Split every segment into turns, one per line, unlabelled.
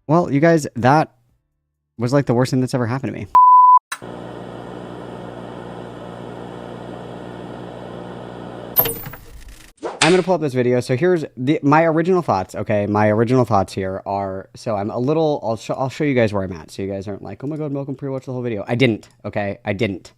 Well, you guys, that was like the worst thing that's ever happened to me. I'm going to pull up this video. So here's my original thoughts. Okay. My original thoughts here are, so I'm a little, I'll show you guys where I'm at. So you guys aren't like, oh my God, Malcolm pre-watched the whole video. I didn't. Okay. I didn't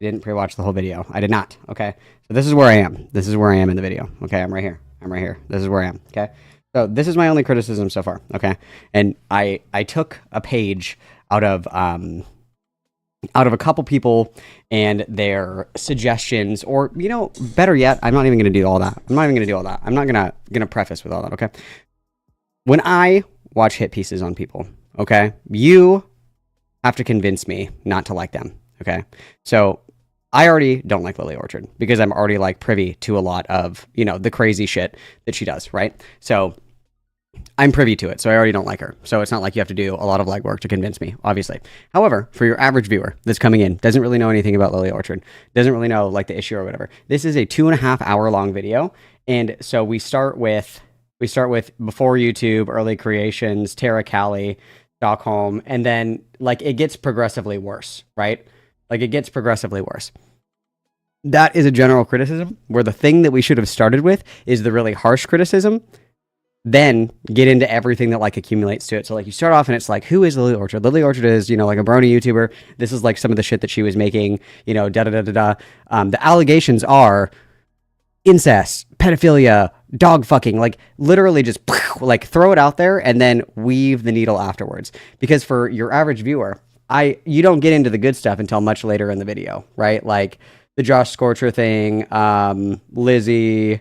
pre-watch the whole video. I did not. Okay. So this is where I am. This is where I am in the video. Okay. I'm right here. I'm right here. This is where I am. Okay. So this is my only criticism so far. Okay. And I took a page out of a couple people and their suggestions, or, you know, better yet, I'm not even going to do all that. I'm not even going to do all that. I'm not going to preface with all that, okay? When I watch hit pieces on people, okay, you have to convince me not to like them, okay? So I already don't like Lily Orchard because I'm already, like, privy to a lot of, you know, the crazy shit that she does, right? So I'm privy to it, so I already don't like her. So it's not like you have to do a lot of legwork to convince me, obviously. However, for your average viewer that's coming in, doesn't really know anything about Lily Orchard, doesn't really know like the issue or whatever. This is a 2.5 hour long video, and so we start with before YouTube, early creations, Terra, Callie, Stockholm, and then like it gets progressively worse, right? Like it gets progressively worse. That is a general criticism, where the thing that we should have started with is the really harsh criticism, then get into everything that like accumulates to it. So like you start off and it's like, who is Lily Orchard? Lily Orchard is, you know, like a brony YouTuber. This is like some of the shit that she was making, you know, da-da-da-da-da. The allegations are incest, pedophilia, dog fucking, like literally just like throw it out there and then weave the needle afterwards. Because for your average viewer, you don't get into the good stuff until much later in the video, right? Like the Josh Scorcher thing, Lizzie,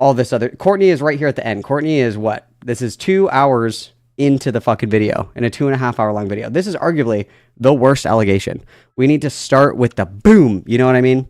all this other. Courtney is right here at the end. Courtney is what? This is 2 hours into the fucking video, in a 2.5 hour long video. This is arguably the worst allegation. We need to start with the boom. You know what I mean?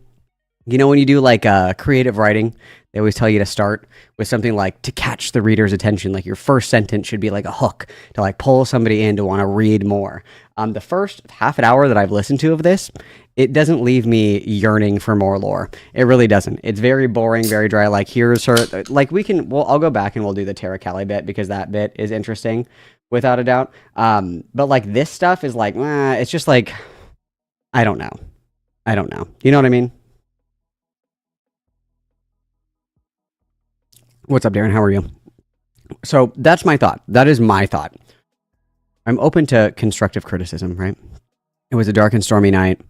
You know, when you do like creative writing, they always tell you to start with something like to catch the reader's attention. Like your first sentence should be like a hook to like pull somebody in to want to read more. The first half an hour that I've listened to of this, it doesn't leave me yearning for more lore. It really doesn't. It's very boring, very dry. Like here's her, like I'll go back and we'll do the Terra Callie bit because that bit is interesting without a doubt. But like this stuff is like, it's just like, I don't know. You know what I mean? What's up, Darren? How are you? So that's my thought. That is my thought. I'm open to constructive criticism, right? It was a dark and stormy night,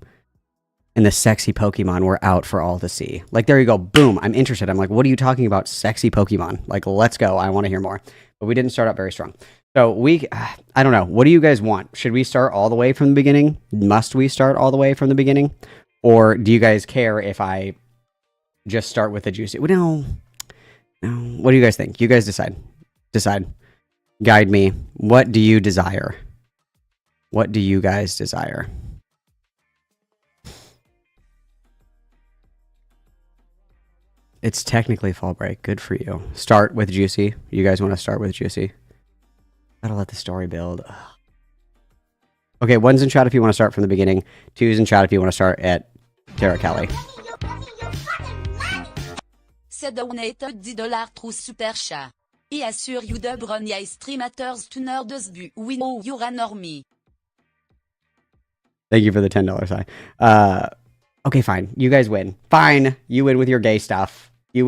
and the sexy Pokemon were out for all to see. Like, there you go. Boom. I'm interested. I'm like, what are you talking about? Sexy Pokemon. Like, let's go. I want to hear more. But we didn't start out very strong. So I don't know. What do you guys want? Should we start all the way from the beginning? Must we start all the way from the beginning? Or do you guys care if I just start with the juicy? No. What do you guys think? You guys decide. Guide me. What do you desire? What do you guys desire? It's technically fall break. Good for you. Start with juicy. You guys want to start with juicy? Gotta let the story build. Ugh. Okay, one's in chat if you want to start from the beginning. Two's in chat if you want to start at Terra Callie.
C'est donated $10 through super chat. Et assure you the brony streamateurs tuner de sbu. We know you're a normie.
Thank you for the $10 sign. Okay, fine. You guys win. Fine. You win with your gay stuff. Fine. You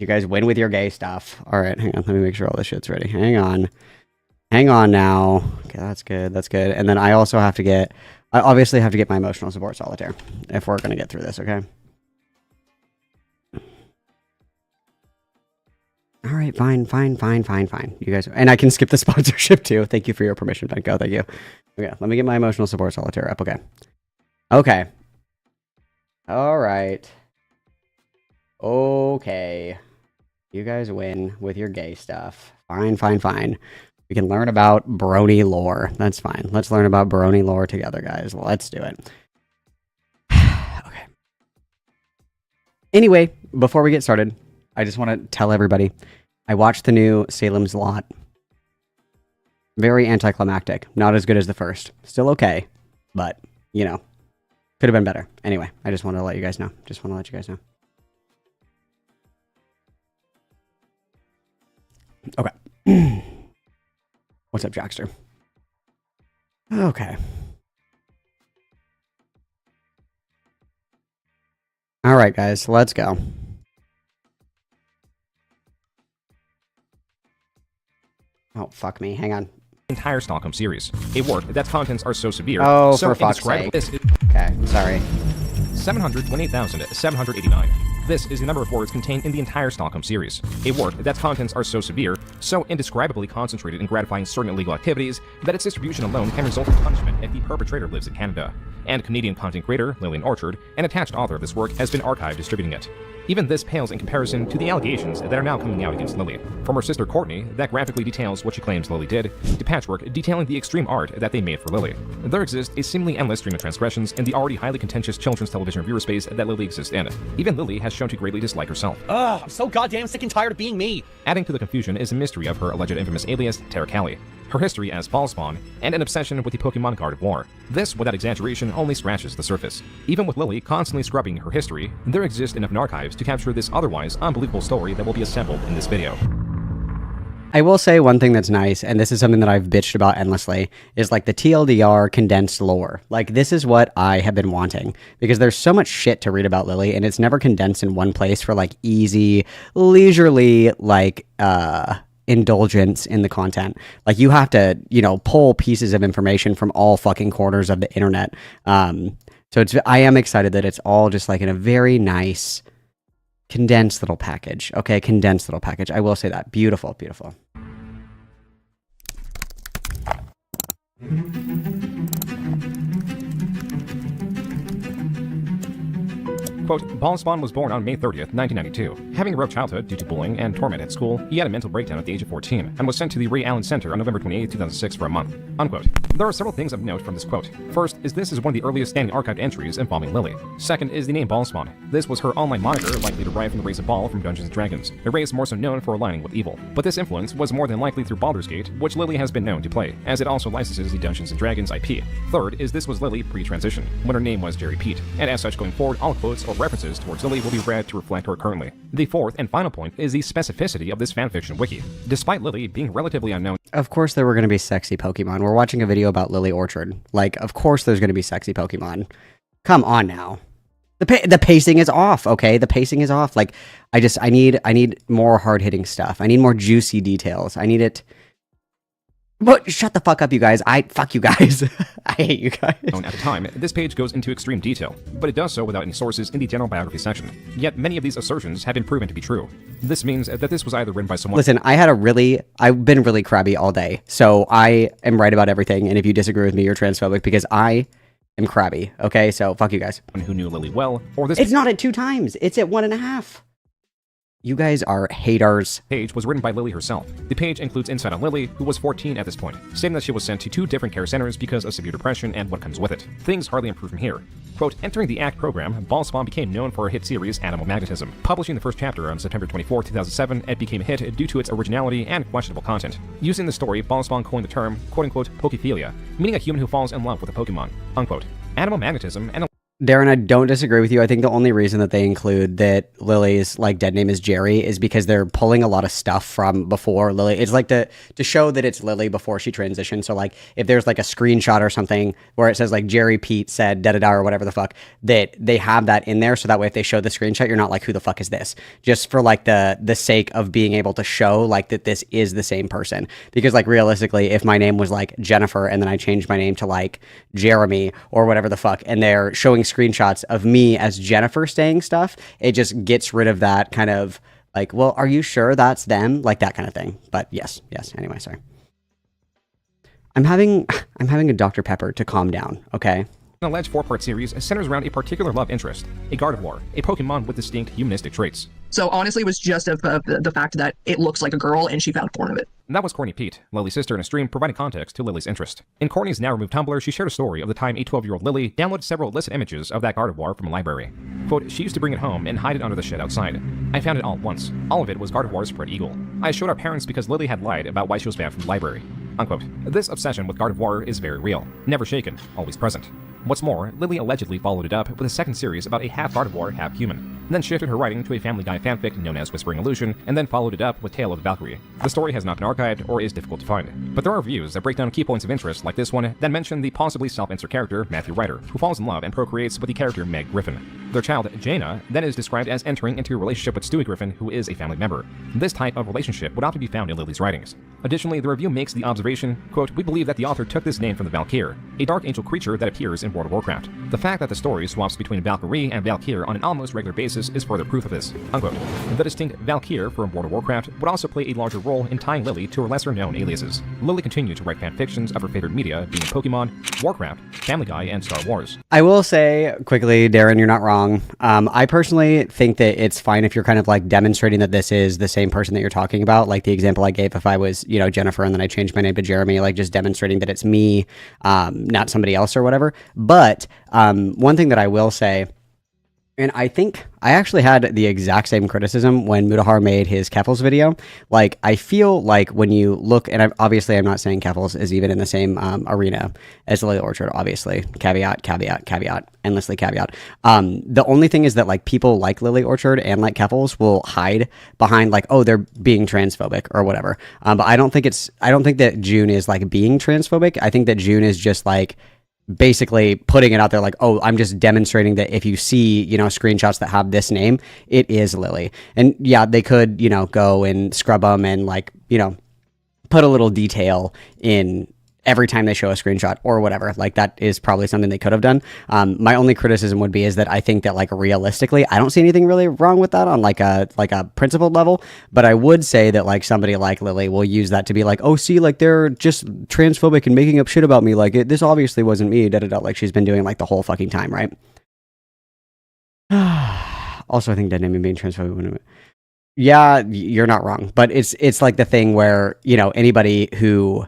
guys win with your gay stuff. All right, hang on. Let me make sure all this shit's ready. Hang on now. Okay, that's good. And then I also have to get... I obviously have to get my emotional support solitaire if we're going to get through this, okay? All right, fine. You guys... And I can skip the sponsorship too. Thank you for your permission, Benko. Thank you. Okay, let me get my emotional support solitaire up. Okay. All right. Okay. You guys win with your gay stuff. Fine. We can learn about brony lore. That's fine. Let's learn about brony lore together, guys. Let's do it. Okay. Anyway, before we get started, I just want to tell everybody, I watched the new Salem's Lot. Very anticlimactic. Not as good as the first. Still okay, but, you know, could have been better. Anyway, I just wanted to let you guys know. Okay. What's up, Jackster? Okay. All right, guys, let's go. Oh, fuck me. Hang on.
Entire Stockholm series, a work that's contents are so severe,
Oh,
so
for fuck's
indescribable.
sake. Okay, sorry.
728,789. This is the number of words contained in the entire Stockholm series. A work that's contents are so severe, so indescribably concentrated in gratifying certain illegal activities, that its distribution alone can result in punishment if the perpetrator lives in Canada. And Canadian content creator Lillian Orchard, an attached author of this work, has been archived distributing it. Even this pales in comparison to the allegations that are now coming out against Lily. From her sister Courtney, that graphically details what she claims Lily did, to Patchwork detailing the extreme art that they made for Lily. There exists a seemingly endless stream of transgressions in the already highly contentious children's television reviewer space that Lily exists in. Even Lily has shown to greatly dislike herself.
Ugh, I'm so goddamn sick and tired of being me.
Adding to the confusion is a mystery of her alleged infamous alias, Terra Callie, her history as Ballspawn, and an obsession with the Pokemon Gardevoir. This, without exaggeration, only scratches the surface. Even with Lily constantly scrubbing her history, there exist enough archives to capture this otherwise unbelievable story that will be assembled in this video.
I will say one thing that's nice, and this is something that I've bitched about endlessly, is like the TLDR condensed lore. Like, this is what I have been wanting, because there's so much shit to read about Lily, and it's never condensed in one place for like easy, leisurely, like, indulgence in the content. Like, you have to, you know, pull pieces of information from all fucking corners of the internet. So I am excited that it's all just like in a very nice condensed little package. Okay, condensed little package. I will say that. Beautiful, beautiful.
Quote, Ballspawn was born on May 30th, 1992. Having a rough childhood due to bullying and torment at school, he had a mental breakdown at the age of 14 and was sent to the Ray Allen Center on November 28, 2006 for a month. Unquote. There are several things of note from this quote. First is this is one of the earliest standing archived entries involving Lily. Second is the name Ballspawn. This was her online moniker, likely derived from the race of Ball from Dungeons & Dragons, a race more so known for aligning with evil. But this influence was more than likely through Baldur's Gate, which Lily has been known to play, as it also licenses the Dungeons & Dragons IP. Third is this was Lily pre-transition, when her name was Jerry Pete, and as such going forward all quotes or references towards Lily will be read to reflect her currently. The fourth and final point is the specificity of this fanfiction wiki. Despite Lily being relatively unknown,
Of course there were going to be sexy Pokemon. We're watching a video about Lily Orchard. Like, of course there's going to be sexy Pokemon. Come on now. The pacing is off, okay? The pacing is off. Like, I need more hard-hitting stuff. I need more juicy details. I need it... But shut the fuck up, you guys. Fuck you guys. I hate you guys.
at the time, this page goes into extreme detail, but it does so without any sources in the general biography section. Yet many of these assertions have been proven to be true. This means that this was either written by someone—
Listen, I've been really crabby all day, so I am right about everything, and if you disagree with me, you're transphobic, because I am crabby, okay? So, fuck you guys.
who knew Lily well, or this—
It's not at 2 times, it's at 1.5. You guys are haters.
page was written by Lily herself. The page includes insight on Lily, who was 14 at this point, stating that she was sent to 2 different care centers because of severe depression and what comes with it. Things hardly improve from here. Quote, entering the ACT program, Ballspawn became known for her hit series Animal Magnetism. Publishing the first chapter on September 24, 2007, it became a hit due to its originality and questionable content. Using the story, Ballspawn coined the term, quote-unquote, Pokephilia, meaning a human who falls in love with a Pokemon, unquote. Animal Magnetism and
Darren, I don't disagree with you. I think the only reason that they include that Lily's like dead name is Jerry is because they're pulling a lot of stuff from before Lily. It's like to show that it's Lily before she transitioned. So like if there's like a screenshot or something where it says like Jerry Pete said da-da-da or whatever the fuck, that they have that in there. So that way if they show the screenshot, you're not like, who the fuck is this? Just for like the sake of being able to show like that this is the same person. Because like realistically, if my name was like Jennifer and then I changed my name to like Jeremy or whatever the fuck, and they're showing screenshots of me as Jennifer saying stuff, it just gets rid of that kind of like, well, are you sure that's them? Like that kind of thing. But yes. Anyway, sorry. I'm having a Dr. Pepper to calm down, okay?
An alleged 4-part series centers around a particular love interest, a Gardevoir, a Pokemon with distinct humanistic traits.
So honestly, it was just the fact that it looks like a girl and she found porn of it.
And that was Courtney Pete, Lily's sister in a stream, providing context to Lily's interest. In Courtney's now removed Tumblr, she shared a story of the time a 12-year-old Lily downloaded several illicit images of that Gardevoir from a library. Quote, she used to bring it home and hide it under the shed outside. I found it all at once. All of it was Gardevoir's spread eagle. I showed our parents because Lily had lied about why she was banned from the library. Unquote. This obsession with Gardevoir is very real. Never shaken, always present. What's more, Lily allegedly followed it up with a second series about a half Gardevoir, half human. then shifted her writing to a Family Guy fanfic known as Whispering Illusion, and then followed it up with Tale of the Valkyrie. The story has not been archived or is difficult to find, but there are reviews that break down key points of interest like this one that mention the possibly self-insert character Matthew Ryder, who falls in love and procreates with the character Meg Griffin. Their child, Jaina, then is described as entering into a relationship with Stewie Griffin, who is a family member. This type of relationship would often be found in Lily's writings. Additionally, the review makes the observation, quote, "We believe that the author took this name from the Valkyr, a dark angel creature that appears in World of Warcraft. The fact that the story swaps between Valkyrie and Valkyr on an almost regular basis is further proof of this," unquote. The distinct Valkyr from World of Warcraft would also play a larger role in tying Lily to her lesser-known aliases. Lily continued to write fanfictions of her favorite media, being Pokemon, Warcraft, Family Guy, and Star Wars.
I will say quickly, Darren, you're not wrong. I personally think that it's fine if you're kind of like demonstrating that this is the same person that you're talking about. Like the example I gave, if I was, Jennifer and then I changed my name to Jeremy, like just demonstrating that it's me, not somebody else or whatever. But one thing that I will say, and I think I actually had the exact same criticism when Mudahar made his Keffels video. Like, I feel like when you look, and obviously I'm not saying Keffels is even in the same arena as Lily Orchard, obviously. Caveat, caveat, caveat, endlessly caveat. The only thing is that, like, people like Lily Orchard and like Keffels will hide behind, like, oh, they're being transphobic or whatever. But I don't think that June is, like, being transphobic. I think that June is just, like, basically putting it out there like, oh, I'm just demonstrating that if you see, screenshots that have this name, it is Lily. And yeah, they could, go and scrub them and like, put a little detail in every time they show a screenshot or whatever. Like that is probably something they could have done. My only criticism would be is that I think that like realistically, I don't see anything really wrong with that on like a principled level, but I would say that like somebody like Lily will use that to be like, oh, see, like they're just transphobic and making up shit about me. Like this obviously wasn't me, like she's been doing like the whole fucking time, right? Also, I think dead naming being transphobic. Yeah, you're not wrong, but it's like the thing where, anybody who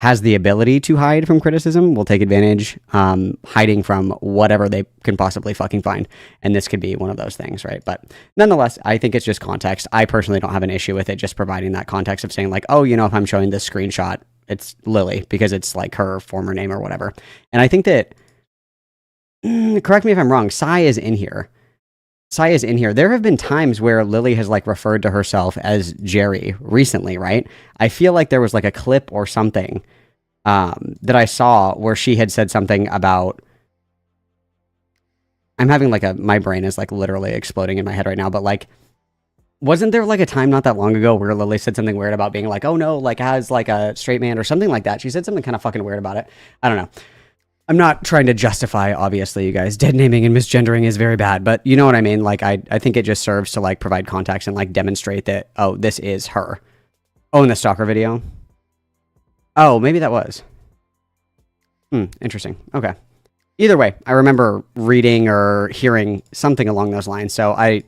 has the ability to hide from criticism will take advantage, hiding from whatever they can possibly fucking find. And this could be one of those things, right? But nonetheless, I think it's just context. I personally don't have an issue with it, just providing that context of saying like, oh, if I'm showing this screenshot, it's Lily because it's like her former name or whatever. And I think that, correct me if I'm wrong, Sai is in here. There have been times where Lily has like referred to herself as Jerry recently, right? I feel like there was like a clip or something that I saw where she had said something about, I'm having like my brain is like literally exploding in my head right now, but like, wasn't there like a time not that long ago where Lily said something weird about being like, oh no, like as like a straight man or something like that? She said something kind of fucking weird about it. I don't know. I'm not trying to justify, obviously, you guys. Dead naming and misgendering is very bad, but you know what I mean? Like, I think it just serves to, like, provide context and, like, demonstrate that, oh, this is her. Oh, in the Stalker video? Oh, maybe that was. Interesting. Okay. Either way, I remember reading or hearing something along those lines, so I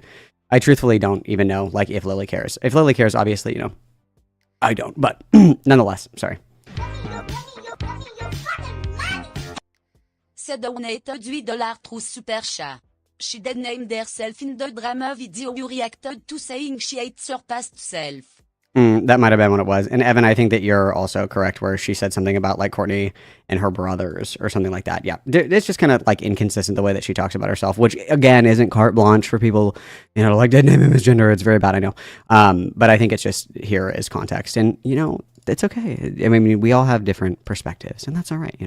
truthfully don't even know, like, if Lily cares. If Lily cares, obviously, I don't, but nonetheless, sorry.
C'est donated $8 through super chat. She dead named herself in the drama video you reacted to saying she hates her past self.
That might have been what it was. And Evan, I think that you're also correct where she said something about like Courtney and her brothers or something like that. Yeah. It's just kind of like inconsistent the way that she talks about herself, which again isn't carte blanche for people, like dead name and misgender. It's very bad, I know. But I think it's just here is context and, it's okay. I mean, we all have different perspectives and that's all right,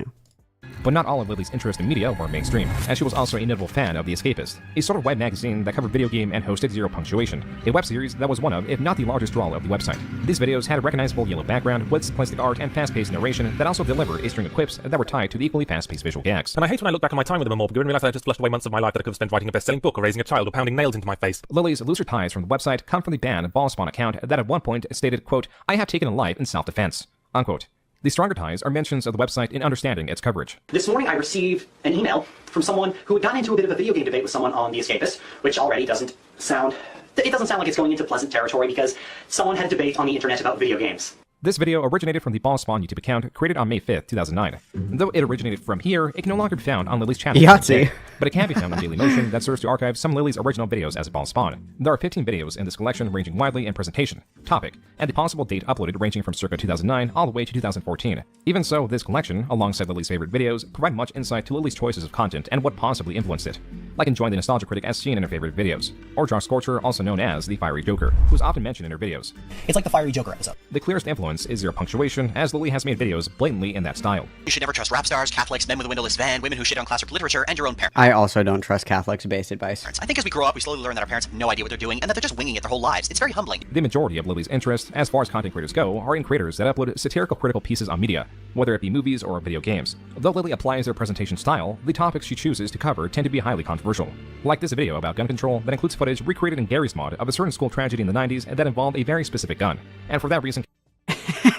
But not all of Lily's interest in media were mainstream, as she was also a notable fan of The Escapist, a sort of web magazine that covered video game and hosted Zero Punctuation, a web series that was one of, if not the largest draw of the website. These videos had a recognizable yellow background with simplistic art and fast-paced narration that also delivered a string of quips that were tied to the equally fast-paced visual gags.
And I hate when I look back on my time with them all and realize I just flushed away months of my life that I could have spent writing a best-selling book or raising a child or pounding nails into my face.
Lily's looser ties from the website come from the banned Ballspawn account that at one point stated, quote, "I have taken a life in self-defense," unquote. The stronger ties are mentions of the website in understanding its coverage.
This morning I received an email from someone who had gotten into a bit of a video game debate with someone on The Escapist, which already doesn't sound like it's going into pleasant territory because someone had a debate on the internet about video games.
This video originated from the Ballspawn YouTube account created on May 5th, 2009. Though it originated from here, it can no longer be found on Lily's channel.
Yahtzee.
But it can be found on Dailymotion that serves to archive some of Lily's original videos as Ballspawn. There are 15 videos in this collection ranging widely in presentation, topic, and the possible date uploaded ranging from circa 2009 all the way to 2014. Even so, this collection, alongside Lily's favorite videos, provide much insight to Lily's choices of content and what possibly influenced it. like enjoying the nostalgia critic as seen in her favorite videos, or Josh Scorcher, also known as the Fiery Joker, who's often mentioned in her videos.
It's like the Fiery Joker episode.
The clearest influence is zero punctuation, as Lily has made videos blatantly in that style.
You should never trust rap stars, Catholics, men with a windowless van, women who shit on classic literature, and your own parents.
I also don't trust Catholics-based advice.
I think as we grow up, we slowly learn that our parents have no idea what they're doing and that they're just winging it their whole lives. It's very humbling.
The majority of Lily's interests, as far as content creators go, are in creators that upload satirical critical pieces on media, whether it be movies or video games. Though Lily applies their presentation style, the topics she chooses to cover tend to be highly controversial. Like this video about gun control that includes footage recreated in Gary's mod of a certain school tragedy in the 90s that involved a very specific gun. And for that reason...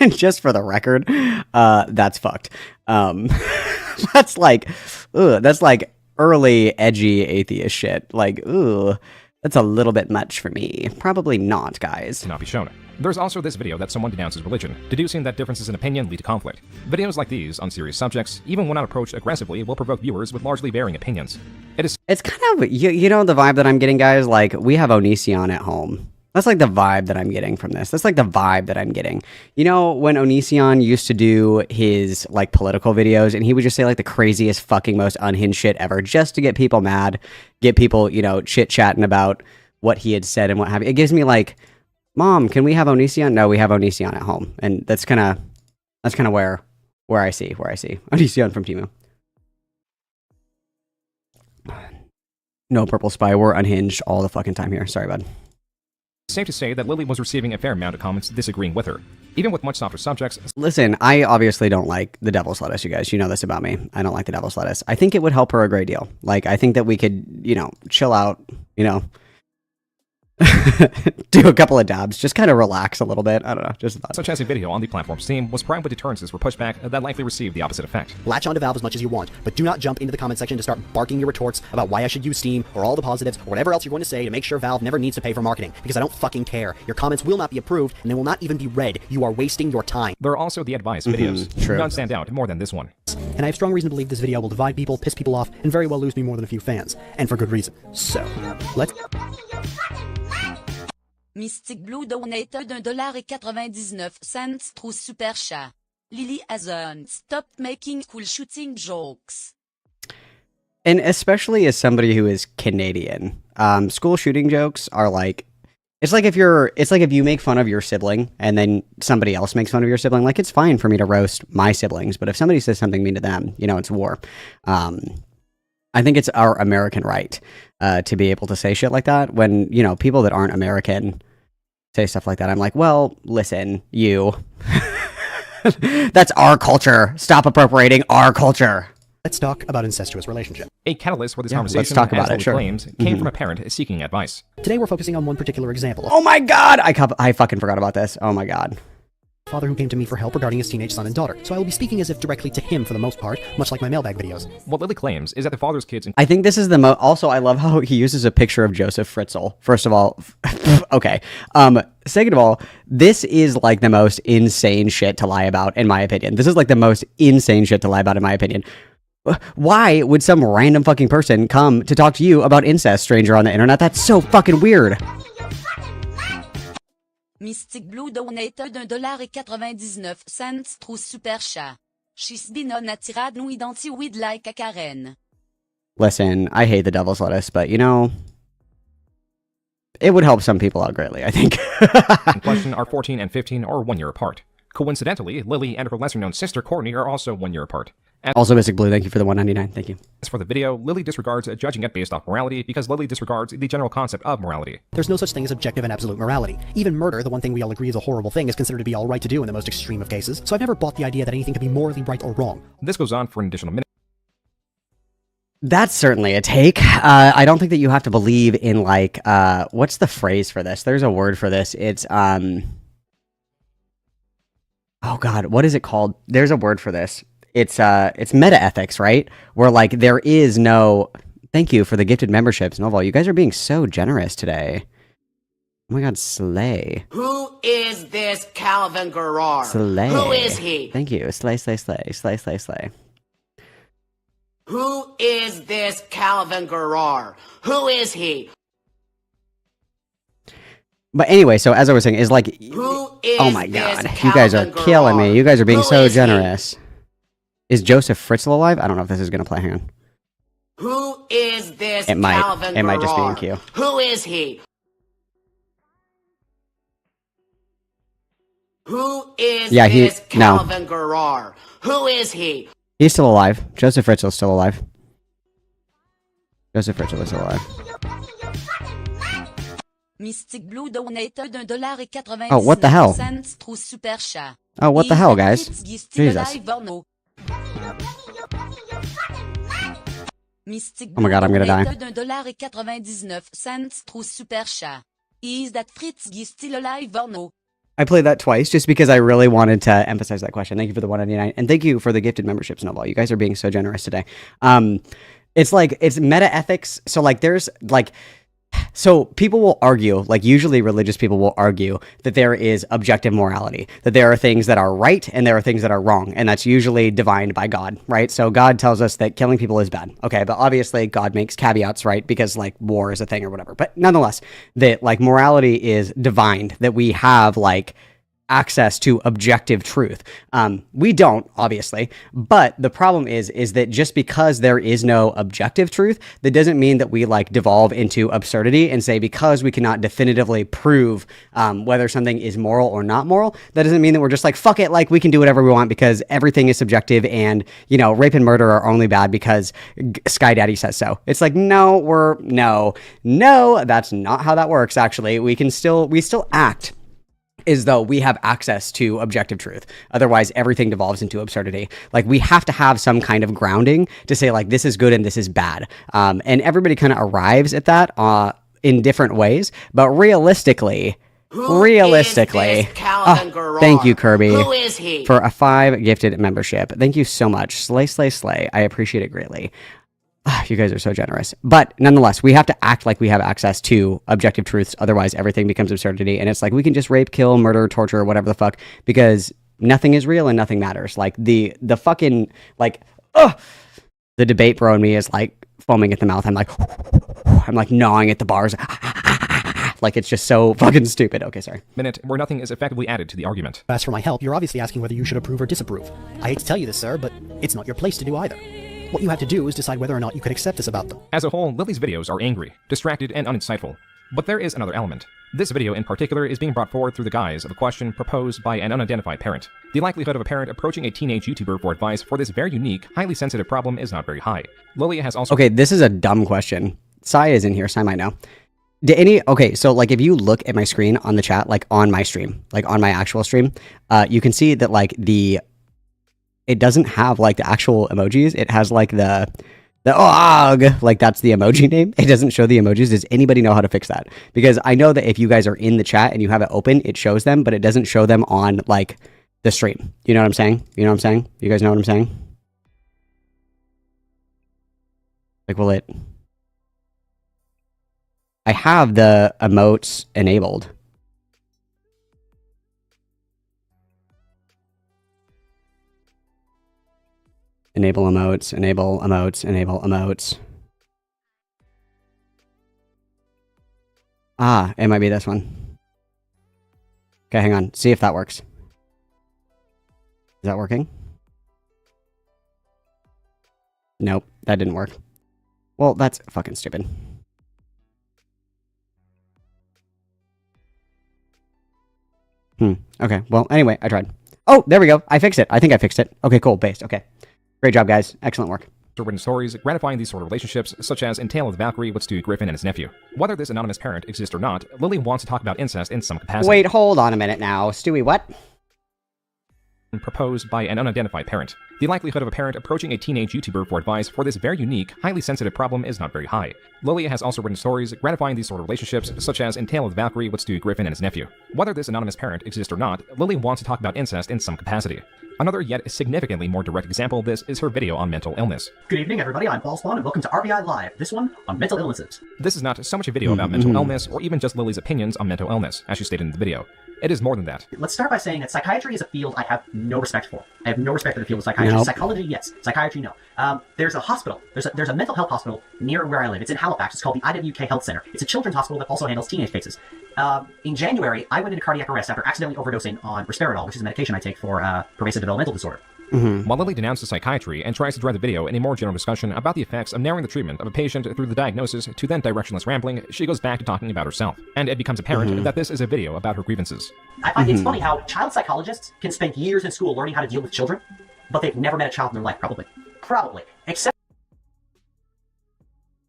Just for the record, that's fucked. That's like early edgy atheist shit. Like, that's a little bit much for me. Probably not, guys.
Cannot be shown. There's also this video that someone denounces religion, deducing that differences in opinion lead to conflict. Videos like these, on serious subjects, even when not approached aggressively, will provoke viewers with largely varying opinions.
It's kind of, you know the vibe that I'm getting, guys? Like, we have Onision at home. That's like the vibe that I'm getting from this. That's like the vibe that I'm getting. You know, when Onision used to do his, like, political videos, and he would just say, like, the craziest fucking most unhinged shit ever, just to get people mad, get people, you know, chit-chatting about what he had said and what have you. It gives me, like, Mom, can we have Onision? No, we have Onision at home. And that's kind of where I see Onision from Temu. No Purple Spy, we're unhinged all the fucking time here. Sorry, bud.
It's safe to say that Lily was receiving a fair amount of comments disagreeing with her. Even with much softer subjects...
Listen, I obviously don't like the devil's lettuce, you guys. You know this about me. I don't like the devil's lettuce. I think it would help her a great deal. Like, I think that we could, you know, chill out, you know... do a couple of dabs, just kind of relax a little bit. I don't know, just thought.
Such as a video on the platform Steam was primed with deterrences for pushback that likely received the opposite effect.
Latch onto Valve as much as you want, but do not jump into the comment section to start barking your retorts about why I should use Steam or all the positives or whatever else you're going to say to make sure Valve never needs to pay for marketing, because I don't fucking care. Your comments will not be approved and they will not even be read. You are wasting your time.
There are also the advice videos.
True.
None stand out more than this one.
And I have strong reason to believe this video will divide people, piss people off, and very well lose me more than a few fans. And for good reason. So, let's...
Mystic Blue donated $1.99 through Super Chat. Lily hasn't stopped making school shooting jokes.
And especially as somebody who is Canadian, school shooting jokes are like, it's like if you make fun of your sibling and then somebody else makes fun of your sibling, like it's fine for me to roast my siblings, but if somebody says something mean to them, you know, it's war. I think it's our American right to be able to say shit like that when, you know, people that aren't American say stuff like that. I'm like, well, listen, you. That's our culture. Stop appropriating our culture.
Let's talk about incestuous relationship.
A catalyst for this
Yeah,
conversation,
let's talk about
as
it, sure.
claims, came from a parent seeking advice.
Today we're focusing on one particular example.
Oh my god! I fucking forgot about this. Oh my god.
Father who came to me for help regarding his teenage son and daughter, so I will be speaking as if directly to him for the most part, much like my mailbag videos.
What Lily claims is that the father's kids...
I think this is the also, I love how he uses a picture of Joseph Fritzl. First of all, okay. Second of all, this is like the most insane shit to lie about, in my opinion. This is like the most insane shit to lie about, in my opinion. Why would some random fucking person come to talk to you about incest, stranger on the internet? That's so fucking weird.
Mystic Blue donated $1.99 through Super Chat. She's been on a tirade no identity with like a Karen.
Listen, I hate the devil's lettuce, but you know, it would help some people out greatly, I think.
in question are 14 and 15 or 1 year apart. Coincidentally, Lily and her lesser-known sister Courtney are also 1 year apart.
Also, Mystic Blue, thank you for the $1.99. Thank you.
As for the video, Lily disregards judging it based off morality because Lily disregards the general concept of morality.
There's no such thing as objective and absolute morality. Even murder, the one thing we all agree is a horrible thing, is considered to be all right to do in the most extreme of cases, so I've never bought the idea that anything can be morally right or wrong.
This goes on for an additional minute.
That's certainly a take. I don't think that you have to believe in, like, what's the phrase for this? There's a word for this. It's, oh god, what is it called? There's a word for this. It's meta ethics, right? Where like there is no. Thank you for the gifted memberships, Novel. You guys are being so generous today. Oh my god, slay.
Who is this Calvin Garrar?
Slay.
Who is he?
Thank you. Slay, slay, slay, slay, slay, slay.
Who is this Calvin Garrar? Who is he?
But anyway, so as I was saying, is like,
Who is
oh my
this
god, you guys are
Calvin
killing me.
Garrar?
You guys are being
Who
so
is he?
generous. Is Joseph Fritzl alive? I don't know if this is gonna play. Hang on.
Who is this
It might.
Calvin
It might just be in
Garrar?
queue.
Who is he? Who is
Yeah,
this
no.
Calvin Garrar? Who is he?
He's still alive. Joseph Fritzl is still alive. Joseph Fritzl is still alive.
Mystic Blue donated $1.99.
Oh, what the hell?
Through Super Chat.
Oh, what the
Is
hell,
that
guys?
Jesus.
Jesus.
Mystic
Oh my God, I'm gonna die.
$1.99 through Super Chat. Is that Fritz still alive or no?
I played that twice just because I really wanted to emphasize that question. Thank you for the 199, and thank you for the gifted membership, Snowball. You guys are being so generous today. It's like, it's meta ethics. So like, there's like, so people will argue, like usually religious people will argue that there is objective morality, that there are things that are right and there are things that are wrong, and that's usually divined by God, right? So God tells us that killing people is bad, okay? But obviously God makes caveats, right? Because like war is a thing or whatever. But nonetheless, that like morality is divined, that we have like access to objective truth. We don't, obviously, but the problem is that just because there is no objective truth, that doesn't mean that we like devolve into absurdity and say because we cannot definitively prove whether something is moral or not moral, that doesn't mean that we're just like, fuck it, like we can do whatever we want because everything is subjective and, you know, rape and murder are only bad because Sky Daddy says so. It's like, no, that's not how that works, actually. We still act is though we have access to objective truth. Otherwise, everything devolves into absurdity. Like, we have to have some kind of grounding to say, like, this is good and this is bad. And everybody kind of arrives at that in different ways. But realistically, thank you, Kirby,
Who is he?
for a 5 gifted membership. Thank you so much. Slay. I appreciate it greatly. You guys are so generous. But nonetheless, we have to act like we have access to objective truths. Otherwise, everything becomes absurdity. And it's like we can just rape, kill, murder, torture, whatever the fuck, because nothing is real and nothing matters. Like the fucking, like, the debate bro in me is like foaming at the mouth. I'm like gnawing at the bars. Like, it's just so fucking stupid. Okay, sorry.
Minute where nothing is effectively added to the argument.
As for my help, you're obviously asking whether you should approve or disapprove. I hate to tell you this, sir, but it's not your place to do either. What you have to do is decide whether or not you could accept this about them.
As a whole, Lily's videos are angry, distracted, and uninsightful. But there is another element. This video in particular is being brought forward through the guise of a question proposed by an unidentified parent. The likelihood of a parent approaching a teenage YouTuber for advice for this very unique, highly sensitive problem is not very high. Lily has also—
Okay, this is a dumb question. Sai is in here. Sai might know. Okay, so like if you look at my screen on the chat, like on my stream, like on my actual stream, you can see that like it doesn't have like the actual emojis. It has like the OG, like that's the emoji name. It doesn't show the emojis. Does anybody know how to fix that? Because I know that if you guys are in the chat and you have it open, it shows them, but it doesn't show them on like the stream. You know what I'm saying? You know what I'm saying? You guys know what I'm saying? Like, will it? I have the emotes enabled. Enable emotes, enable emotes, enable emotes. Ah, it might be this one. Okay, hang on. See if that works. Is that working? Nope, that didn't work. Well, that's fucking stupid. Okay, well, anyway, I tried. Oh, there we go. I fixed it. I think I fixed it. Okay, cool. Based. Okay. Great job, guys. Excellent work.
written stories gratifying these sort of relationships, such as in Tale of the Valkyrie with Stu Griffin and his nephew. Whether this anonymous parent exists or not, Lily wants to talk about incest in some capacity.
Wait, hold on a minute now. Stewie, what?
Proposed by an unidentified parent. The likelihood of a parent approaching a teenage YouTuber for advice for this very unique, highly sensitive problem is not very high. Lily has also written stories gratifying these sort of relationships, such as in Tale of the Valkyrie with Stu Griffin and his nephew. Whether this anonymous parent exists or not, Lily wants to talk about incest in some capacity. Another yet significantly more direct example of this is her video on mental illness.
Good evening, everybody. I'm Paul Spawn, and welcome to RBI Live. This one on mental illnesses.
This is not so much a video about mental illness, or even just Lily's opinions on mental illness, as she stated in the video. It is more than that.
Let's start by saying that psychiatry is a field I have no respect for. I have no respect for the field of psychiatry.
Nope.
Psychology, yes. Psychiatry, no. There's a hospital. There's a mental health hospital near where I live. It's in Halifax. It's called the IWK Health Center. It's a children's hospital that also handles teenage cases. In January, I went into cardiac arrest after accidentally overdosing on risperidol, which is a medication I take for pervasive developmental disorder.
While Lily denounces psychiatry and tries to drive the video in a more general discussion about the effects of narrowing the treatment of a patient through the diagnosis to then directionless rambling, she goes back to talking about herself, and it becomes apparent that this is a video about her grievances.
I find it's funny how child psychologists can spend years in school learning how to deal with children, but they've never met a child in their life, probably. Probably. Except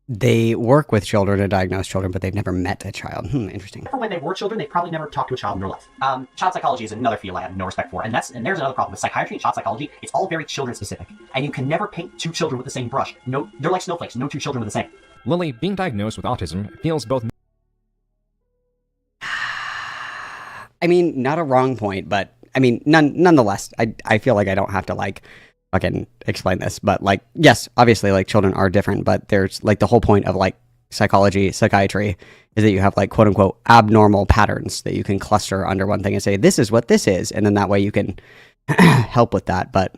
They work with children to diagnose children, but they've never met a child. Interesting.
for when they were children, they probably never talked to a child in their life. Child psychology is another field I have no respect for, and there's another problem with psychiatry and child psychology. It's all very children specific, and you can never paint two children with the same brush. No, they're like snowflakes. No two children are the same.
Lily, being diagnosed with autism, feels both.
I mean, not a wrong point, but I mean, nonetheless, I feel like I don't have to like fucking explain this, but like, yes, obviously, like children are different, but there's like the whole point of like psychiatry is that you have like quote unquote abnormal patterns that you can cluster under one thing and say this is what this is, and then that way you can help with that. But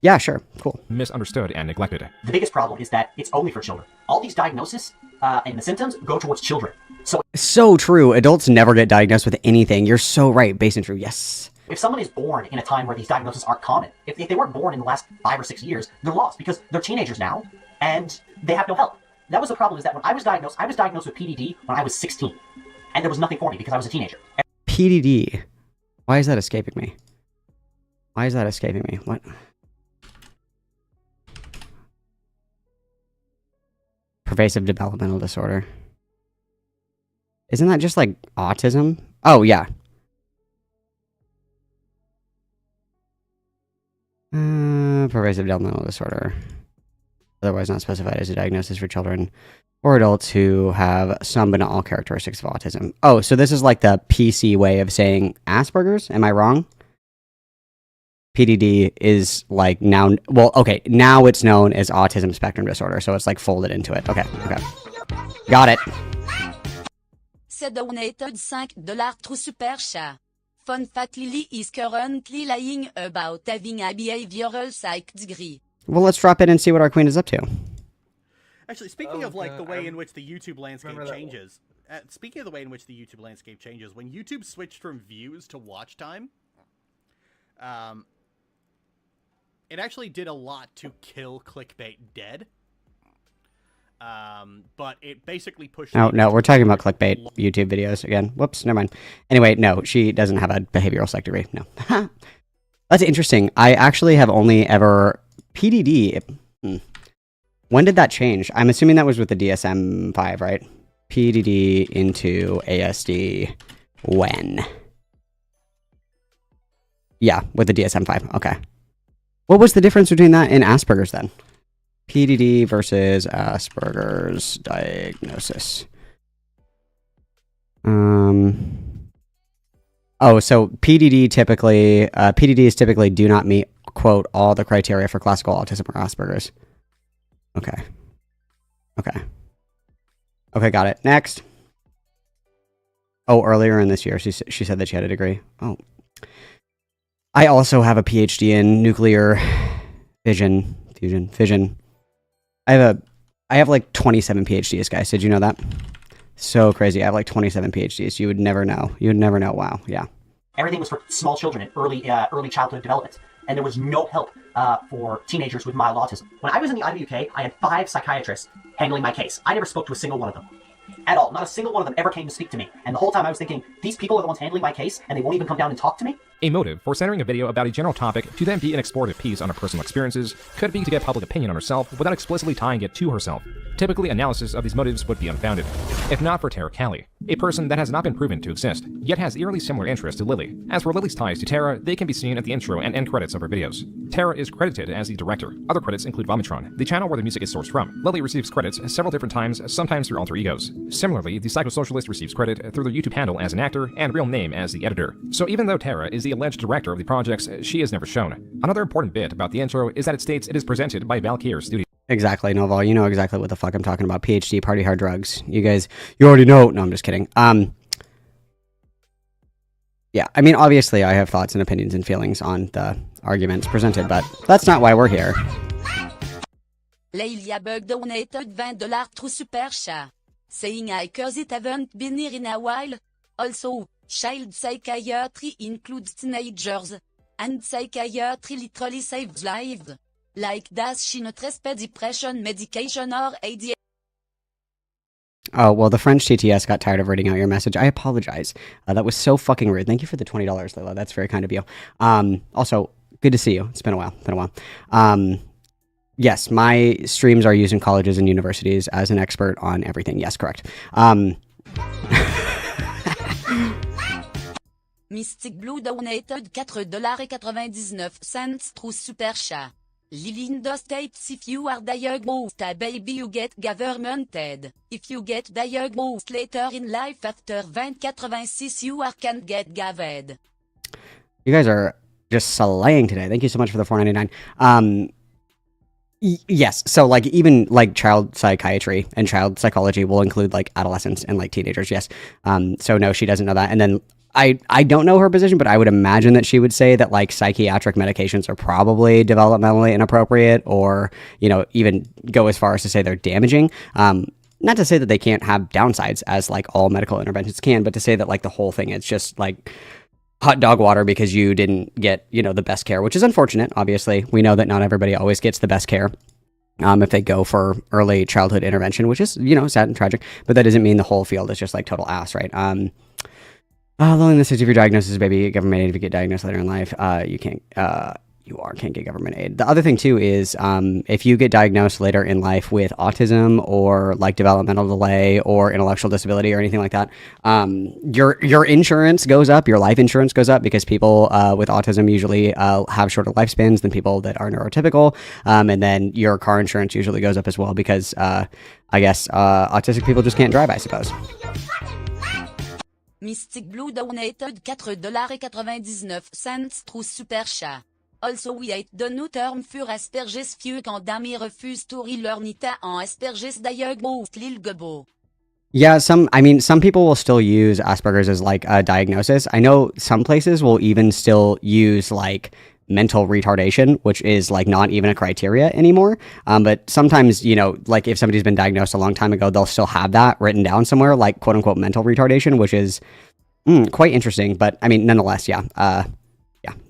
yeah, sure, cool.
Misunderstood and neglected.
The biggest problem is that it's only for children. All these diagnoses and the symptoms go towards children.
So true. Adults never get diagnosed with anything. You're so right. Based and true. Yes.
If someone is born in a time where these diagnoses aren't common, if they weren't born in the last 5 or 6 years, they're lost because they're teenagers now and they have no help. That was the problem, is that when I was diagnosed with PDD when I was 16, and there was nothing for me because I was a teenager.
PDD. Why is that escaping me? What? Pervasive developmental disorder. Isn't that just like autism? Oh, yeah. Pervasive developmental disorder. Otherwise not specified as a diagnosis for children or adults who have some but not all characteristics of autism. Oh, so this is like the PC way of saying Asperger's? Am I wrong? PDD is like now, well, okay, now it's known as autism spectrum disorder, so it's like folded into it. Okay. Got it.
C'est donated $5 through Super Chat. Fun fact, Lily is currently lying about having a behavioral psych degree.
Well, let's drop in and see what our queen is up to.
Actually, speaking of like the way in which the YouTube landscape changes, when YouTube switched from views to watch time, it actually did a lot to kill clickbait dead. But it basically pushed...
Oh, no, we're talking about clickbait YouTube videos again. Whoops, never mind. Anyway, no, she doesn't have a behavioral psych degree. No. That's interesting. I actually have only ever... PDD... When did that change? I'm assuming that was with the DSM-5, right? PDD into ASD when? Yeah, with the DSM-5. Okay. What was the difference between that and Asperger's then? PDD versus Asperger's diagnosis. Oh, so PDDs typically do not meet, quote, all the criteria for classical autism or Asperger's. Okay, got it. Next. Oh, earlier in this year, she said that she had a degree. Oh. I also have a PhD in nuclear fission. I have like 27 PhDs, guys. Did you know that? So crazy. I have like 27 PhDs. You would never know. Wow. Yeah.
Everything was for small children in early childhood development, and there was no help for teenagers with mild autism. When I was in the IWK, I had 5 psychiatrists handling my case. I never spoke to a single one of them. At all. Not a single one of them ever came to speak to me. And the whole time I was thinking, these people are the ones handling my case, and they won't even come down and talk to me?
A motive for centering a video about a general topic to then be an explorative piece on her personal experiences could be to get public opinion on herself without explicitly tying it to herself. Typically, analysis of these motives would be unfounded, if not for Terra Callie, a person that has not been proven to exist, yet has eerily similar interests to Lily. As for Lily's ties to Terra, they can be seen at the intro and end credits of her videos. Terra is credited as the director. Other credits include Vomitron, the channel where the music is sourced from. Lily receives credits several different times, sometimes through alter egos. Similarly, the Psychosocialist receives credit through their YouTube handle as an actor and real name as the editor. So even though Terra is the alleged director of the projects, she is never shown. Another important bit about the intro is that it states it is presented by Valkyr Studios.
Exactly, Noval. You know exactly what the fuck I'm talking about. PhD, party hard drugs. You guys, you already know. No, I'm just kidding. Yeah, I mean, obviously I have thoughts and opinions and feelings on the arguments presented, but that's not why we're here.
Laylia Bug donated $20 through Super Chat, saying I cause it haven't been here in a while. Also, child psychiatry includes teenagers. and psychiatry literally saves lives. Like das she not respect depression medication or ADHD.
Oh, well, the French TTS got tired of reading out your message. I apologize. That was so fucking rude. Thank you for the $20, Lila. That's very kind of you. Also, good to see you. It's been a while. Yes, my streams are used in colleges and universities as an expert on everything. Yes, correct.
Mystic Blue donated $4.99 through Super Chat. Lilinda states if you are diagnosed a baby you get governmented. If you get diagnosed later in life after 2086 you are can't get gaved.
You guys are just slaying today. Thank you so much for the $4.99. Yes, so like even like child psychiatry and child psychology will include like adolescents and like teenagers. Yes. So no, she doesn't know that. And then I don't know her position, but I would imagine that she would say that like psychiatric medications are probably developmentally inappropriate, or, you know, even go as far as to say they're damaging. Not to say that they can't have downsides, as like all medical interventions can, but to say that like the whole thing is just like hot dog water because you didn't get, you know, the best care, which is unfortunate. Obviously, we know that not everybody always gets the best care. If they go for early childhood intervention, which is, you know, sad and tragic, but that doesn't mean the whole field is just like total ass, right? Loneliness is if you're diagnosed as a baby, government aid. If you get diagnosed later in life, you can't get government aid. The other thing too is if you get diagnosed later in life with autism or like developmental delay or intellectual disability or anything like that, your insurance goes up, your life insurance goes up, because people with autism usually have shorter lifespans than people that are neurotypical, and then your car insurance usually goes up as well because I guess autistic people just can't drive, I suppose.
Mystic Blue donated $4.99 through Super Chat. Also we hate the new term for Asperger's few quand Dami refuse to relearn it en Asperger's diagnosed Lil Gebo.
Yeah, some people will still use Asperger's as like a diagnosis. I know some places will even still use like mental retardation, which is like not even a criteria anymore. But sometimes, you know, like if somebody's been diagnosed a long time ago, they'll still have that written down somewhere, like quote unquote mental retardation, which is quite interesting. But I mean, nonetheless, yeah.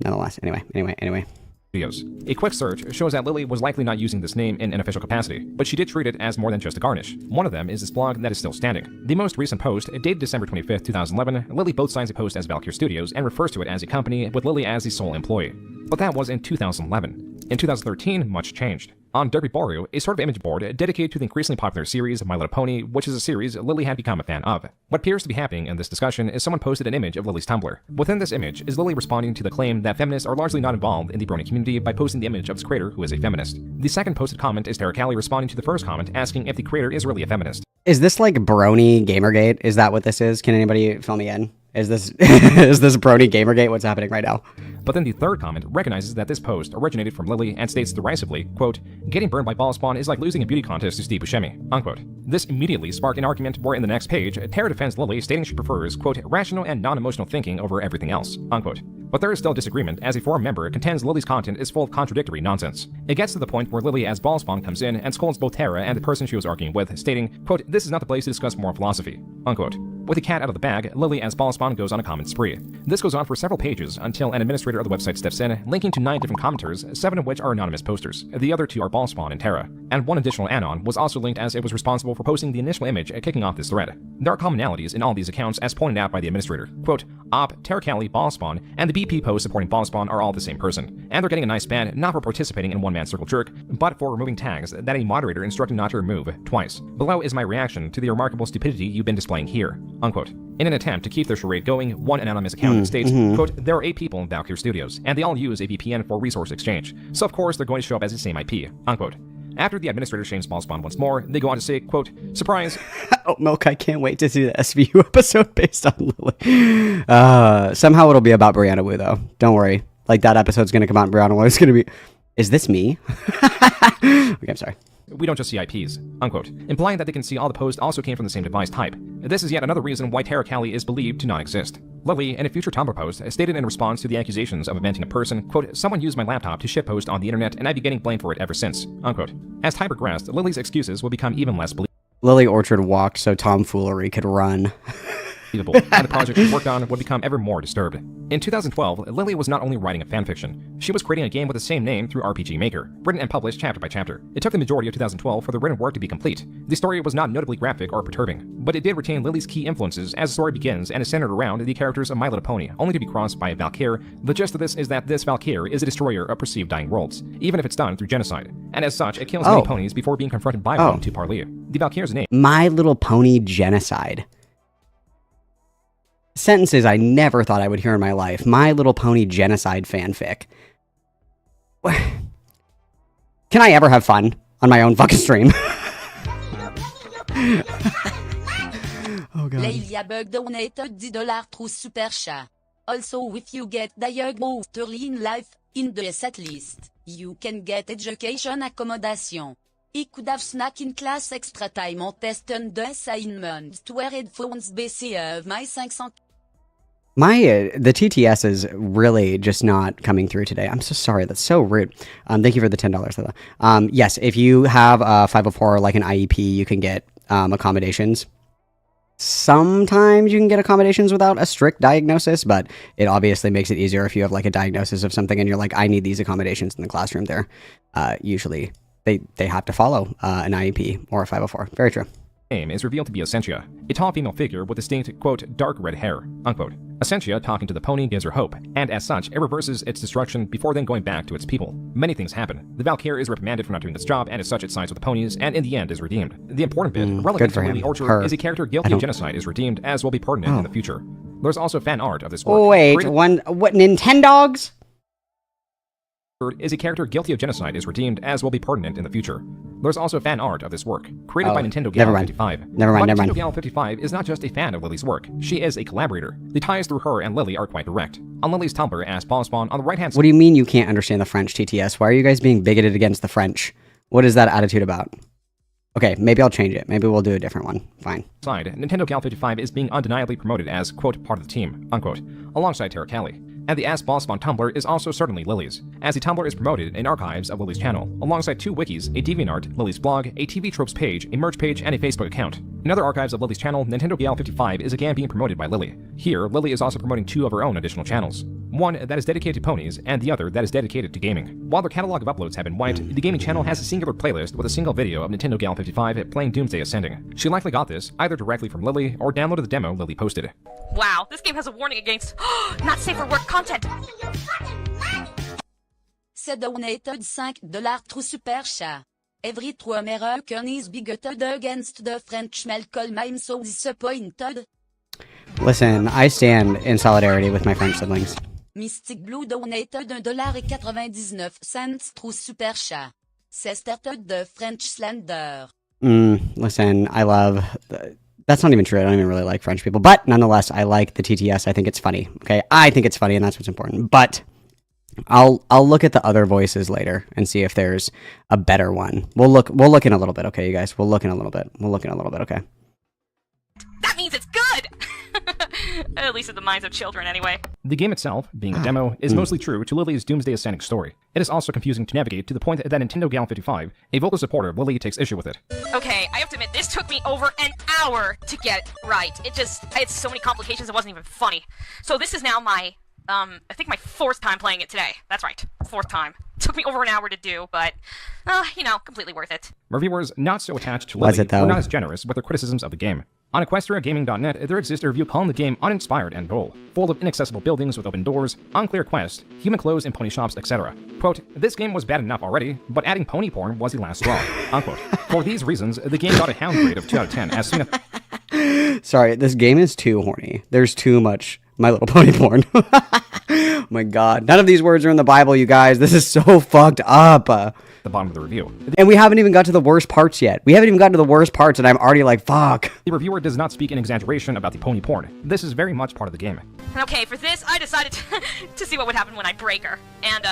Nonetheless. Anyway.
Videos. A quick search shows that Lily was likely not using this name in an official capacity, but she did treat it as more than just a garnish. One of them is this blog that is still standing. The most recent post, dated December 25th, 2011, Lily both signs a post as Valkyr Studios and refers to it as a company with Lily as the sole employee. But that was in 2011. In 2013, much changed. On Derby Boru, a sort of image board dedicated to the increasingly popular series My Little Pony, which is a series Lily had become a fan of. What appears to be happening in this discussion is someone posted an image of Lily's Tumblr. Within this image is Lily responding to the claim that feminists are largely not involved in the brony community by posting the image of its creator, who is a feminist. The second posted comment is Terra Callie responding to the first comment, asking if the creator is really a feminist.
Is this like brony Gamergate? Is that what this is? Can anybody fill me in? Is this is this brony Gamergate? What's happening right now?
But then the third comment recognizes that this post originated from Lily and states derisively, quote, "Getting burned by ball spawn is like losing a beauty contest to Steve Buscemi," unquote. This immediately sparked an argument where in the next page, Terra defends Lily, stating she prefers, quote, "rational and non-emotional thinking over everything else," unquote. But there is still disagreement, as a forum member contends Lily's content is full of contradictory nonsense. It gets to the point where Lily as Ballspawn comes in and scolds both Terra and the person she was arguing with, stating, quote, "This is not the place to discuss moral philosophy," unquote. With the cat out of the bag, Lily as Ballspawn goes on a comment spree. This goes on for several pages until an administrator of the website steps in, linking to 9 different commenters, 7 of which are anonymous posters. The other 2 are Ballspawn and Terra. And one additional anon was also linked as it was responsible for posting the initial image kicking off this thread. There are commonalities in all these accounts as pointed out by the administrator. Quote, Terra Callie, Ballspawn, and the BP post supporting Ballspawn are all the same person. And they're getting a nice ban not for participating in one-man circle jerk, but for removing tags that a moderator instructed not to remove twice. Below is my reaction to the remarkable stupidity you've been displaying here, unquote. In an attempt to keep their charade going, one anonymous account states, quote, "There are 8 people in Valkyr Studios, and they all use a VPN for resource exchange. So of course they're going to show up as the same IP," unquote. After the administrator shames Ballspawn once more, they go on to say, quote, "Surprise."
Oh, Milk, I can't wait to see the SVU episode based on Lily. Somehow it'll be about Brianna Wu, though. Don't worry. Like, that episode's going to come out and Brianna Wu is going to be... Is this me? Okay, I'm sorry.
"We don't just see IPs," unquote, implying that they can see all the posts also came from the same device type. This is yet another reason why Terra Callie is believed to not exist. Lily, in a future Tumblr post, stated in response to the accusations of inventing a person, quote, "Someone used my laptop to shitpost on the internet and I've been getting blamed for it ever since," unquote. As time progressed, Lily's excuses will become even less believable.
Lily Orchard walked so tomfoolery could run.
and the project she worked on would become ever more disturbed. In 2012, Lily was not only writing a fanfiction, she was creating a game with the same name through RPG Maker, written and published chapter by chapter. It took the majority of 2012 for the written work to be complete. The story was not notably graphic or perturbing, but it did retain Lily's key influences as the story begins and is centered around the characters of My Little Pony, only to be crossed by a Valkyr. The gist of this is that this Valkyr is a destroyer of perceived dying worlds, even if it's done through genocide, and as such, it kills many ponies before being confronted by one to parley. The Valkyr's name.
My Little Pony genocide. Sentences I never thought I would hear in my life. My Little Pony genocide fanfic. Can I ever have fun on my own fucking stream? Oh god.
Bug donated $10 through super chat. Also, if you get diagnosed early in life, in the set list, you can get education accommodation. He could have snack in class extra time on test and assignment to wear headphones BCE of my 500.
The TTS is really just not coming through today. I'm so sorry. That's so rude. Thank you for the $10. Yes, if you have a 504 like an IEP, you can get accommodations. Sometimes you can get accommodations without a strict diagnosis, but it obviously makes it easier if you have like a diagnosis of something and you're like, I need these accommodations in the classroom there. Usually they have to follow an IEP or a 504. Very true.
Name is revealed to be Essentia, a tall female figure with distinct, quote, dark red hair, unquote. Essentia, talking to the pony, gives her hope, and as such, it reverses its destruction before then going back to its people. Many things happen. The Valkyr is reprimanded for not doing this job, and as such, it sides with the ponies, and in the end is redeemed. The important bit, relevant to Lily Orchard, is a character guilty of genocide is redeemed, as will be pertinent in the future. There's also fan art of this work.
Wait, what, Nintendogs?
Is a character guilty of genocide is redeemed, as will be pertinent in the future. There's also fan art of this work, created by Nintendo Gal 55.
Never mind.
Nintendo Gal 55 is not just a fan of Lily's work, she is a collaborator. The ties through her and Lily are quite direct. On Lily's Tumblr, as Spawn on the right-hand side...
What do you mean you can't understand the French, TTS? Why are you guys being bigoted against the French? What is that attitude about? Okay, maybe I'll change it. Maybe we'll do a different one. Fine.
Nintendo Gal 55 is being undeniably promoted as, quote, part of the team, unquote, alongside Terra Callie. And the Ask Boss Spawn Tumblr is also certainly Lily's, as the Tumblr is promoted in archives of Lily's channel, alongside 2 wikis, a DeviantArt, Lily's blog, a TV Tropes page, a merch page, and a Facebook account. In other archives of Lily's channel, Nintendo Gal 55 is again being promoted by Lily. Here, Lily is also promoting 2 of her own additional channels. One that is dedicated to ponies, and the other that is dedicated to gaming. While their catalog of uploads have been wiped, the gaming channel has a singular playlist with a single video of Nintendo Gal 55 playing Doomsday Ascending. She likely got this, either directly from Lily, or downloaded the demo Lily posted.
Wow, this game has a warning against not safe for work content.
C'est donated $5 through super chat. Every true American is bigoted against the French. Malcolm, I'm so disappointed.
Listen, I stand in solidarity with my French siblings.
Mystic Blue donated $1.99 through super chat. C'est started the French slander.
Listen, I love... That's not even true. I don't even really like French people. But nonetheless, I like the TTS. I think it's funny. Okay, I think it's funny, and that's what's important. But I'll look at the other voices later and see if there's a better one. We'll look in a little bit, okay, you guys? We'll look in a little bit, okay?
That means it's good! At least in the minds of children, anyway.
The game itself, being a demo, is mostly true to Lily's Doomsday Ascending story. It is also confusing to navigate to the point that Nintendo Gal 55, a vocal supporter of Lily, takes issue with it.
Okay, I have to admit, this took me over an hour to get right. I had so many complications it wasn't even funny. So this is now my, I think my 4th time playing it today. That's right, 4th time. Took me over an hour to do, but, completely worth it.
Reviewers not so attached to Lily were not as generous with their criticisms of the game. On EquestriaGaming.net, there exists a review calling the game uninspired and dull, full of inaccessible buildings with open doors, unclear quests, human clothes in pony shops, etc. Quote, this game was bad enough already, but adding pony porn was the last straw, unquote. For these reasons, the game got a hound grade of 2 out of 10, as soon as...
Sorry, this game is too horny. There's too much My Little Pony porn. Oh my god. None of these words are in the Bible, you guys. This is so fucked up.
The bottom of the review.
And we haven't even got to the worst parts yet. We haven't even gotten to the worst parts, and I'm already like, fuck.
The reviewer does not speak in exaggeration about the pony porn. This is very much part of the game.
Okay, for this, I decided to see what would happen when I break her. And,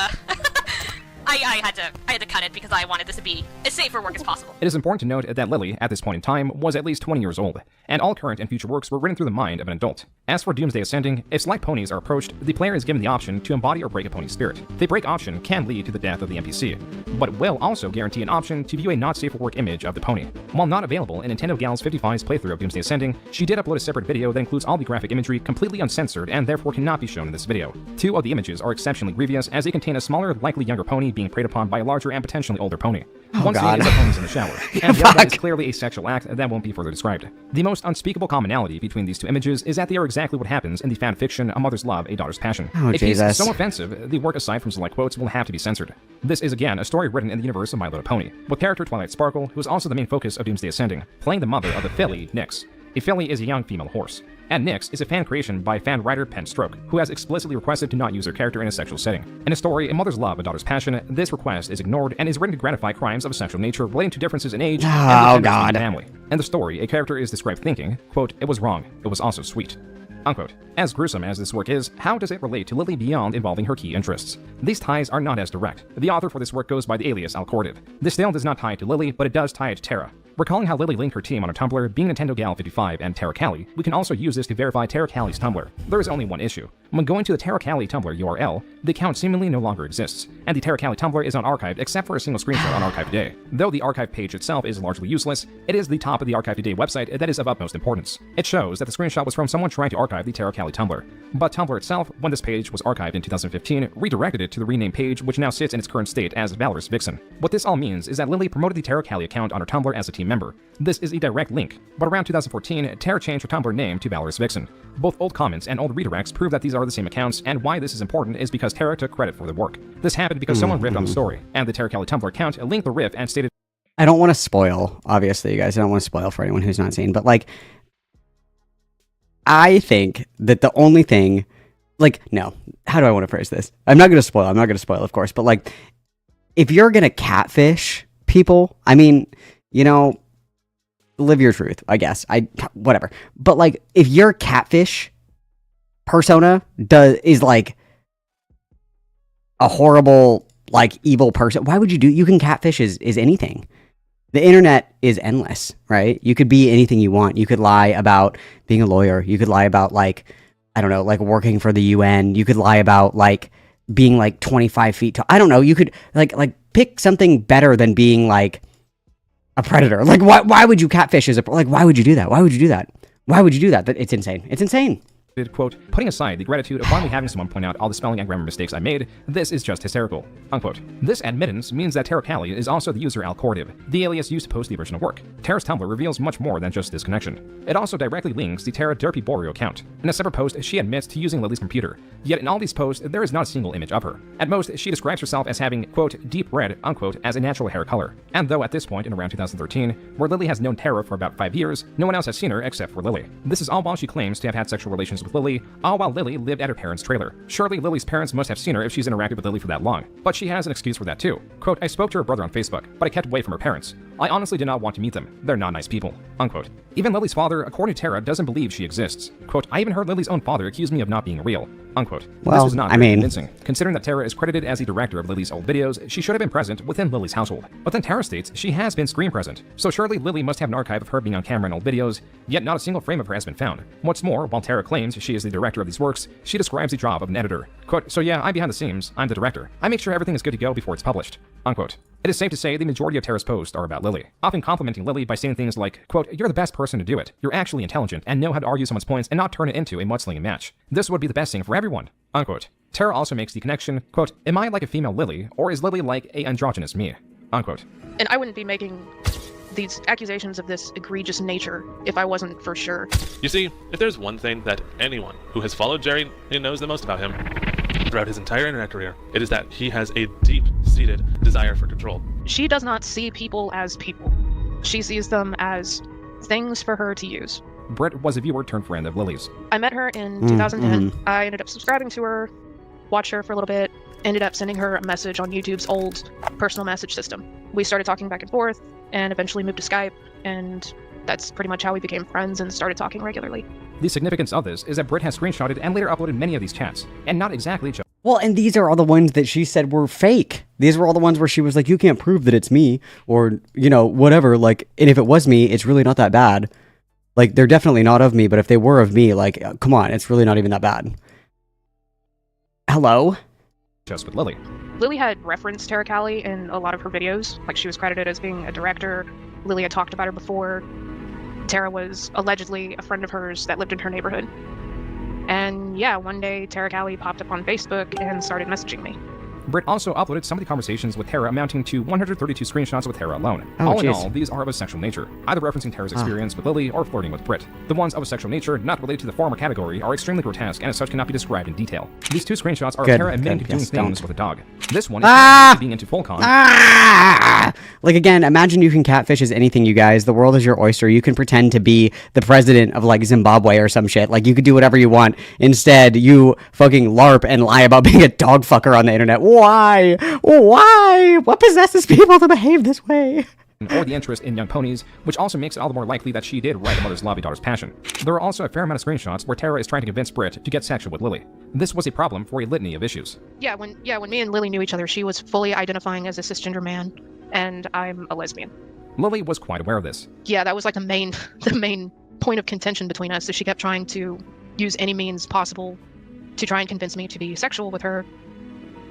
I had to cut it because I wanted this to be as safe for work as possible.
It is important to note that Lily, at this point in time, was at least 20 years old, and all current and future works were written through the mind of an adult. As for Doomsday Ascending, if select ponies are approached, the player is given the option to embody or break a pony's spirit. The break option can lead to the death of the NPC, but will also guarantee an option to view a not safe for work image of the pony. While not available in Nintendo Gal's 55's playthrough of Doomsday Ascending, she did upload a separate video that includes all the graphic imagery completely uncensored and therefore cannot be shown in this video. 2 of the images are exceptionally grievous as they contain a smaller, likely younger pony being preyed upon by a larger and potentially older pony. One scene is a pony's in the shower, and the other is clearly a sexual act that won't be further described. The most unspeakable commonality between these 2 images is that they are exactly what happens in the fan fiction A Mother's Love, A Daughter's Passion. A piece so offensive, the work aside from select quotes will have to be censored. This is again a story written in the universe of My Little Pony, with character Twilight Sparkle, who is also the main focus of Doomsday Ascending, playing the mother of the filly, Nyx. A filly is a young female horse, and Nyx is a fan creation by fan writer Penn Stroke, who has explicitly requested to not use her character in a sexual setting. In a story, A Mother's Love, A Daughter's Passion, this request is ignored and is written to gratify crimes of a sexual nature relating to differences in age and the family. In the story, a character is described thinking, quote, "It was wrong, it was also sweet." Unquote. As gruesome as this work is, how does it relate to Lily beyond involving her key interests? These ties are not as direct. The author for this work goes by the alias Alcordive. This tale does not tie it to Lily, but it does tie it to Terra. Recalling how Lily linked her team on her Tumblr, being Nintendo Gal 55 and Terra Callie, we can also use this to verify Terra Callie's Tumblr. There is only one issue. When going to the Terra Callie Tumblr URL, the account seemingly no longer exists, and the Terra Callie Tumblr is unarchived except for a single screenshot on Archive Today. Though the archive page itself is largely useless, it is the top of the Archive Today website that is of utmost importance. It shows that the screenshot was from someone trying to archive the Terra Callie Tumblr, but Tumblr itself, when this page was archived in 2015, redirected it to the renamed page which now sits in its current state as Valorous Vixen. What this all means is that Lily promoted the Terra Callie account on her Tumblr as a team member. This is a direct link, but around 2014, Terra changed her Tumblr name to Valorous Vixen. Both old comments and old redirects prove that these are the same accounts, and why this is important is because Terra took credit for the work. This happened because someone riffed on the story, and the Terra Callie Tumblr account linked the riff and stated,
I don't want to spoil, obviously, you guys. I don't want to spoil for anyone who's not seen, but, like, I think that the only thing, like, no, how do I want to phrase this? I'm not going to spoil, of course, but, like, if you're going to catfish people, I mean, you know, live your truth, I guess. Whatever. But, like, if your catfish persona is like a horrible, like, evil person, why would you can catfish is anything. The internet is endless, right? You could be anything you want. You could lie about being a lawyer. You could lie about, like, I don't know, like, working for the UN. You could lie about, like, being, like, 25 feet tall. I don't know. You could, like pick something better than being, like, a predator. Like, why would you catfish why would you do that? Why would you do that? Why would you do that? It's insane. It's insane.
quote, putting aside the gratitude of finally having someone point out all the spelling and grammar mistakes I made, this is just hysterical, unquote. This admittance means that Terra Callie is also the user Alcordive, the alias used to post the original work. Terra's Tumblr reveals much more than just this connection. It also directly links the Terra Derpy Borio account. In a separate post, she admits to using Lily's computer, yet in all these posts, there is not a single image of her. At most, she describes herself as having, quote, deep red, unquote, as a natural hair color. And though at this point in around 2013, where Lily has known Terra for about 5 years, no one else has seen her except for Lily. This is all while she claims to have had sexual relations with Lily, all while Lily lived at her parents' trailer. Surely Lily's parents must have seen her if she's interacted with Lily for that long. But she has an excuse for that too. Quote, I spoke to her brother on Facebook, but I kept away from her parents. I honestly did not want to meet them. They're not nice people, unquote. Even Lily's father, according to Terra, doesn't believe she exists. Quote, I even heard Lily's own father accuse me of not being real, unquote.
Well,
this was not very convincing. Considering that Terra is credited as the director of Lily's old videos, she should have been present within Lily's household. But then Terra states she has been screen present. So surely Lily must have an archive of her being on camera in old videos, yet not a single frame of her has been found. What's more, while Terra claims she is the director of these works, she describes the job of an editor. Quote, so yeah, I'm behind the scenes, I'm the director. I make sure everything is good to go before it's published, unquote. It is safe to say the majority of Terra's posts are about Lily, often complimenting Lily by saying things like, quote, you're the best person to do it. You're actually intelligent and know how to argue someone's points and not turn it into a mudslinging match. This would be the best thing for everyone, unquote. Terra also makes the connection, quote, am I like a female Lily, or is Lily like a androgynous me, unquote.
And I wouldn't be making these accusations of this egregious nature if I wasn't for sure.
You see, if there's one thing that anyone who has followed Jerry knows the most about him throughout his entire internet career, it is that he has a deep-seated desire for control.
She does not see people as people. She sees them as things for her to use.
Britt was a viewer turned friend of Lily's.
I met her in 2010. I ended up subscribing to her, watched her for a little bit, ended up sending her a message on YouTube's old personal message system. We started talking back and forth, and eventually moved to Skype, and that's pretty much how we became friends and started talking regularly.
The significance of this is that Britt has screenshotted and later uploaded many of these chats, and not exactly just...
Well, and these are all the ones that she said were fake. These were all the ones where she was like, you can't prove that it's me, or, you know, whatever. Like, and if it was me, it's really not that bad. Like, they're definitely not of me, but if they were of me, like, come on, it's really not even that bad. Hello?
Just with Lily.
Lily had referenced Terra Callie in a lot of her videos. Like, she was credited as being a director. Lily had talked about her before. Terra was allegedly a friend of hers that lived in her neighborhood. And yeah, one day Terra Callie popped up on Facebook and started messaging me.
Britt also uploaded some of the conversations with Terra amounting to 132 screenshots with Terra alone.
Oh,
all in all, these are of a sexual nature, either referencing Terra's experience with Lily or flirting with Britt. The ones of a sexual nature not related to the former category are extremely grotesque and as such cannot be described in detail. These two screenshots are of Terra admitting to doing things with a dog. This one is Terra being into full con.
Like, again, imagine you can catfish as anything, you guys. The world is your oyster. You can pretend to be the president of, like, Zimbabwe or some shit. Like, you could do whatever you want. Instead, you fucking LARP and lie about being a dog fucker on the internet. Why? Why? What possesses people to behave this way?
Or the interest in young ponies, which also makes it all the more likely that she did write a mother's love, a daughter's passion. There are also a fair amount of screenshots where Terra is trying to convince Britt to get sexual with Lily. This was a problem for a litany of issues.
Yeah, when me and Lily knew each other, she was fully identifying as a cisgender man, and I'm a lesbian.
Lily was quite aware of this.
Yeah, that was like the main point of contention between us, so she kept trying to use any means possible to try and convince me to be sexual with her,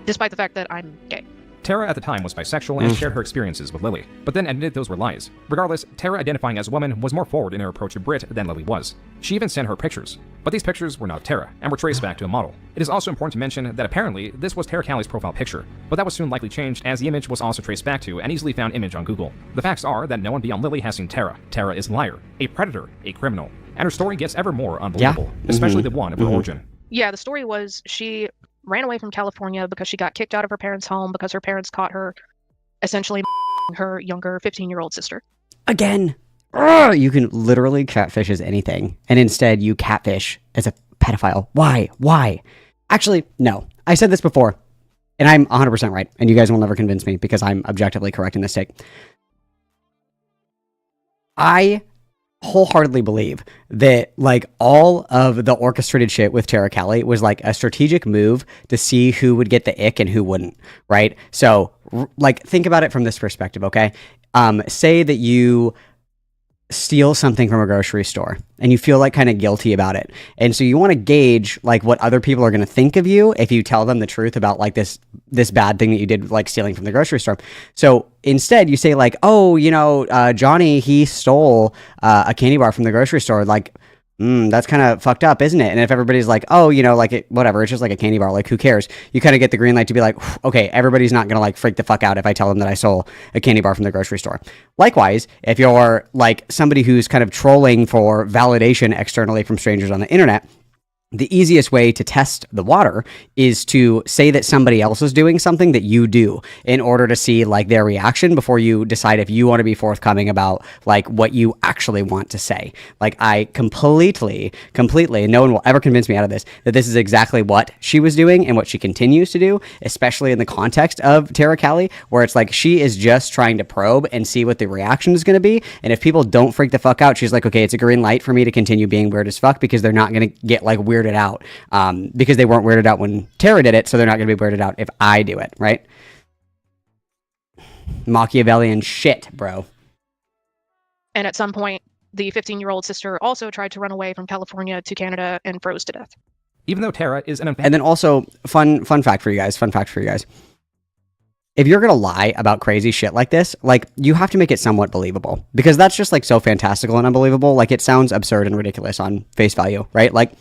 despite the fact that I'm gay.
Terra at the time was bisexual and shared her experiences with Lily, but then admitted those were lies. Regardless, Terra identifying as a woman was more forward in her approach to Britt than Lily was. She even sent her pictures, but these pictures were not of Terra, and were traced back to a model. It is also important to mention that apparently this was Terra Callie's profile picture, but that was soon likely changed as the image was also traced back to an easily found image on Google. The facts are that no one beyond Lily has seen Terra. Terra is a liar, a predator, a criminal, and her story gets ever more unbelievable, especially the one of her origin.
Yeah, the story was she ran away from California because she got kicked out of her parents' home because her parents caught her essentially her younger 15-year-old sister.
Again, you can literally catfish as anything, and instead you catfish as a pedophile. Why? Why? Actually, no. I said this before, and I'm 100% right, and you guys will never convince me because I'm objectively correct in this take. I wholeheartedly believe that, like, all of the orchestrated shit with Terra Callie was like a strategic move to see who would get the ick and who wouldn't, right? So, like, think about it from this perspective, okay? Say that you steal something from a grocery store and you feel like kind of guilty about it, and so you want to gauge like what other people are going to think of you if you tell them the truth about like this bad thing that you did, like stealing from the grocery store. So instead you say like, oh, you know, Johnny, he stole a candy bar from the grocery store, like, that's kind of fucked up, isn't it? And if everybody's like, oh, you know, like, whatever, it's just like a candy bar, like, who cares? You kind of get the green light to be like, okay, everybody's not gonna like freak the fuck out if I tell them that I stole a candy bar from the grocery store. Likewise, if you're like somebody who's kind of trolling for validation externally from strangers on the internet, the easiest way to test the water is to say that somebody else is doing something that you do in order to see like their reaction before you decide if you want to be forthcoming about like what you actually want to say. Like, I completely, and no one will ever convince me out of this, that this is exactly what she was doing and what she continues to do, especially in the context of Terra Callie, where it's like she is just trying to probe and see what the reaction is going to be. And if people don't freak the fuck out, she's like, okay, it's a green light for me to continue being weird as fuck because they're not going to get like weirded out because they weren't weirded out when Terra did it, so they're not going to be weirded out if I do it, right? Machiavellian shit, bro.
And at some point, the 15-year-old sister also tried to run away from California to Canada and froze to death.
Even though Terra is an...
And then also, fun fact for you guys. If you're going to lie about crazy shit like this, like, you have to make it somewhat believable. Because that's just, like, so fantastical and unbelievable. Like, it sounds absurd and ridiculous on face value, right? Like,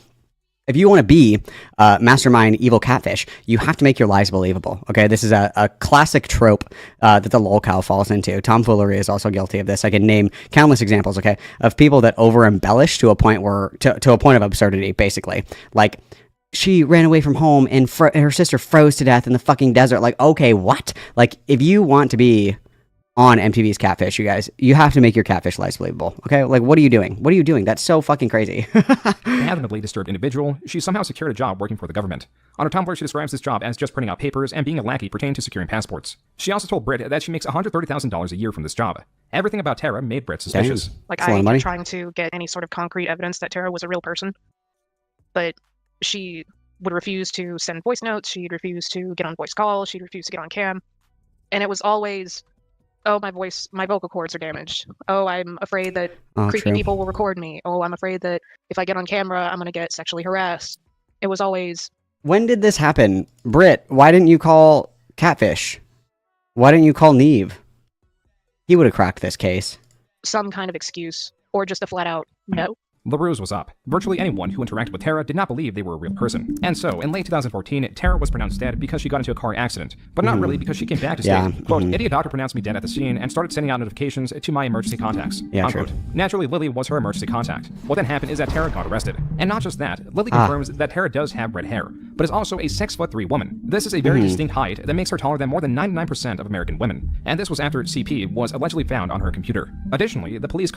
if you want to be mastermind evil catfish, you have to make your lies believable, okay? This is a classic trope that the lolcow falls into. Tomfoolery is also guilty of this. I can name countless examples, okay, of people that over-embellish to a point where, to a point of absurdity, basically. Like, she ran away from home and her sister froze to death in the fucking desert. Like, okay, what? Like, if you want to be on MTV's Catfish, you guys, you have to make your catfish lies believable, okay? Like, what are you doing? What are you doing? That's so fucking crazy.
An adamantly disturbed individual, she somehow secured a job working for the government. On her Tumblr, she describes this job as just printing out papers and being a lackey pertaining to securing passports. She also told Britt that she makes $130,000 a year from this job. Everything about Terra made Britt suspicious.
Like, I kept trying to get any sort of concrete evidence that Terra was a real person, but she would refuse to send voice notes, she'd refuse to get on voice calls, she'd refuse to get on cam. And it was always, oh, my vocal cords are damaged. Oh, I'm afraid that creepy
true.
people will record me. Oh, I'm afraid that if I get on camera, I'm going to get sexually harassed. It was always...
When did this happen? Britt, why didn't you call Catfish? Why didn't you call Neve? He would have cracked this case.
some kind of excuse, or just a flat-out no.
The ruse was up. Virtually anyone who interacted with Terra did not believe they were a real person. And so, in late 2014, Terra was pronounced dead because she got into a car accident. But not really, because she came back to state, quote, idiot doctor pronounced me dead at the scene and started sending out notifications to my emergency contacts.
Yeah,
unquote.
true.
Naturally, Lily was her emergency contact. What then happened is that Terra got arrested. And not just that, Lily confirms that Terra does have red hair, but is also a 6'3" woman. This is a very distinct height that makes her taller than more than 99% of American women. And this was after CP was allegedly found on her computer. Additionally, the police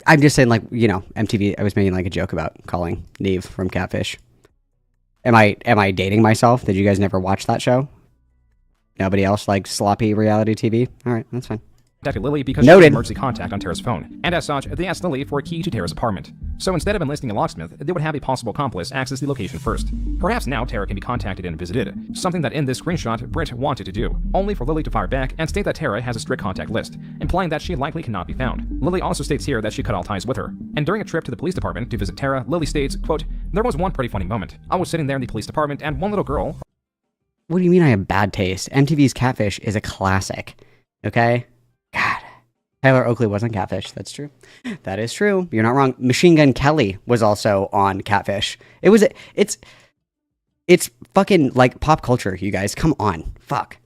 I'm just saying, like, you know, MTV, I was making like a joke about calling Neve from Catfish. Am I dating myself? Did you guys never watch that show? Nobody else likes sloppy reality TV? Alright, that's fine.
contacted Lily because she was an emergency contact on Terra's phone, and as such, they asked Lily for a key to Terra's apartment. So instead of enlisting a locksmith, they would have a possible accomplice access the location first. Perhaps now Terra can be contacted and visited, something that in this screenshot, Britt wanted to do, only for Lily to fire back and state that Terra has a strict contact list, implying that she likely cannot be found. Lily also states here that she cut all ties with her. And during a trip to the police department to visit Terra, Lily states, quote, "There was one pretty funny moment. I was sitting there in the police department and one little girl..."
What do you mean I have bad taste? MTV's Catfish is a classic. Okay? God. Tyler Oakley was on Catfish. That's true. That is true. You're not wrong. Machine Gun Kelly was also on Catfish. It's fucking like pop culture, you guys. Come on. Fuck.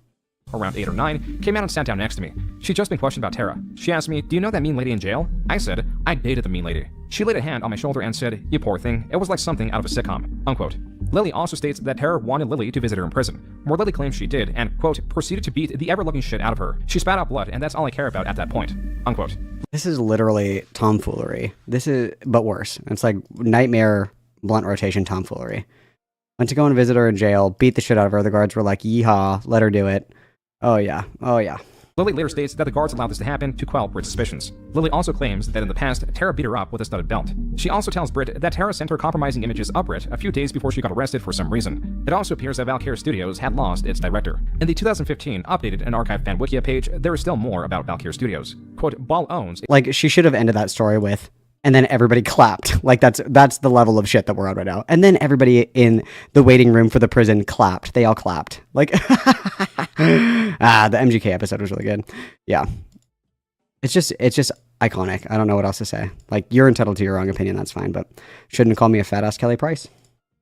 Around 8 or 9, came out and sat down next to me. She'd just been questioned about Terra. She asked me, "Do you know that mean lady in jail?" I said, "I dated the mean lady." She laid a hand on my shoulder and said, "You poor thing, it was like something out of a sitcom," unquote. Lily also states that Terra wanted Lily to visit her in prison, where Lily claims she did, and, quote, proceeded to beat the ever-loving shit out of her. She spat out blood, and that's all I care about at that point, unquote.
This is literally tomfoolery. This is, but worse. It's like nightmare blunt rotation tomfoolery. Went to go and visit her in jail, beat the shit out of her. The guards were like, yeehaw, let her do it. Oh yeah, oh yeah.
Lily later states that the guards allowed this to happen to quell Britt's suspicions. Lily also claims that in the past, Terra beat her up with a studded belt. She also tells Britt that Terra sent her compromising images of Britt a few days before she got arrested for some reason. It also appears that Valkyrie Studios had lost its director. In the 2015 updated and archived fan wikia page, there is still more about Valkyrie Studios. Quote, Ball owns...
Like, she should have ended that story with, and then everybody clapped. Like, that's the level of shit that we're on right now. And then everybody in the waiting room for the prison clapped. They all clapped. Like, the MGK episode was really good. Yeah. It's just iconic. I don't know what else to say. Like, you're entitled to your own opinion, that's fine, but shouldn't call me a fat-ass Kelly Price.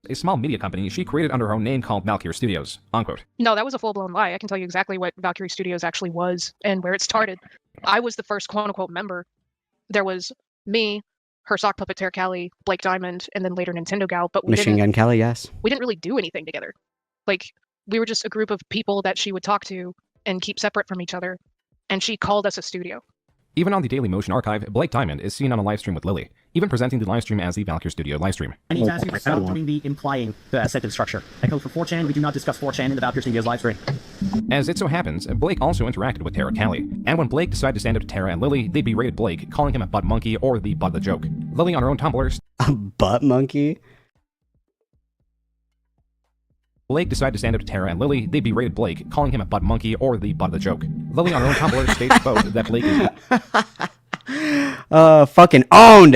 A small media company she created under her own name called Valkyrie Studios, unquote.
No, that was a full-blown lie. I can tell you exactly what Valkyrie Studios actually was and where it started. I was the first quote-unquote member. There was me, her sock puppet Terra Callie, Blake Diamond, and then later Nintendo Gal, but
Machine Gun Kelly, yes.
We didn't really do anything together. Like, we were just a group of people that she would talk to and keep separate from each other, and she called us a studio.
Even on the Daily Motion archive, Blake Diamond is seen on a livestream with Lily, even presenting the livestream as the Valkyrie Studio livestream.
I need to ask you to stop doing the implying the sentence structure. I code for 4chan, we do not discuss 4chan in the Valkyrie Studios livestream.
As it so happens, Blake also interacted with Terra Callie, and when Blake decided to stand up to Terra and Lily, they berated Blake, calling him a butt monkey or the butt of the joke. Lily on her own Tumblr...
A butt monkey?
Blake decided to stand up to Terra and Lily, they berated Blake, calling him a butt monkey or the butt of the joke. Lily on her own Tumblr states both that Blake is...
fucking owned!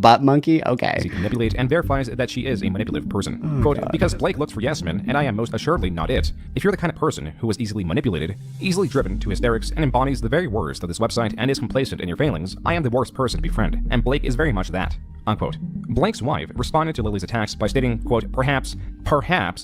Butt monkey? Okay.
She can manipulate and verifies that she is a manipulative person.
Oh,
quote,
God.
Because Blake looks for yes men, and I am most assuredly not it. If you're the kind of person who is easily manipulated, easily driven to hysterics, and embodies the very worst of this website and is complacent in your failings, I am the worst person to befriend, and Blake is very much that. Unquote. Blake's wife responded to Lily's attacks by stating, quote, perhaps,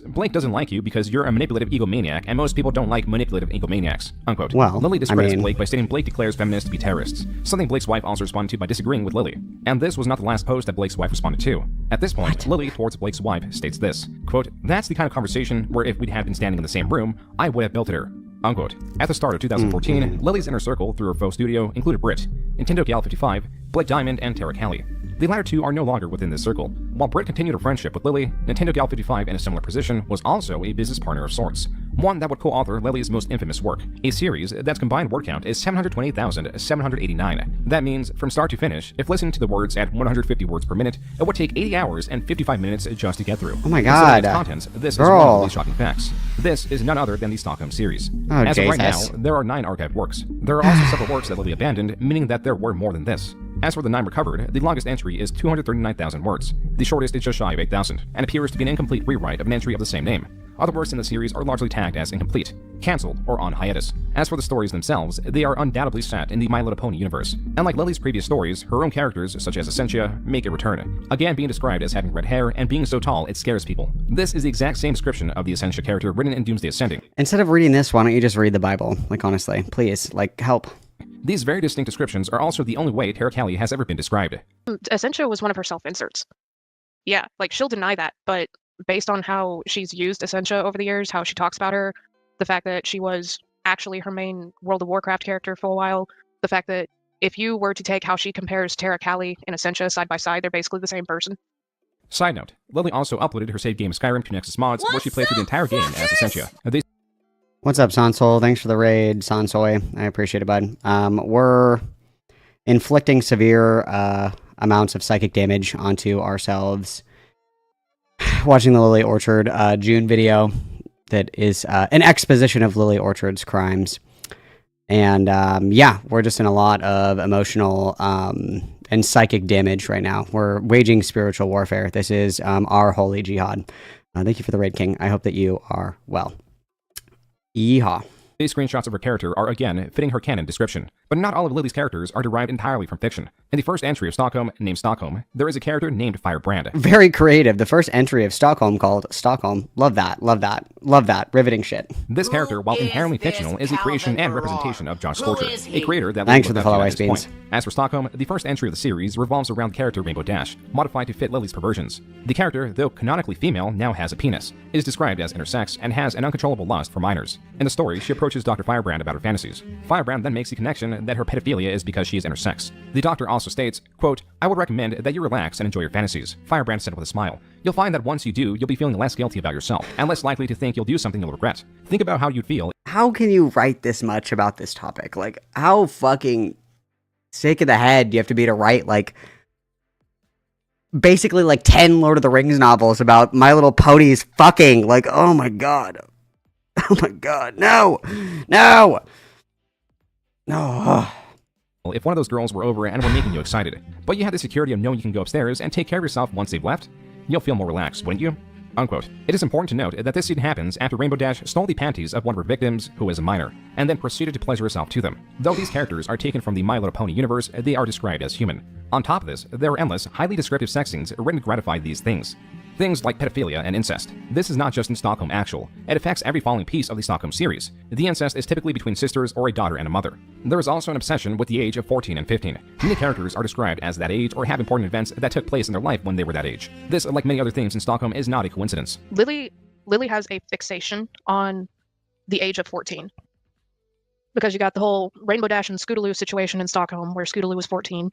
Blake doesn't like you because you're a manipulative egomaniac, and most people don't like manipulative egomaniacs, unquote.
Well,
Lily discredits Blake by stating Blake declares feminists to be terrorists, something Blake's wife also responded to by disagreeing with Lily. And this was not the last post that Blake's wife responded to. At this point, Lily, towards Blake's wife, states this, quote, that's the kind of conversation where if we'd had been standing in the same room, I would have built at her. Unquote. At the start of 2014, Lily's inner circle through her faux studio included Britt, Nintendo Gal 55, Blake Diamond, and Terra Callie. The latter two are no longer within this circle. While Britt continued her friendship with Lily, Nintendo Gal 55 in a similar position was also a business partner of sorts. one that would co-author Lily's most infamous work, a series that's combined word count is 728,789. That means, from start to finish, if listening to the words at 150 words per minute, it would take 80 hours and 55 minutes just to get through.
Oh my god.
Its contents, this is one of the shocking facts. This is none other than the Stockholm series.
Oh,
As of right now,
Jesus.
there are 9 archived works. There are also several works that Lily abandoned, meaning that there were more than this. As for the 9 recovered, the longest entry is 239,000 words. The shortest is just shy of 8,000, and appears to be an incomplete rewrite of an entry of the same name. Other works in the series are largely tagged as incomplete, cancelled, or on hiatus. As for the stories themselves, they are undoubtedly set in the My Little Pony universe. Unlike Lily's previous stories, her own characters, such as Essentia, make a return, again being described as having red hair and being so tall it scares people. This is the exact same description of the Essentia character written in Doomsday Ascending.
Instead of reading this, why don't you just read the Bible? Like, honestly, please, like, help.
These very distinct descriptions are also the only way Terra Callie has ever been described.
Essentia was one of her self-inserts. Yeah, like, she'll deny that, but based on how she's used Essentia over the years, how she talks about her, the fact that she was actually her main World of Warcraft character for a while, the fact that if you were to take how she compares Terra Callie and Essentia side by side, they're basically the same person.
Side note, Lily also uploaded her save game Skyrim to Nexus Mods, where she played through the entire game as Essentia.
What's up, Sansol? Thanks for the raid, Sansoy. I appreciate it, bud. We're inflicting severe amounts of psychic damage onto ourselves. Watching the Lily Orchard June video that is an exposition of Lily Orchard's crimes. And yeah, we're just in a lot of emotional and psychic damage right now. We're waging spiritual warfare. This is our holy jihad. Thank you for the raid, King. I hope that you are well. Yeehaw.
These screenshots of her character are again fitting her canon description, but not all of Lily's characters are derived entirely from fiction. In the first entry of Stockholm, named Stockholm, there is a character named Firebrand.
Very creative. The first entry of Stockholm called Stockholm. Love that. Love that. Love that. Riveting shit.
This character, while inherently fictional, is a creation and representation of Josh Scorcher, a creator that
Thanks for
Lily
the follow,
looked up
Ice
to at this
Beans.
point. As for Stockholm, the first entry of the series revolves around the character Rainbow Dash, modified to fit Lily's perversions. The character, though canonically female, now has a penis, is described as intersex, and has an uncontrollable lust for minors. In the story, she approaches Dr. Firebrand about her fantasies. Firebrand then makes the connection that her pedophilia is because she is intersex. The doctor also states, quote, "I would recommend that you relax and enjoy your fantasies." Firebrand said with a smile. "You'll find that once you do, you'll be feeling less guilty about yourself, and less likely to think you'll do something you'll regret. Think about how you'd feel."
How can you write this much about this topic? Like, how fucking sick of the head do you have to be to write, like, basically, like, 10 Lord of the Rings novels about My Little Ponies fucking? Like, oh my god. Oh my god. No! No! No.
If one of those girls were over and were making you excited, but you had the security of knowing you can go upstairs and take care of yourself once they've left, you'll feel more relaxed, wouldn't you? Unquote. It is important to note that this scene happens after Rainbow Dash stole the panties of one of her victims, who is a minor, and then proceeded to pleasure herself to them. Though these characters are taken from the My Little Pony universe, they are described as human. On top of this, there are endless, highly descriptive sex scenes written to gratify these things. Things like pedophilia and incest. This is not just in Stockholm Actual. It affects every following piece of the Stockholm series. The incest is typically between sisters or a daughter and a mother. There is also an obsession with the age of 14 and 15. Many characters are described as that age or have important events that took place in their life when they were that age. This, like many other things in Stockholm, is not a coincidence.
Lily has a fixation on the age of 14. Because you got the whole Rainbow Dash and Scootaloo situation in Stockholm, where Scootaloo was 14.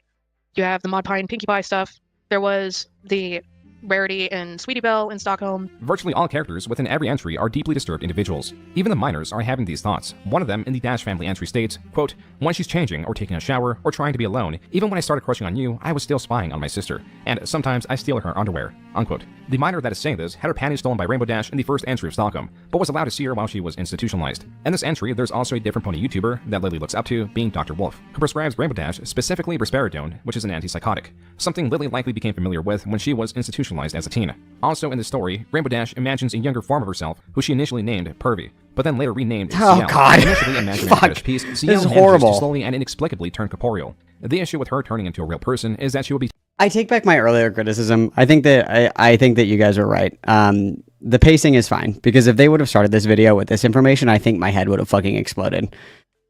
You have the Mod Pie and Pinkie Pie stuff. There was the Rarity and Sweetie Belle in Stockholm.
Virtually all characters within every entry are deeply disturbed individuals. Even the minors are having these thoughts. One of them in the Dash family entry states, quote, "When she's changing or taking a shower or trying to be alone, even when I started crushing on you, I was still spying on my sister. And sometimes I steal her underwear." Unquote. The minor that is saying this had her panties stolen by Rainbow Dash in the first entry of Stockholm, but was allowed to see her while she was institutionalized. In this entry, there's also a different pony YouTuber that Lily looks up to, being Dr. Wolf, who prescribes Rainbow Dash specifically risperidone, which is an antipsychotic, something Lily likely became familiar with when she was institutionalized as a teen. Also in the story, Rainbow Dash imagines a younger form of herself, who she initially named Pervy, but then later renamed CL.
God.
Initially imaginary fetish piece, CL
This is
manages
horrible.
to slowly and inexplicably turn corporeal. The issue with her turning into a real person is that she will be
I take back my earlier criticism. I think that I think that you guys are right. The pacing is fine, because if they would have started this video with this information, I think my head would have fucking exploded.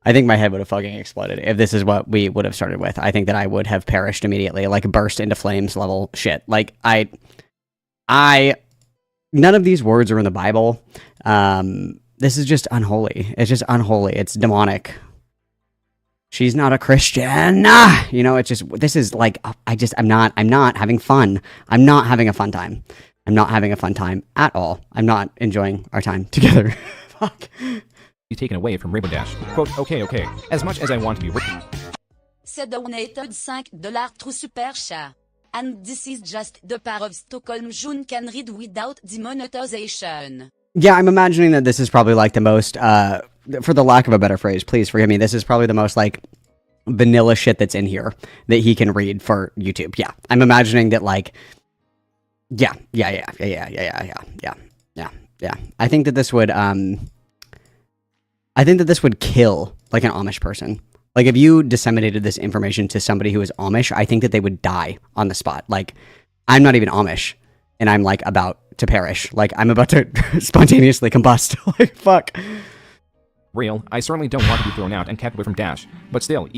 I think my head would have fucking exploded if this is what we would have started with. I think that I would have perished immediately, like burst into flames level shit. Like none of these words are in the Bible. This is just unholy. It's just unholy. It's demonic. She's not a Christian. You know, it's just, this is like, I'm not having fun. I'm not having a fun time. I'm not having a fun time at all. I'm not enjoying our time together. fuck?
Be taken away from Rainbow Dash. Quote, okay. As much as I want to be written.
C'est donated $5 through Super Chat. And this is just the part of Stockholm June can read without demonetization.
Yeah, I'm imagining that this is probably like the most, for the lack of a better phrase, please forgive me, this is probably the most like vanilla shit that's in here that he can read for YouTube. Yeah, I'm imagining that like, yeah. I think that this would, kill like an Amish person. Like if you disseminated this information to somebody who is Amish, I think that they would die on the spot. Like I'm not even Amish and I'm like about to perish. Like I'm about to spontaneously combust. Like fuck.
Real, I certainly don't want to be thrown out and kept away from Dash, but still,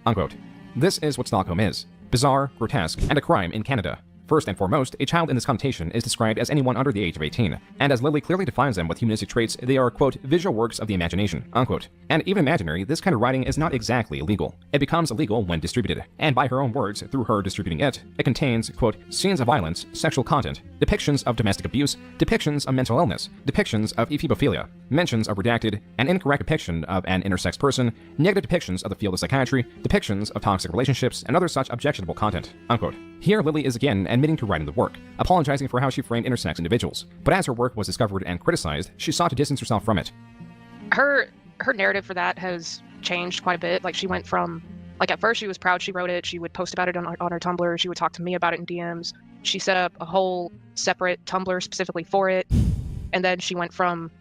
unquote. This is what Stockholm is. Bizarre, grotesque, and a crime in Canada. First and foremost, a child in this connotation is described as anyone under the age of 18, and as Lily clearly defines them with humanistic traits, they are, quote, visual works of the imagination, unquote. And even imaginary, this kind of writing is not exactly illegal. It becomes illegal when distributed, and by her own words, through her distributing it, it contains, quote, scenes of violence, sexual content, depictions of domestic abuse, depictions of mental illness, depictions of ephebophilia, mentions of redacted, an incorrect depiction of an intersex person, negative depictions of the field of psychiatry, depictions of toxic relationships, and other such objectionable content, unquote. Here, Lily is again admitting to writing the work, apologizing for how she framed intersex individuals, but as her work was discovered and criticized, she sought to distance herself from it.
Her narrative for that has changed quite a bit. Like she went from, like at first she was proud she wrote it, she would post about it on her Tumblr, she would talk to me about it in DMs, she set up a whole separate Tumblr specifically for it, and then she went from,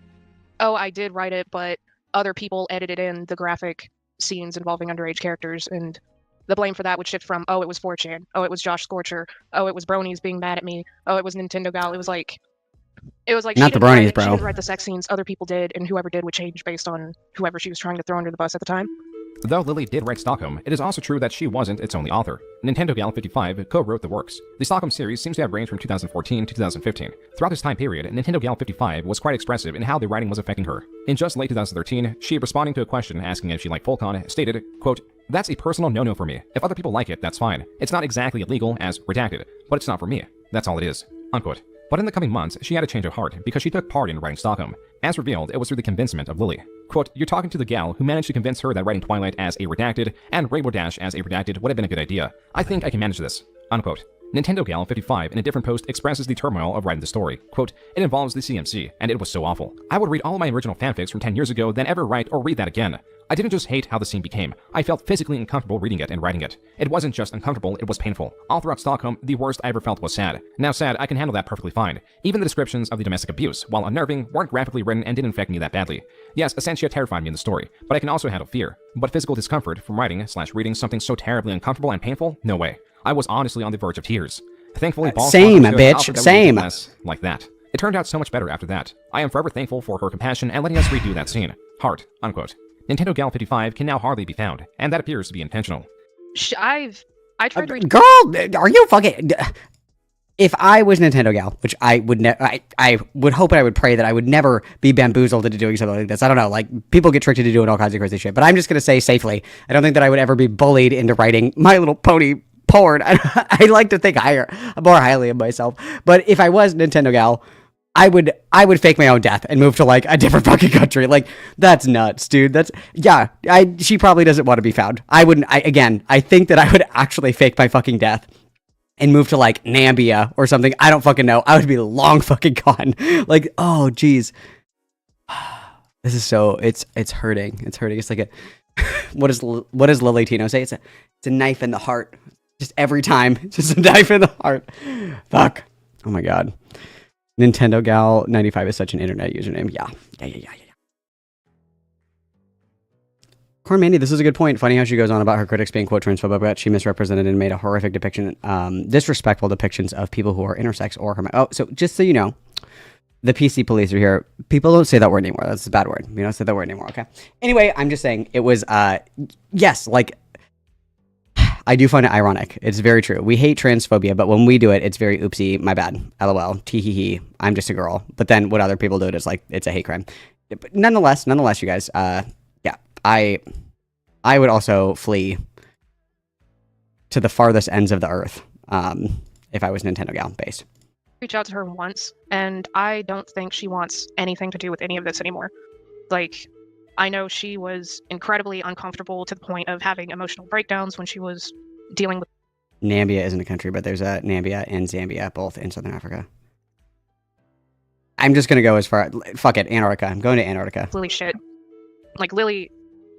oh, I did write it, but other people edited in the graphic scenes involving underage characters, and the blame for that would shift from, oh, it was 4chan, oh, it was Josh Scorcher, oh, it was Bronies being mad at me, oh, it was Nintendo Gal. It was like
not the Bronies, bro.
She didn't write the sex scenes, other people did, and whoever did would change based on whoever she was trying to throw under the bus at the time.
Though Lily did write Stockholm, it is also true that she wasn't its only author. Nintendo Gal 55 co-wrote the works. The Stockholm series seems to have ranged from 2014 to 2015. Throughout this time period, Nintendo Gal 55 was quite expressive in how the writing was affecting her. In just late 2013, she, responding to a question asking if she liked Fulcon, stated, quote, that's a personal no-no for me. If other people like it, that's fine. It's not exactly illegal as redacted, but it's not for me. That's all it is, unquote. But in the coming months, she had a change of heart because she took part in writing Stockholm. As revealed, it was through the convincement of Lily. Quote, you're talking to the gal who managed to convince her that writing Twilight as a redacted and Rainbow Dash as a redacted would have been a good idea. I think I can manage this, unquote. Nintendo Gal 55 in a different post expresses the turmoil of writing the story. Quote, it involves the CMC, and it was so awful. I would read all of my original fanfics from 10 years ago, then ever write or read that again. I didn't just hate how the scene became. I felt physically uncomfortable reading it and writing it. It wasn't just uncomfortable, it was painful. All throughout Stockholm, the worst I ever felt was sad. Now sad, I can handle that perfectly fine. Even the descriptions of the domestic abuse, while unnerving, weren't graphically written and didn't affect me that badly. Yes, Essentia terrified me in the story, but I can also handle fear. But physical discomfort from writing/reading something so terribly uncomfortable and painful? No way. I was honestly on the verge of tears. Thankfully,
same, bitch, same.
Like that. It turned out so much better after that. I am forever thankful for her compassion and letting us redo that scene. Heart, unquote. Nintendo Gal 55 can now hardly be found, and that appears to be intentional.
I tried to read.
Girl, are you fucking? If I was Nintendo Gal, which I would I would hope and I would pray that I would never be bamboozled into doing something like this. I don't know, like people get tricked into doing all kinds of crazy shit. But I'm just gonna say safely, I don't think that I would ever be bullied into writing My Little Pony porn. I like to think more highly of myself. But if I was Nintendo Gal, I would fake my own death and move to like a different fucking country. Like that's nuts, dude. She probably doesn't want to be found. I think that I would actually fake my fucking death and move to like Nambia or something. I don't fucking know. I would be long fucking gone. Like, oh geez. This is so it's hurting. It's hurting. It's like a what does Lily Tino say? It's a knife in the heart. Just every time. Just a knife in the heart. Fuck. Oh my god. Nintendo Gal 95 is such an internet username. Yeah. Corn Mandy, this is a good point. Funny how she goes on about her critics being quote transphobic, but she misrepresented and made a horrific depiction, disrespectful depictions of people who are intersex or so just so you know, the PC police are here. People don't say that word anymore. That's a bad word. We don't say that word anymore, okay? Anyway, I'm just saying it was, yes, like, I do find it ironic. It's very true. We hate transphobia, but when we do it, it's very oopsie, my bad, LOL, tee-hee-hee, I'm just a girl. But then when other people do it, it's like, it's a hate crime. But nonetheless, you guys, yeah, I would also flee to the farthest ends of the earth if I was Nintendo Gal based.
Reach out to her once, and I don't think she wants anything to do with any of this anymore. Like, I know she was incredibly uncomfortable to the point of having emotional breakdowns when she was dealing with.
Nambia isn't a country, but there's a Nambia and Zambia, both in Southern Africa. I'm just going to go as far... Fuck it, Antarctica. I'm going to Antarctica.
Lily shit. Like, Lily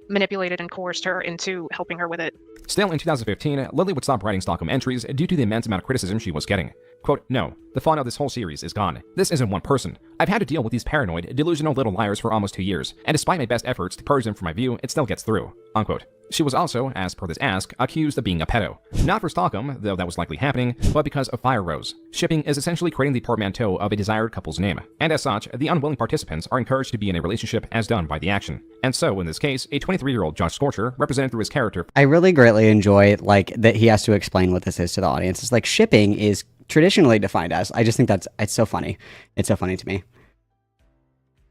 manipulated and coerced her into helping her with it.
Still, in 2015, Lily would stop writing Stockholm entries due to the immense amount of criticism she was getting. Quote, no, the fun of this whole series is gone. This isn't one person. I've had to deal with these paranoid, delusional little liars for almost 2 years, and despite my best efforts to purge them from my view, it still gets through. Unquote. She was also, as per this ask, accused of being a pedo. Not for Stockholm, though that was likely happening, but because of Fire Rose. Shipping is essentially creating the portmanteau of a desired couple's name, and as such, the unwilling participants are encouraged to be in a relationship as done by the action. And so, in this case, a 23-year-old Josh Scorcher, represented through his character...
I really greatly enjoy, like, that he has to explain what this is to the audience. It's like, shipping is traditionally defined as... I just think it's so funny. It's so funny to me.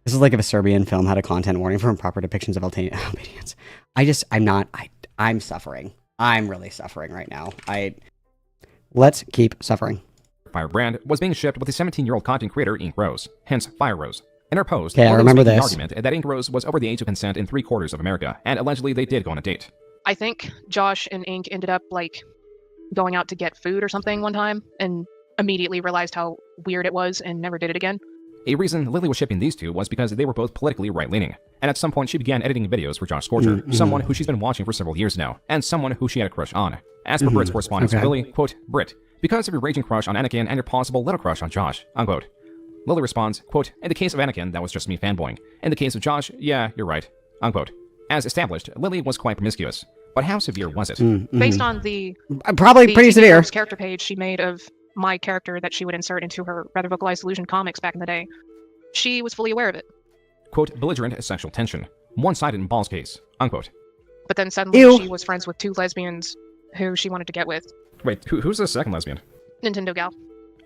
This is like if a Serbian film had a content warning for improper depictions of Albanians. I'm suffering. I'm really suffering right now. Let's keep suffering.
Firebrand was being shipped with a 17-year-old content creator, Ink Rose, hence Fire Rose. In her post,
I remember
was making
this.
the argument that Ink Rose was over the age of consent in 3/4 of America, and allegedly they did go on a date.
I think Josh and Ink ended up, like, going out to get food or something one time, and immediately realized how weird it was and never did it again.
A reason Lily was shipping these two was because they were both politically right-leaning, and at some point she began editing videos for Josh Scorcher, someone who she's been watching for several years now, and someone who she had a crush on. As per Brit's correspondence to Lily, quote, Brit, because of your raging crush on Anakin and your possible little crush on Josh, unquote. Lily responds, quote, in the case of Anakin, that was just me fanboying. In the case of Josh, yeah, you're right, unquote. As established, Lily was quite promiscuous, but how severe was it?
Based on the...
Probably pretty severe.
...character page she made of my character that she would insert into her rather vocalized Illusion comics back in the day, she was fully aware of it.
Quote, belligerent sexual tension. One-sided in Ball's case, unquote.
But then suddenly she was friends with 2 lesbians who she wanted to get with.
Wait, who's the second lesbian?
Nintendo Gal.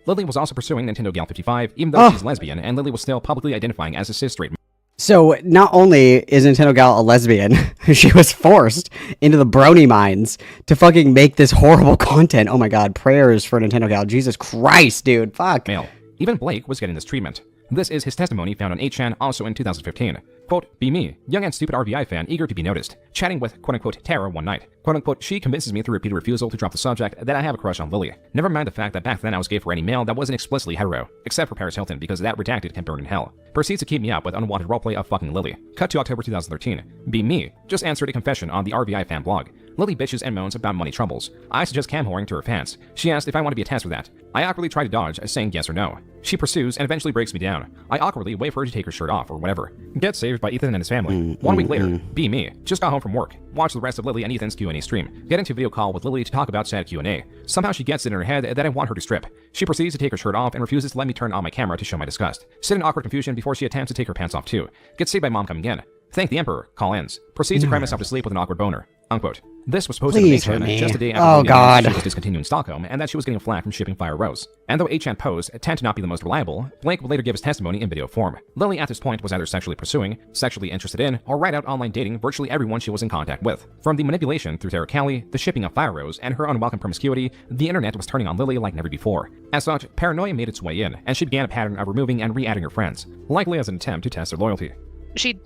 Lily was also pursuing Nintendo Gal 55, even though she's lesbian, and Lily was still publicly identifying as a cis-straight.
So, not only is Nintendo Gal a lesbian, she was forced into the brony mines to fucking make this horrible content. Oh my god, prayers for Nintendo Gal. Jesus Christ, dude, fuck.
Male. Even Blake was getting this treatment. This is his testimony found on 8chan, also in 2015. Quote, be me, young and stupid RVI fan eager to be noticed, chatting with quote-unquote Terra one night. Quote-unquote, she convinces me through repeated refusal to drop the subject that I have a crush on Lily. Never mind the fact that back then I was gay for any male that wasn't explicitly hetero, except for Paris Hilton because that redacted can burn in hell. Proceeds to keep me up with unwanted roleplay of fucking Lily. Cut to October 2013. Be me, just answered a confession on the RVI fan blog. Lily bitches and moans about money troubles. I suggest cam whoring to her fans. She asked if I want to be a test for that. I awkwardly try to dodge, saying yes or no. She pursues and eventually breaks me down. I awkwardly wait for her to take her shirt off or whatever. Get saved by Ethan and his family. 1 week later, be me. Just got home from work. Watch the rest of Lily and Ethan's Q&A stream. Get into video call with Lily to talk about said Q&A. Somehow she gets it in her head that I want her to strip. She proceeds to take her shirt off and refuses to let me turn on my camera to show my disgust. Sit in awkward confusion before she attempts to take her pants off too. Gets saved by mom coming in. Thank the Emperor. Call ends. Proceeds to cry myself to sleep with an awkward boner. Unquote. This was posted on 8chan just a day after she was discontinuing Stockholm and that she was getting flack from shipping Fire Rose. And though 8chan posts tend to not be the most reliable, Blake would later give his testimony in video form. Lily at this point was either sexually pursuing, sexually interested in, or right out online dating virtually everyone she was in contact with. From the manipulation through Terra Callie, the shipping of Fire Rose, and her unwelcome promiscuity, the internet was turning on Lily like never before. As such, paranoia made its way in, and she began a pattern of removing and re-adding her friends, likely as an attempt to test their loyalty.
She'd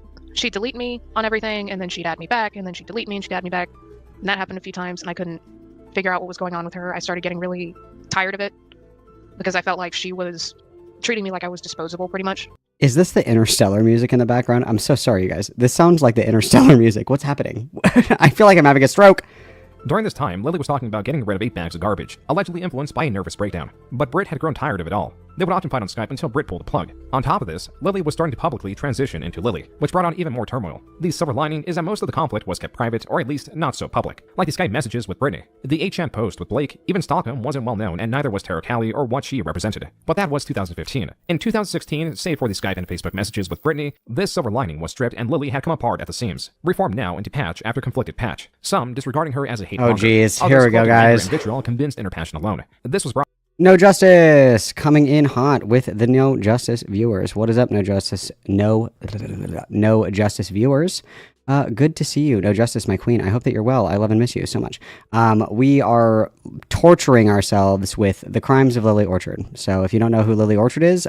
delete me on everything, and then she'd add me back, and then she'd delete me and she'd add me back. And that happened a few times, and I couldn't figure out what was going on with her. I started getting really tired of it because I felt like she was treating me like I was disposable, pretty much.
Is this the Interstellar music in the background? I'm so sorry, you guys. This sounds like the Interstellar music. What's happening? I feel like I'm having a stroke.
During this time, Lily was talking about getting rid of 8 bags of garbage, allegedly influenced by a nervous breakdown. But Brit had grown tired of it all. They would often fight on Skype until Brit pulled the plug. On top of this, Lily was starting to publicly transition into Lily, which brought on even more turmoil. The silver lining is that most of the conflict was kept private, or at least not so public, like the Skype messages with Brittany. The 8chan post with Blake, even Stockholm wasn't well known, and neither was Terra Callie or what she represented. But that was 2015. In 2016, save for the Skype and Facebook messages with Brittany, this silver lining was stripped and Lily had come apart at the seams, reformed now into patch after conflicted patch, some disregarding her as a hate monger.
Oh geez, here we go guys.
Vitriol convinced in her passion alone. This was brought
No Justice coming in hot with the No Justice viewers. What is up, No Justice? No Justice viewers. Good to see you, No Justice, my queen. I hope that you're well. I love and miss you so much. We are torturing ourselves with the crimes of Lily Orchard. So if you don't know who Lily Orchard is,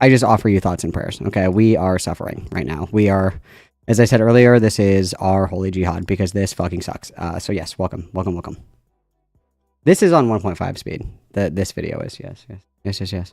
I just offer you thoughts and prayers. Okay, we are suffering right now. We are, as I said earlier, this is our holy jihad because this fucking sucks. So yes, welcome. This is on 1.5 speed. This video is, yes.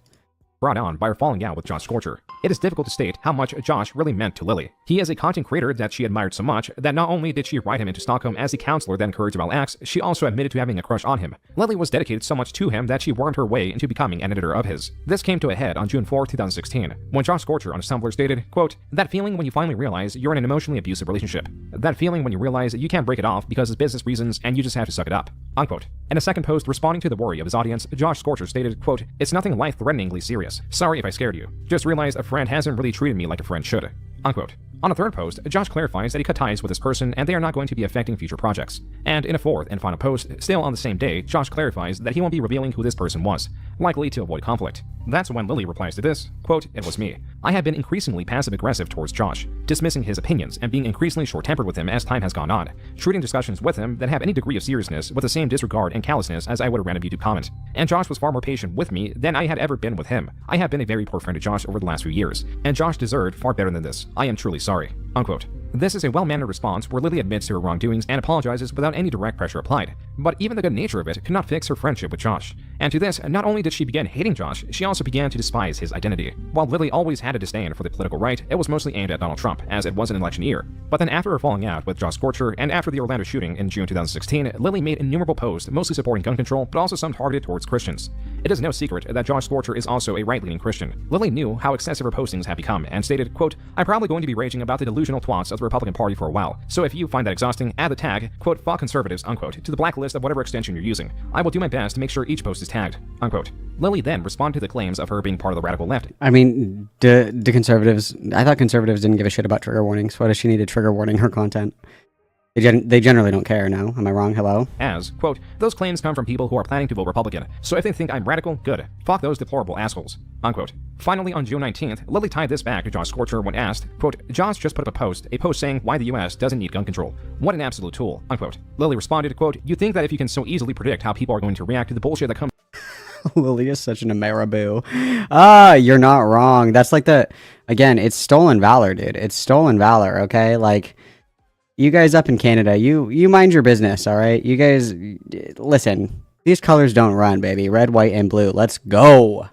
Brought on by her falling out with Josh Scorcher. It is difficult to state how much Josh really meant to Lily. He is a content creator that she admired so much that not only did she write him into Stockholm as a counselor that encouraged about acts, she also admitted to having a crush on him. Lily was dedicated so much to him that she wormed her way into becoming an editor of his. This came to a head on June 4, 2016, when Josh Scorcher on his Tumblr stated, quote, "That feeling when you finally realize you're in an emotionally abusive relationship. That feeling when you realize you can't break it off because of business reasons and you just have to suck it up." Unquote. In a second post responding to the worry of his audience, Josh Scorcher stated, quote, "It's nothing life-threateningly serious. Sorry if I scared you. Just realized a friend hasn't really treated me like a friend should." Unquote. On a third post, Josh clarifies that he cut ties with this person and they are not going to be affecting future projects. And in a fourth and final post, still on the same day, Josh clarifies that he won't be revealing who this person was, likely to avoid conflict. That's when Lily replies to this, quote, "It was me. I have been increasingly passive-aggressive towards Josh, dismissing his opinions and being increasingly short-tempered with him as time has gone on, treating discussions with him that have any degree of seriousness with the same disregard and callousness as I would a random YouTube comment. And Josh was far more patient with me than I had ever been with him. I have been a very poor friend to Josh over the last few years, and Josh deserved far better than this. I am truly sorry." Unquote. This is a well-mannered response where Lily admits to her wrongdoings and apologizes without any direct pressure applied. But even the good nature of it could not fix her friendship with Josh. And to this, not only did she begin hating Josh, she also began to despise his identity. While Lily always had a disdain for the political right, it was mostly aimed at Donald Trump, as it was an election year. But then after her falling out with Josh Scorcher and after the Orlando shooting in June 2016, Lily made innumerable posts mostly supporting gun control, but also some targeted towards Christians. It is no secret that Josh Scorcher is also a right-leaning Christian. Lily knew how excessive her postings had become and stated, quote, "I'm probably going to be raging about the delusional twats of the Republican Party for a while. So if you find that exhausting, add the tag, quote, fuck conservatives, unquote, to the blacklist of whatever extension you're using. I will do my best to make sure each post is tagged," unquote. Lily then responded to the claims of her being part of the radical left.
I mean, do conservatives... I thought conservatives didn't give a shit about trigger warnings. Why does she need a trigger warning her content? They generally don't care, no? Am I wrong? Hello?
As, quote, "Those claims come from people who are planning to vote Republican, so if they think I'm radical, good. Fuck those deplorable assholes," unquote. Finally, on June 19th, Lily tied this back to Josh Scorcher when asked, quote, "Josh just put up a post saying why the US doesn't need gun control. What an absolute tool," unquote. Lily responded, quote, "You think that if you can so easily predict how people are going to react to the bullshit that comes..."
Lily is such an Ameriboo. You're not wrong. That's like again, it's stolen valor, dude. It's stolen valor, okay? Like, you guys up in Canada, you mind your business, all right? You guys, listen, these colors don't run, baby. Red, white, and blue. Let's go.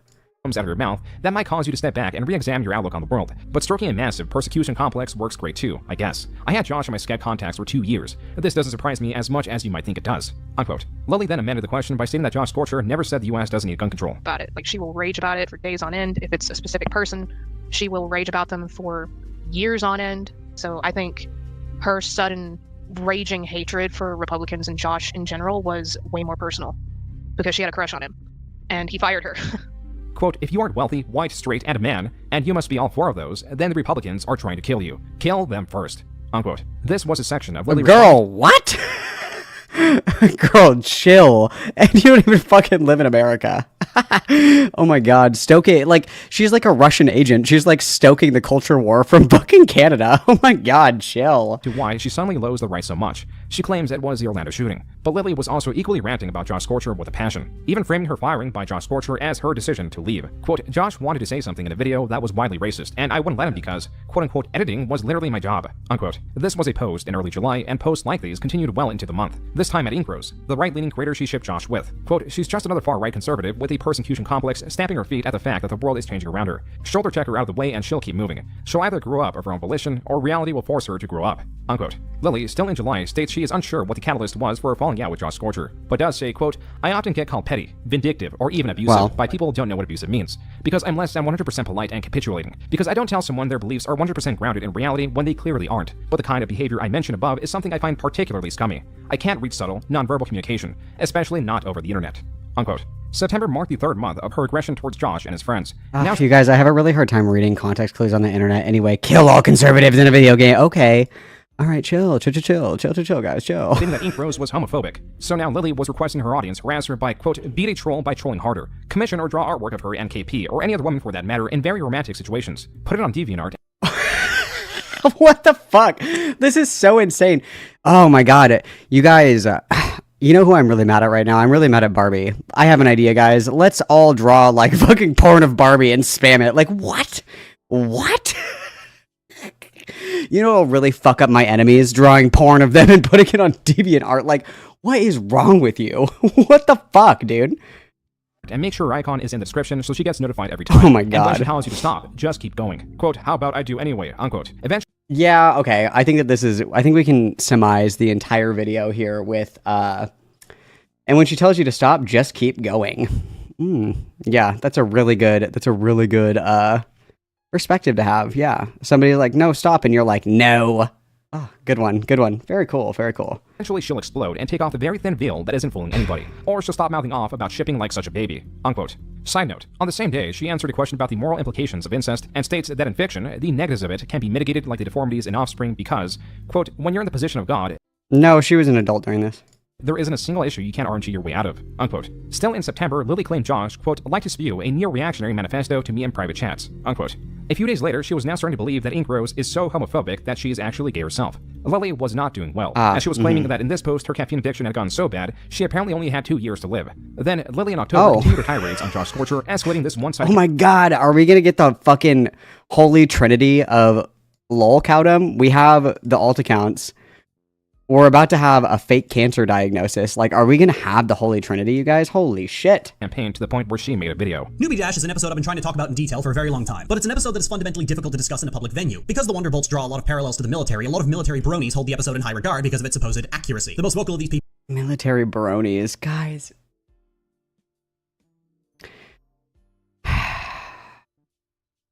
Comes out of your mouth, that might cause you to step back and re-examine your outlook on the world. But stroking a massive persecution complex works great too, I guess. I had Josh on my Skype contacts for 2 years. This doesn't surprise me as much as you might think it does," unquote. Lily then amended the question by stating that Josh Scorcher never said the US doesn't need gun control.
About it. Like, she will rage about it for days on end. If it's a specific person, she will rage about them for years on end. So I think her sudden raging hatred for Republicans and Josh in general was way more personal because she had a crush on him and he fired her.
Quote, "If you aren't wealthy, white, straight, and a man, and you must be all 4 of those, then the Republicans are trying to kill you. Kill them first," unquote. This was a section of Lily...
Girl, what? Girl, chill. And you don't even fucking live in America. Oh my god, stoking, like, she's like a Russian agent. She's like stoking the culture war from fucking Canada. Oh my god, chill.
To why she suddenly loathes the right so much. She claims it was the Orlando shooting. But Lily was also equally ranting about Josh Scorcher with a passion, even framing her firing by Josh Scorcher as her decision to leave. Quote, "Josh wanted to say something in a video that was widely racist, and I wouldn't let him because, quote-unquote, editing was literally my job," unquote. This was a post in early July, and posts like these continued well into the month. This time at Incros, the right-leaning creator she shipped Josh with. Quote, "She's just another far-right conservative with a persecution complex stamping her feet at the fact that the world is changing around her. Shoulder check her out of the way and she'll keep moving. She'll either grow up of her own volition, or reality will force her to grow up," unquote. Lily, still in July, states she is unsure what the catalyst was for her falling out with Josh Scorcher, but does say, quote, "I often get called petty, vindictive, or even abusive by people who don't know what abusive means, because I'm less than 100% polite and capitulating, because I don't tell someone their beliefs are 100% grounded in reality when they clearly aren't, but the kind of behavior I mentioned above is something I find particularly scummy. I can't read subtle, nonverbal communication, especially not over the internet," unquote. September marked the 3rd month of her aggression towards Josh and his friends.
Now, you guys, I have a really hard time reading context clues on the internet. Anyway, kill all conservatives in a video game. Okay. All right, chill, guys, chill.
Stating that Ink Rose was homophobic. So now Lily was requesting her audience harass her by, quote, "beat a troll by trolling harder, commission or draw artwork of her and KP, or any other woman for that matter, in very romantic situations. Put it on DeviantArt."
What the fuck? This is so insane. Oh my god. You guys, You know who I'm really mad at right now? I'm really mad at Barbie. I have an idea, guys. Let's all draw, like, fucking porn of Barbie and spam it. Like, what? What? You know what'll really fuck up my enemies? Drawing porn of them and putting it on DeviantArt. Like, what is wrong with you? What the fuck, dude?
And make sure her icon is in the description so she gets notified every time.
Oh my
And
god.
when she tells you to stop, just keep going. Quote, how about I do anyway, unquote. Eventually.
Yeah, okay. I think we can surmise the entire video here with, and when she tells you to stop, just keep going. Yeah, that's a really good, perspective to have. Yeah. Somebody like, no, stop. And you're like, no. Oh, good one. Good one. Very cool. Very cool.
Eventually she'll explode and take off the very thin veil that isn't fooling anybody. Or she'll stop mouthing off about shipping like such a baby. Unquote. Side note, on the same day, she answered a question about the moral implications of incest and states that in fiction, the negatives of it can be mitigated like the deformities in offspring because, quote, when you're in the position of God...
No, she was an adult during this.
There isn't a single issue you can't RNG your way out of, unquote. Still in September, Lily claimed Josh, quote, liked to spew a neo-reactionary manifesto to me in private chats, unquote. A few days later, she was now starting to believe that Ink Rose is so homophobic that she is actually gay herself. Lily was not doing well, as she was claiming that in this post, her caffeine addiction had gone so bad, she apparently only had 2 years to live. Then, Lily in October continued her tirades on Josh Scorcher, escalating this one-sided...
Oh my god, are we gonna get the fucking holy trinity of lol cowdom? We have the alt accounts. We're about to have a fake cancer diagnosis. Like, are we gonna have the holy trinity, you guys? Holy shit.
Campaign to the point where she made a video.
Newbie Dash is an episode I've been trying to talk about in detail for a very long time, but it's an episode that is fundamentally difficult to discuss in a public venue. Because the Wonderbolts draw a lot of parallels to the military, a lot of military bronies hold the episode in high regard because of its supposed accuracy. The most vocal of these people...
Military bronies, guys.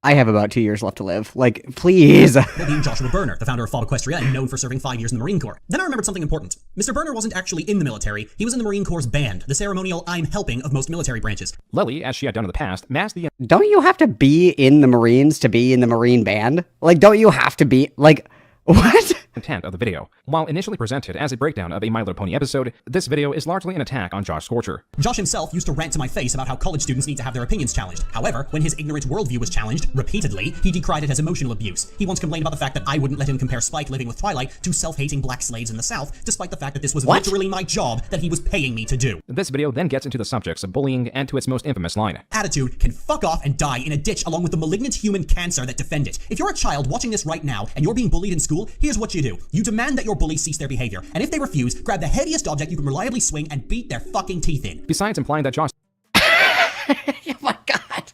I have about 2 years left to live. Like, please.
Being Joshua Burner, the founder of FOB Equestria and known for serving 5 years in the Marine Corps. Then I remembered something important. Mr. Burner wasn't actually in the military. He was in the Marine Corps' band, the ceremonial I'm helping of most military branches.
Lily, as she had done in the past, masked the...
Don't you have to be in the Marines to be in the Marine band? Like, don't you have to be, like... What?
Intent of the video. While initially presented as a breakdown of a My Little Pony episode, this video is largely an attack on Josh Scorcher.
Josh himself used to rant to my face about how college students need to have their opinions challenged. However, when his ignorant worldview was challenged, repeatedly, he decried it as emotional abuse. He once complained about the fact that I wouldn't let him compare Spike living with Twilight to self-hating black slaves in the South, despite the fact that this was literally my job that he was paying me to do.
This video then gets into the subjects of bullying and to its most infamous line.
Attitude can fuck off and die in a ditch along with the malignant human cancer that defend it. If you're a child watching this right now and you're being bullied in school, here's what you do. You demand that your bully cease their behavior, and if they refuse, grab the heaviest object you can reliably swing and beat their fucking teeth in.
Besides implying that Josh...
Oh my god.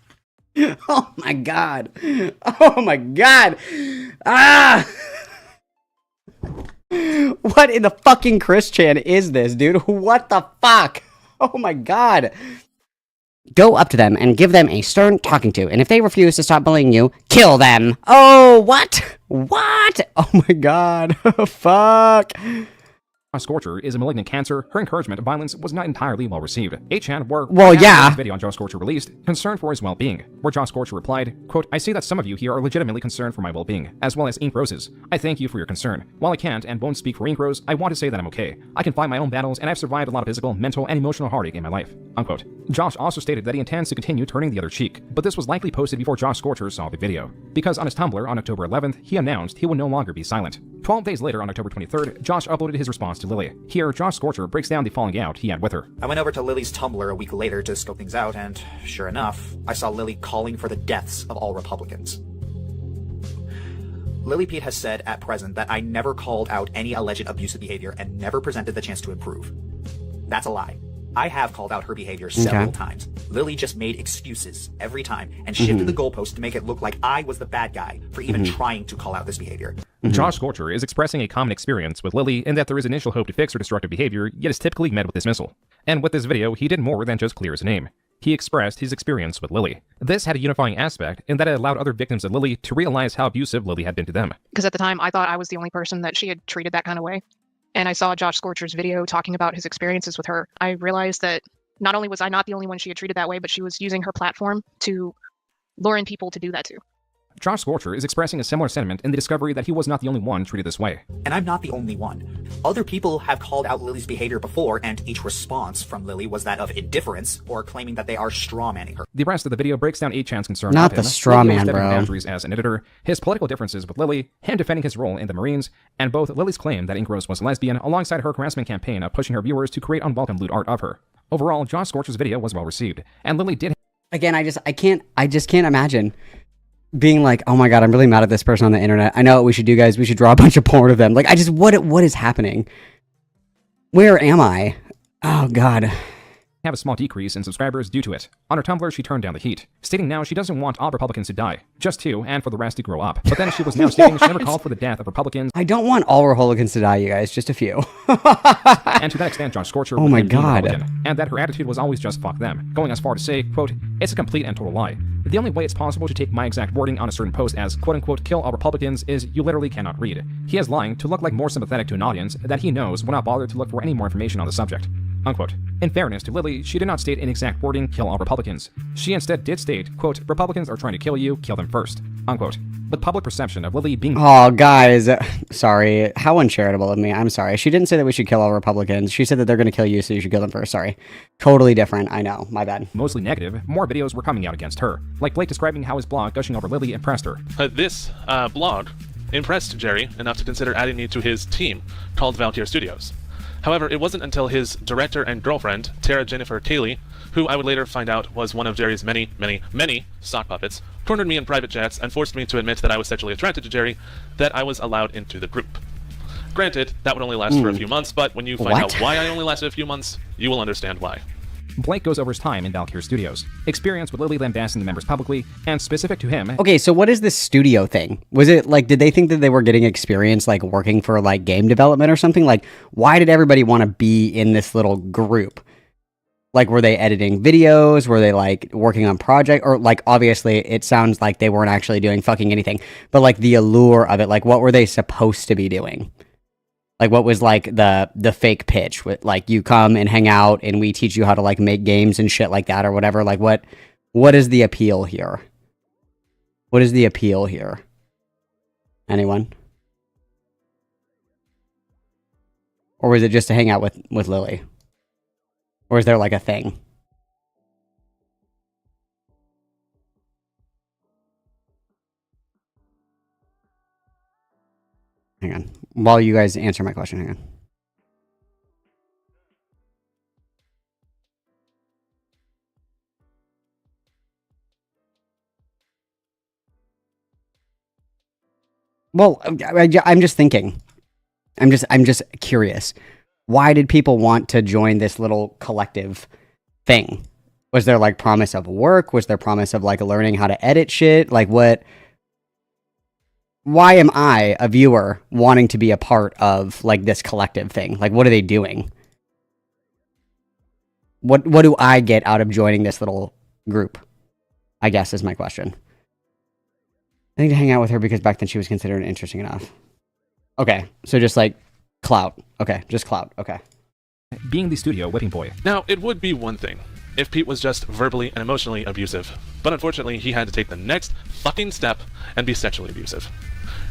Oh my god. Oh my god. Ah! What in the fucking Christian is this, dude? What the fuck? Oh my god. Go up to them and give them a stern talking to, and if they refuse to stop bullying you, kill them. Oh, what? What? Oh my god. Fuck.
Scorcher is a malignant cancer. Her encouragement of violence was not entirely well received. 8chan were, video on Josh Scorcher released, concerned for his well-being, where Josh Scorcher replied, quote, I see that some of you here are legitimately concerned for my well-being, as well as Ink Rose's. I thank you for your concern. While I can't and won't speak for Ink Rose, I want to say that I'm okay. I can fight my own battles, and I've survived a lot of physical, mental, and emotional heartache in my life. Unquote. Josh also stated that he intends to continue turning the other cheek, but this was likely posted before Josh Scorcher saw the video, because on his Tumblr on October 11th, he announced he would no longer be silent. 12 days later, on October 23rd, Josh uploaded his response to Lily. Here, Josh Scorcher breaks down the falling out he had with her.
I went over to Lily's Tumblr a week later to scope things out, and sure enough, I saw Lily calling for the deaths of all Republicans. Lily Pete has said at present that I never called out any alleged abusive behavior and never presented the chance to improve. That's a lie. I have called out her behavior several times. Lily just made excuses every time and shifted the goalpost to make it look like I was the bad guy for even trying to call out this behavior.
Josh Scorcher is expressing a common experience with Lily in that there is initial hope to fix her destructive behavior, yet is typically met with dismissal. And with this video, he did more than just clear his name. He expressed his experience with Lily. This had a unifying aspect in that it allowed other victims of Lily to realize how abusive Lily had been to them.
Because at the time, I thought I was the only person that she had treated that kind of way. And I saw Josh Scorcher's video talking about his experiences with her. I realized that not only was I not the only one she had treated that way, but she was using her platform to lure in people to do that too.
Josh Scorcher is expressing a similar sentiment in the discovery that he was not the only one treated this way.
And I'm not the only one. Other people have called out Lily's behavior before, and each response from Lily was that of indifference or claiming that they are strawmanning her.
The rest of the video breaks down 8chan's concern
Not
of him,
the straw man,
setting
bro.
boundaries as an editor, his political differences with Lily, him defending his role in the Marines, and both Lily's claim that Incest was lesbian alongside her harassment campaign of pushing her viewers to create unwelcome lewd art of her. Overall, Josh Scorcher's video was well received, and Lily did.
Again, I just can't imagine being like, oh my god, I'm really mad at this person on the internet. I know what we should do, guys. We should draw a bunch of porn of them. Like, what is happening? Where am I? Oh god.
Have a small decrease in subscribers due to it. On her Tumblr, she turned down the heat, stating now she doesn't want all Republicans to die, just 2, and for the rest to grow up. But then she was now stating she never called for the death of Republicans.
I don't want all Republicans to die, you guys, just a few.
And to that extent, Josh Scorcher
oh
was
my
being
god.
Republican, and that her attitude was always just fuck them, going as far to say, quote, it's a complete and total lie. The only way it's possible to take my exact wording on a certain post as quote-unquote kill all Republicans is you literally cannot read. He is lying to look like more sympathetic to an audience that he knows will not bother to look for any more information on the subject. Unquote. In fairness to Lily, she did not state in exact wording, kill all Republicans. She instead did state, quote, Republicans are trying to kill you, kill them first. Unquote. The public perception of Lily being—
Oh, guys. Sorry. How uncharitable of me. I'm sorry. She didn't say that we should kill all Republicans. She said that they're going to kill you, so you should kill them first. Sorry. Totally different. I know. My bad.
Mostly negative, more videos were coming out against her, like Blake describing how his blog gushing over Lily impressed her.
This blog impressed Jerry enough to consider adding me to his team, called Valkyr Studios. However, it wasn't until his director and girlfriend, Terra Callie, who I would later find out was one of Jerry's many, many, many sock puppets, cornered me in private chats and forced me to admit that I was sexually attracted to Jerry, that I was allowed into the group. Granted, that would only last for a few months, but when you find out why I only lasted a few months, you will understand why.
Blake goes over his time in Valkyr Studios, experience with Lily lambasting the members publicly, and specific to him—
Okay, so what is this studio thing? Was it, like, did they think that they were getting experience, like, working for, like, game development or something? Like, why did everybody want to be in this little group? Like, were they editing videos? Were they, like, working on project? Or, like, obviously, it sounds like they weren't actually doing fucking anything. But, like, the allure of it, like, what were they supposed to be doing? Like, what was, like, the fake pitch? With, like, you come and hang out, and we teach you how to, like, make games and shit like that, or whatever. Like, what is the appeal here? What is the appeal here? Anyone? Or was it just to hang out with Lily? Or is there, like, a thing? Hang on. While you guys answer my question, hang on. Well, I'm just thinking. I'm just curious. Why did people want to join this little collective thing? Was there, like, promise of work? Was there promise of, like, learning how to edit shit? Like, what? Why am I, a viewer, wanting to be a part of, like, this collective thing? Like, what are they doing? What do I get out of joining this little group? I guess is my question. I need to hang out with her because back then she was considered interesting enough. Okay, so just, like, clout. Okay, just clout. Okay.
Being the studio whipping boy.
Now, it would be one thing if Pete was just verbally and emotionally abusive, but unfortunately he had to take the next fucking step and be sexually abusive.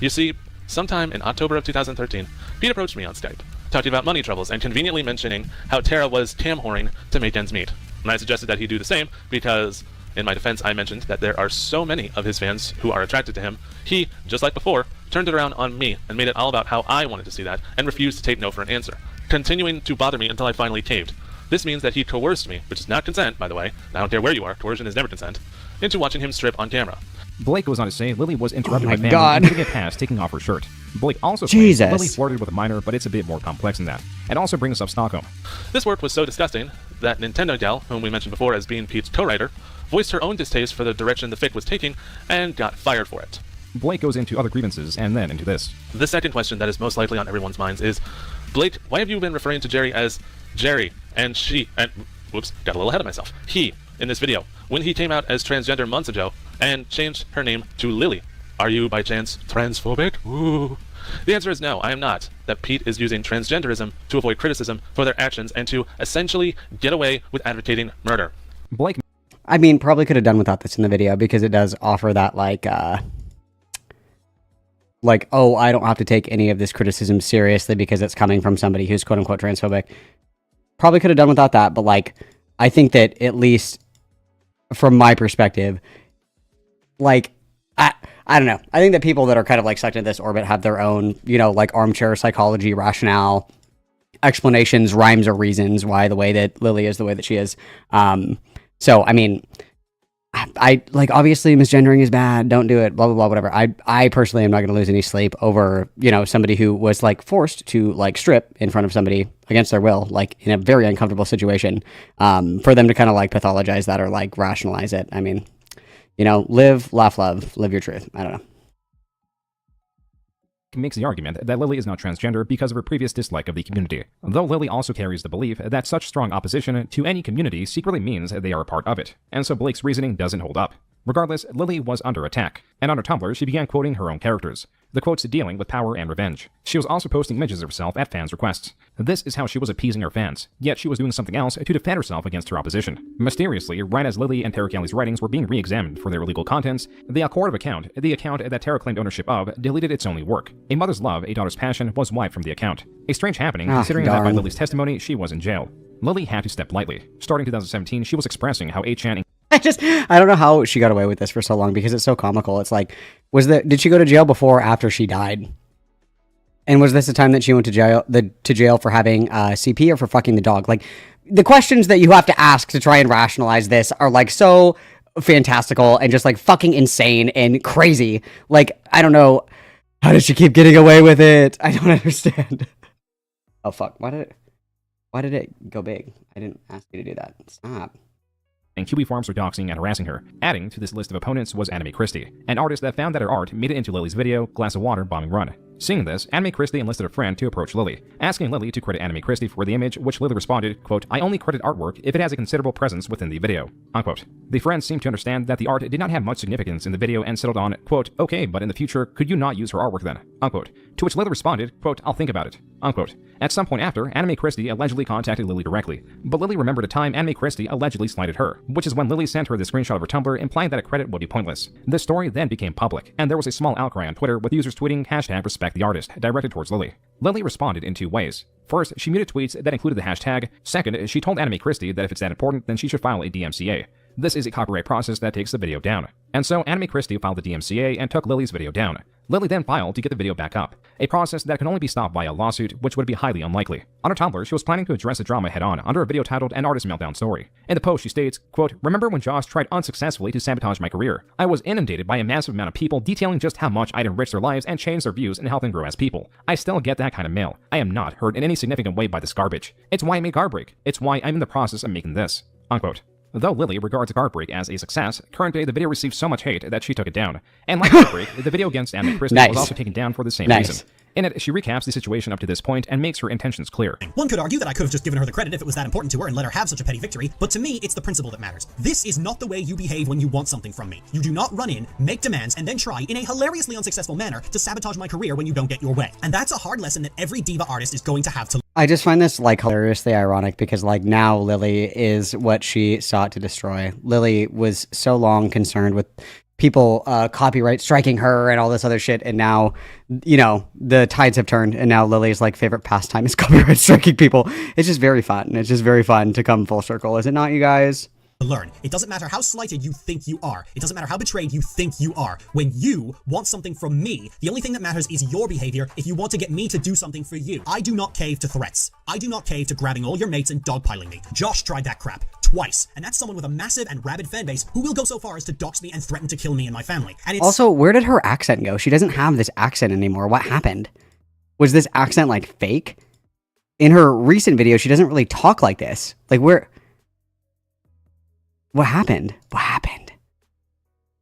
You see, sometime in October of 2013, Pete approached me on Skype, talking about money troubles and conveniently mentioning how Terra was cam whoring to make ends meet. And I suggested that he do the same because, in my defense, I mentioned that there are so many of his fans who are attracted to him. He, just like before, turned it around on me and made it all about how I wanted to see that and refused to take no for an answer, continuing to bother me until I finally caved. This means that he coerced me, which is not consent, by the way, I don't care where you are, coercion is never consent, into watching him strip on camera.
Blake goes on to say Lily was interrupted by family
God.
and getting a pass taking off her shirt. Blake also claims Lily flirted with a minor, but it's a bit more complex than that. It also brings up Stockholm.
This work was so disgusting that Nintendo Gal, whom we mentioned before as being Pete's co-writer, voiced her own distaste for the direction the fic was taking and got fired for it.
Blake goes into other grievances and then into this.
The second question that is most likely on everyone's minds is, Blake, why have you been referring to Jerry as Jerry and she and whoops, got a little ahead of myself. He in this video when he came out as transgender months ago and changed her name to Lily. Are you by chance transphobic? Ooh. The answer is no, I am not. That Pete is using transgenderism to avoid criticism for their actions and to essentially get away with advocating murder.
Blake,
I mean, probably could have done without this in the video because it does offer that, like, like, oh, I don't have to take any of this criticism seriously because it's coming from somebody who's quote unquote transphobic. Probably could have done without that, but like, I think that at least from my perspective, like, I don't know. I think that people that are kind of like sucked into this orbit have their own, you know, like armchair psychology, rationale, explanations, rhymes, or reasons why the way that Lily is the way that she is. So, I mean, I like, obviously misgendering is bad. Don't do it, blah, blah, blah, whatever. I personally am not going to lose any sleep over, you know, somebody who was like forced to like strip in front of somebody against their will, like in a very uncomfortable situation, for them to kind of like pathologize that or like rationalize it. I mean, you know, live, laugh, love, live your truth. I don't know.
Makes the argument that Lily is not transgender because of her previous dislike of the community, though Lily also carries the belief that such strong opposition to any community secretly means they are a part of it, and so Blake's reasoning doesn't hold up. Regardless, Lily was under attack, and on her Tumblr she began quoting her own characters, the quotes dealing with power and revenge. She was also posting images of herself at fans' requests. This is how she was appeasing her fans, yet she was doing something else to defend herself against her opposition. Mysteriously, right as Lily and Terra Callie's writings were being re-examined for their illegal contents, the Alcorative account, the account that Terra claimed ownership of, deleted its only work. A mother's love, a daughter's passion, was wiped from the account. A strange happening, considering that by Lily's testimony, she was in jail. Lily had to step lightly. Starting 2017, she was expressing how 8chan...
I don't know how she got away with this for so long because it's so comical. It's like, did she go to jail before or after she died? And was this the time that she went to jail for having CP or for fucking the dog? Like, the questions that you have to ask to try and rationalize this are like so fantastical and just like fucking insane and crazy. Like, I don't know. How did she keep getting away with it? I don't understand. Oh fuck, why did it go big? I didn't ask you to do that. Stop.
And QB farms were doxing and harassing her. Adding to this list of opponents was Anime Christie, an artist that found that her art made it into Lily's video, Glass of Water Bombing Run. Seeing this, Anime Christie enlisted a friend to approach Lily, asking Lily to credit Anime Christie for the image, which Lily responded, quote, I only credit artwork if it has a considerable presence within the video, unquote. The friend seemed to understand that the art did not have much significance in the video and settled on, quote, okay, but in the future, could you not use her artwork then, unquote. To which Lily responded, quote, I'll think about it, unquote. At some point after, Anime Christie allegedly contacted Lily directly, but Lily remembered a time Anime Christie allegedly slighted her, which is when Lily sent her the screenshot of her Tumblr implying that a credit would be pointless. This story then became public, and there was a small outcry on Twitter with users tweeting hashtag respect the artist directed towards Lily. Lily responded in two ways. First, she muted tweets that included the hashtag. Second, she told Anime Christie that if it's that important, then she should file a DMCA. This is a copyright process that takes the video down. And so Anime Christie filed the DMCA and took Lily's video down. Lily then filed to get the video back up, a process that can only be stopped by a lawsuit, which would be highly unlikely. On her Tumblr, she was planning to address the drama head-on under a video titled An Artist Meltdown Story. In the post, she states, quote, remember when Josh tried unsuccessfully to sabotage my career? I was inundated by a massive amount of people detailing just how much I'd enriched their lives and changed their views and helped them grow as people. I still get that kind of mail. I am not hurt in any significant way by this garbage. It's why I made Garbreak. It's why I'm in the process of making this, unquote. Though Lily regards Garbreak as a success, currently the video received so much hate that she took it down. And like Garbreak, the video against Anime Christie was also taken down for the same reason. In it, she recaps the situation up to this point and makes her intentions clear.
One could argue that I could have just given her the credit if it was that important to her and let her have such a petty victory, but to me, it's the principle that matters. This is not the way you behave when you want something from me. You do not run in, make demands, and then try, in a hilariously unsuccessful manner, to sabotage my career when you don't get your way. And that's a hard lesson that every diva artist is going to have to learn.
I just find this like hilariously ironic because like now Lily is what she sought to destroy. Lily was so long concerned with people copyright striking her and all this other shit, and now, you know, the tides have turned, and now Lily's like favorite pastime is copyright striking people. It's just very fun. It's just very fun to come full circle, is it not, you guys?
Learn. It doesn't matter how slighted you think you are. It doesn't matter how betrayed you think you are. When you want something from me, the only thing that matters is your behavior if you want to get me to do something for you. I do not cave to threats. I do not cave to grabbing all your mates and dogpiling me. Josh tried that crap twice, and that's someone with a massive and rabid fan base who will go so far as to dox me and threaten to kill me and my family. And it's
also, where did her accent go? She doesn't have this accent anymore. What happened? Was this accent like fake? In her recent video, she doesn't really talk like this. Like, what happened? What happened?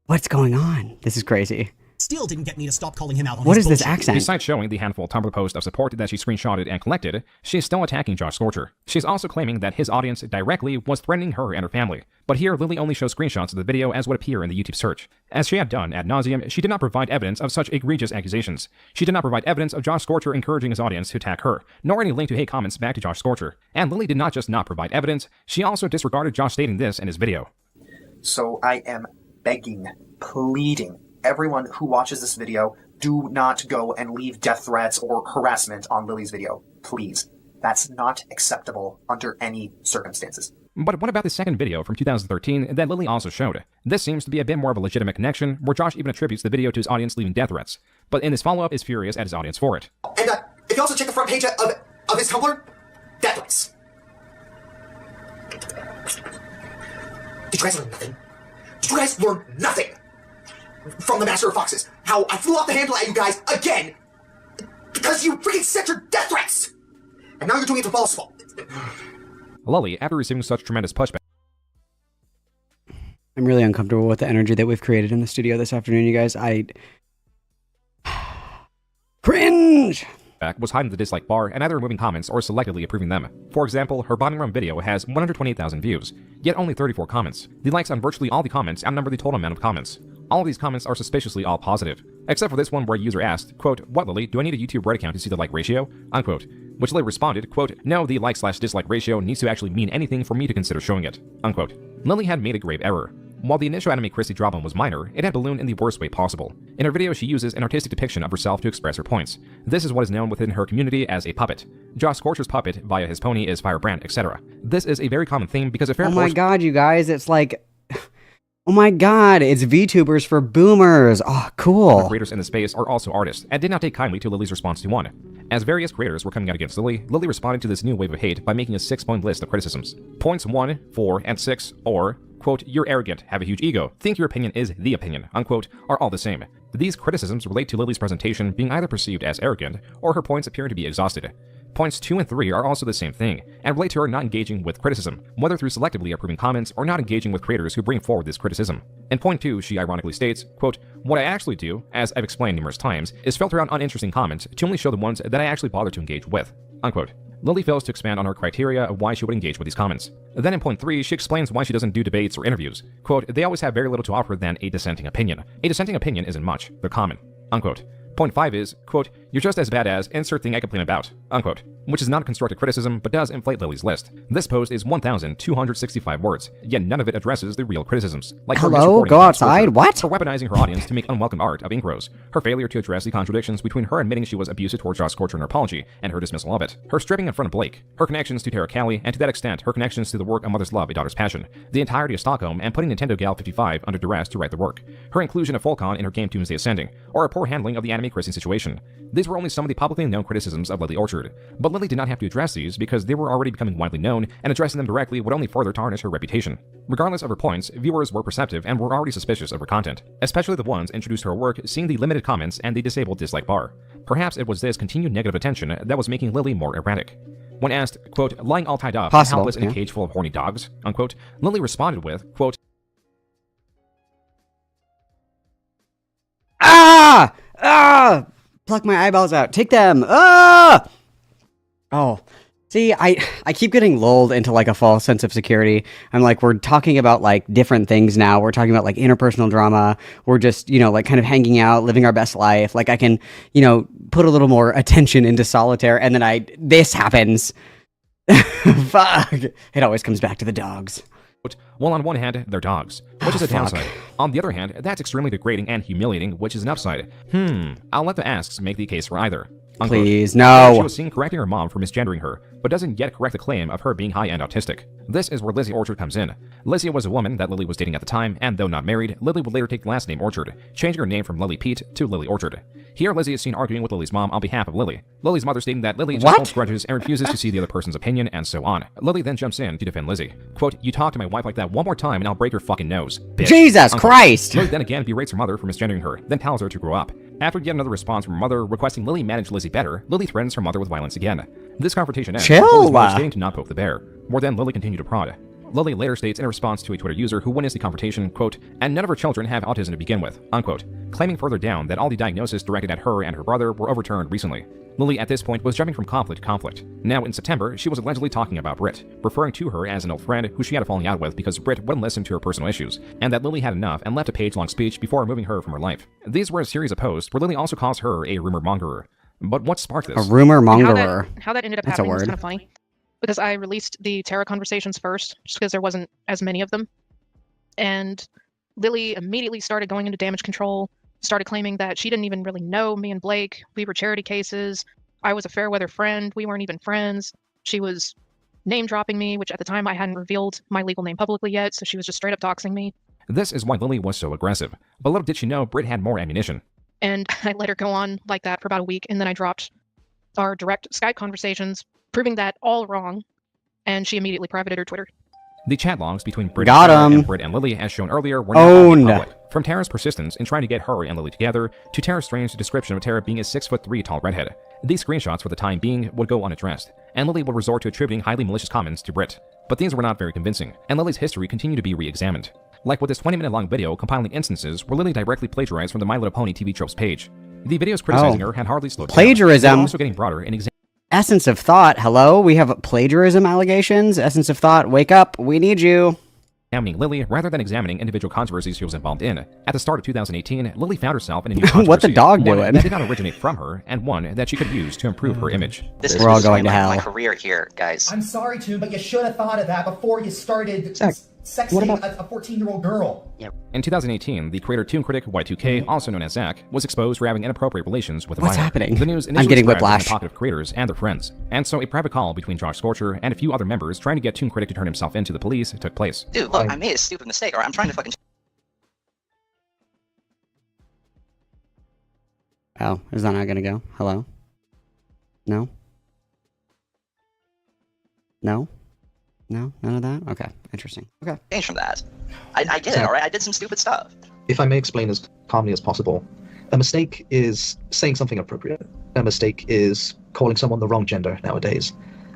What's going on? This is crazy.
Still didn't get me to stop calling him out on
what
his
is this
bullshit.
accent?
Besides showing the handful of Tumblr posts of support that she screenshotted and collected, she is still attacking Josh Scorcher. She's also claiming that his audience directly was threatening her and her family. But here, Lily only shows screenshots of the video as would appear in the YouTube search. As she had done ad nauseum, she did not provide evidence of such egregious accusations. She did not provide evidence of Josh Scorcher encouraging his audience to attack her, nor any link to hate comments back to Josh Scorcher. And Lily did not just not provide evidence, she also disregarded Josh stating this in his video.
So I am begging, pleading everyone who watches this video, do not go and leave death threats or harassment on Lily's video. Please. That's not acceptable under any circumstances.
But what about the second video from 2013 that Lily also showed? This seems to be a bit more of a legitimate connection, where Josh even attributes the video to his audience leaving death threats. But in his follow-up is furious at his audience for it.
And if you also check the front page of his Tumblr, death threats. Did you guys learn nothing? Did you guys learn nothing from the Master of Foxes? How I flew off the handle at you guys again because you freaking sent your death threats! And now you're doing it to Ball's fault.
Lily, after receiving such tremendous pushback,
I'm really uncomfortable with the energy that we've created in the studio this afternoon, you guys. Cringe!
was hiding the dislike bar and either removing comments or selectively approving them. For example, her bombing run video has 128,000 views, yet only 34 comments. The likes on virtually all the comments outnumber the total amount of comments. All of these comments are suspiciously all positive, except for this one where a user asked, quote, "What, Lily, do I need a YouTube Red account to see the like ratio?" Unquote. Which Lily responded, quote, "No, the like/dislike ratio needs to actually mean anything for me to consider showing it." Unquote. Lily had made a grave error. While the initial Accumulation drama was minor, it had ballooned in the worst way possible. In her video, she uses an artistic depiction of herself to express her points. This is what is known within her community as a puppet. Josh Scorcher's puppet via his pony is Firebrand, etc. This is a very common theme because a fair
Oh my god, you guys, it's like... Oh my god, it's VTubers for boomers. Oh, cool.
Creators in the space are also artists, and did not take kindly to Lily's response to one. As various creators were coming out against Lily, Lily responded to this new wave of hate by making a 6-point list of criticisms. Points 1, 4, and 6 are, quote, "You're arrogant, have a huge ego, think your opinion is the opinion," unquote, are all the same. These criticisms relate to Lily's presentation being either perceived as arrogant, or her points appearing to be exhausted. Points 2 and 3 are also the same thing, and relate to her not engaging with criticism, whether through selectively approving comments or not engaging with creators who bring forward this criticism. In point 2, she ironically states, quote, "What I actually do, as I've explained numerous times, is filter out uninteresting comments to only show the ones that I actually bother to engage with," unquote. Lily fails to expand on her criteria of why she would engage with these comments. Then in point 3, she explains why she doesn't do debates or interviews. Quote, "They always have very little to offer than a dissenting opinion. A dissenting opinion isn't much, they're common," unquote. Point 5 is, quote, "You're just as bad as insert thing I complain about," unquote, which is not a constructive criticism, but does inflate Lily's list. This post is 1,265 words, yet none of it addresses the real criticisms. Like her
hello,
misreporting
go
of
outside,
Scorcher,
what?
her weaponizing her audience to make unwelcome art of Inkros, her failure to address the contradictions between her admitting she was abusive towards Josh Scorcher in her apology, and her dismissal of it, her stripping in front of Blake, her connections to Terra Callie, and to that extent, her connections to the work A Mother's Love, A Daughter's Passion, the entirety of Stockholm, and putting Nintendo Gal 55 under duress to write the work, her inclusion of Fulcon in her game Doomsday Ascending, or her poor handling of the anime Chrissy situation. These were only some of the publicly known criticisms of Lily Orchard, but Lily did not have to address these because they were already becoming widely known, and addressing them directly would only further tarnish her reputation. Regardless of her points, viewers were perceptive and were already suspicious of her content, especially the ones introduced to her work seeing the limited comments and the disabled dislike bar. Perhaps it was this continued negative attention that was making Lily more erratic. When asked, quote, "Lying all tied up and helpless in a cage full of horny dogs," unquote, Lily responded with, quote,
"Ah! Ah! Pluck my eyeballs out. Take them. Ah!" Oh. See, I keep getting lulled into like a false sense of security. I'm like, we're talking about like different things now. We're talking about like interpersonal drama. We're just, like kind of hanging out, living our best life. Like I can, put a little more attention into solitaire, and then this happens. Fuck. It always comes back to the dogs.
Well, on one hand, they're dogs, which is a downside. On the other hand, that's extremely degrading and humiliating, which is an upside. I'll let the asks make the case for either. Unquote.
Please, no.
She was seen correcting her mom for misgendering her, but doesn't yet correct the claim of her being high-end autistic. This is where Lizzie Orchard comes in. Lizzie was a woman that Lily was dating at the time, and though not married, Lily would later take the last name Orchard, changing her name from Lily Pete to Lily Orchard. Here, Lizzie is seen arguing with Lily's mom on behalf of Lily. Lily's mother stating that Lily just holds grudges and refuses to see the other person's opinion, and so on. Lily then jumps in to defend Lizzie. Quote, "You talk to my wife like that one more time and I'll break your fucking nose, bitch."
Jesus Christ!
Lily then again berates her mother for misgendering her, then tells her to grow up. After yet another response from her mother requesting Lily manage Lizzie better, Lily threatens her mother with violence again. This confrontation ends, with Lily's mother stating to not poke the bear. More then, Lily continued to prod. Lily later states in a response to a Twitter user who witnessed the confrontation, quote, "And none of her children have autism to begin with," unquote, claiming further down that all the diagnoses directed at her and her brother were overturned recently. Lily at this point was jumping from conflict to conflict. Now in September, she was allegedly talking about Britt, referring to her as an old friend who she had a falling out with because Britt wouldn't listen to her personal issues, and that Lily had enough and left a page-long speech before removing her from her life. These were a series of posts where Lily also calls her a rumor mongerer. But what sparked this?
A rumor mongerer.
How that ended up
That's
happening
a
was
word.
kind of funny. Because I released the Terra conversations first, just because there wasn't as many of them. And Lily immediately started going into damage control, started claiming that she didn't even really know me and Blake. We were charity cases. I was a fair weather friend. We weren't even friends. She was name dropping me, which at the time I hadn't revealed my legal name publicly yet, so she was just straight up doxing me.
This is why Lily was so aggressive. But little did she know Britt had more ammunition.
And I let her go on like that for about a week, and then I dropped our direct Skype conversations, proving that all wrong, and she immediately privated her Twitter.
The chat logs between Britt and Lily, as shown earlier, were
Owned.
not public. From Terra's persistence in trying to get her and Lily together, to Terra's strange description of Terra being a 6'3" tall redhead. These screenshots, for the time being, would go unaddressed, and Lily would resort to attributing highly malicious comments to Britt. But these were not very convincing, and Lily's history continued to be re-examined. Like with this 20-minute long video compiling instances where Lily directly plagiarized from the My Little Pony TV Tropes page. The videos criticizing her had hardly slowed down.
Plagiarism.
They were also getting broader in
Essence of Thought, hello? We have plagiarism allegations? Essence of Thought, wake up, we need you.
Examining Lily rather than examining individual controversies she was involved in. At the start of 2018, Lily found herself in a new controversy.
What the dog
one
doing?
that did not originate from her, and one that she could use to improve her image.
This
We're all going to hell.
my career here, guys.
I'm sorry, Toon, but you should have thought of that before you started sexting a 14-year-old girl.
In 2018, the creator Toon Critic Y2K, also known as Zach, was exposed for having inappropriate relations with a
What's
minor.
happening?
The news
I'm
initially
getting
spread within
whiplash.
the pocket of creators and their friends, and so a private call between Josh Scorcher and a few other members trying to get Toon Critic to turn himself into the police took place.
Dude, look, I made a stupid mistake, or I'm trying to fucking...
Oh, is that not gonna go? Hello? No? No? No? None of that? Okay, interesting. Okay.
Change from that. I did it, alright? I did some stupid stuff.
If I may explain as calmly as possible, a mistake is saying something appropriate. A mistake is calling someone the wrong gender nowadays.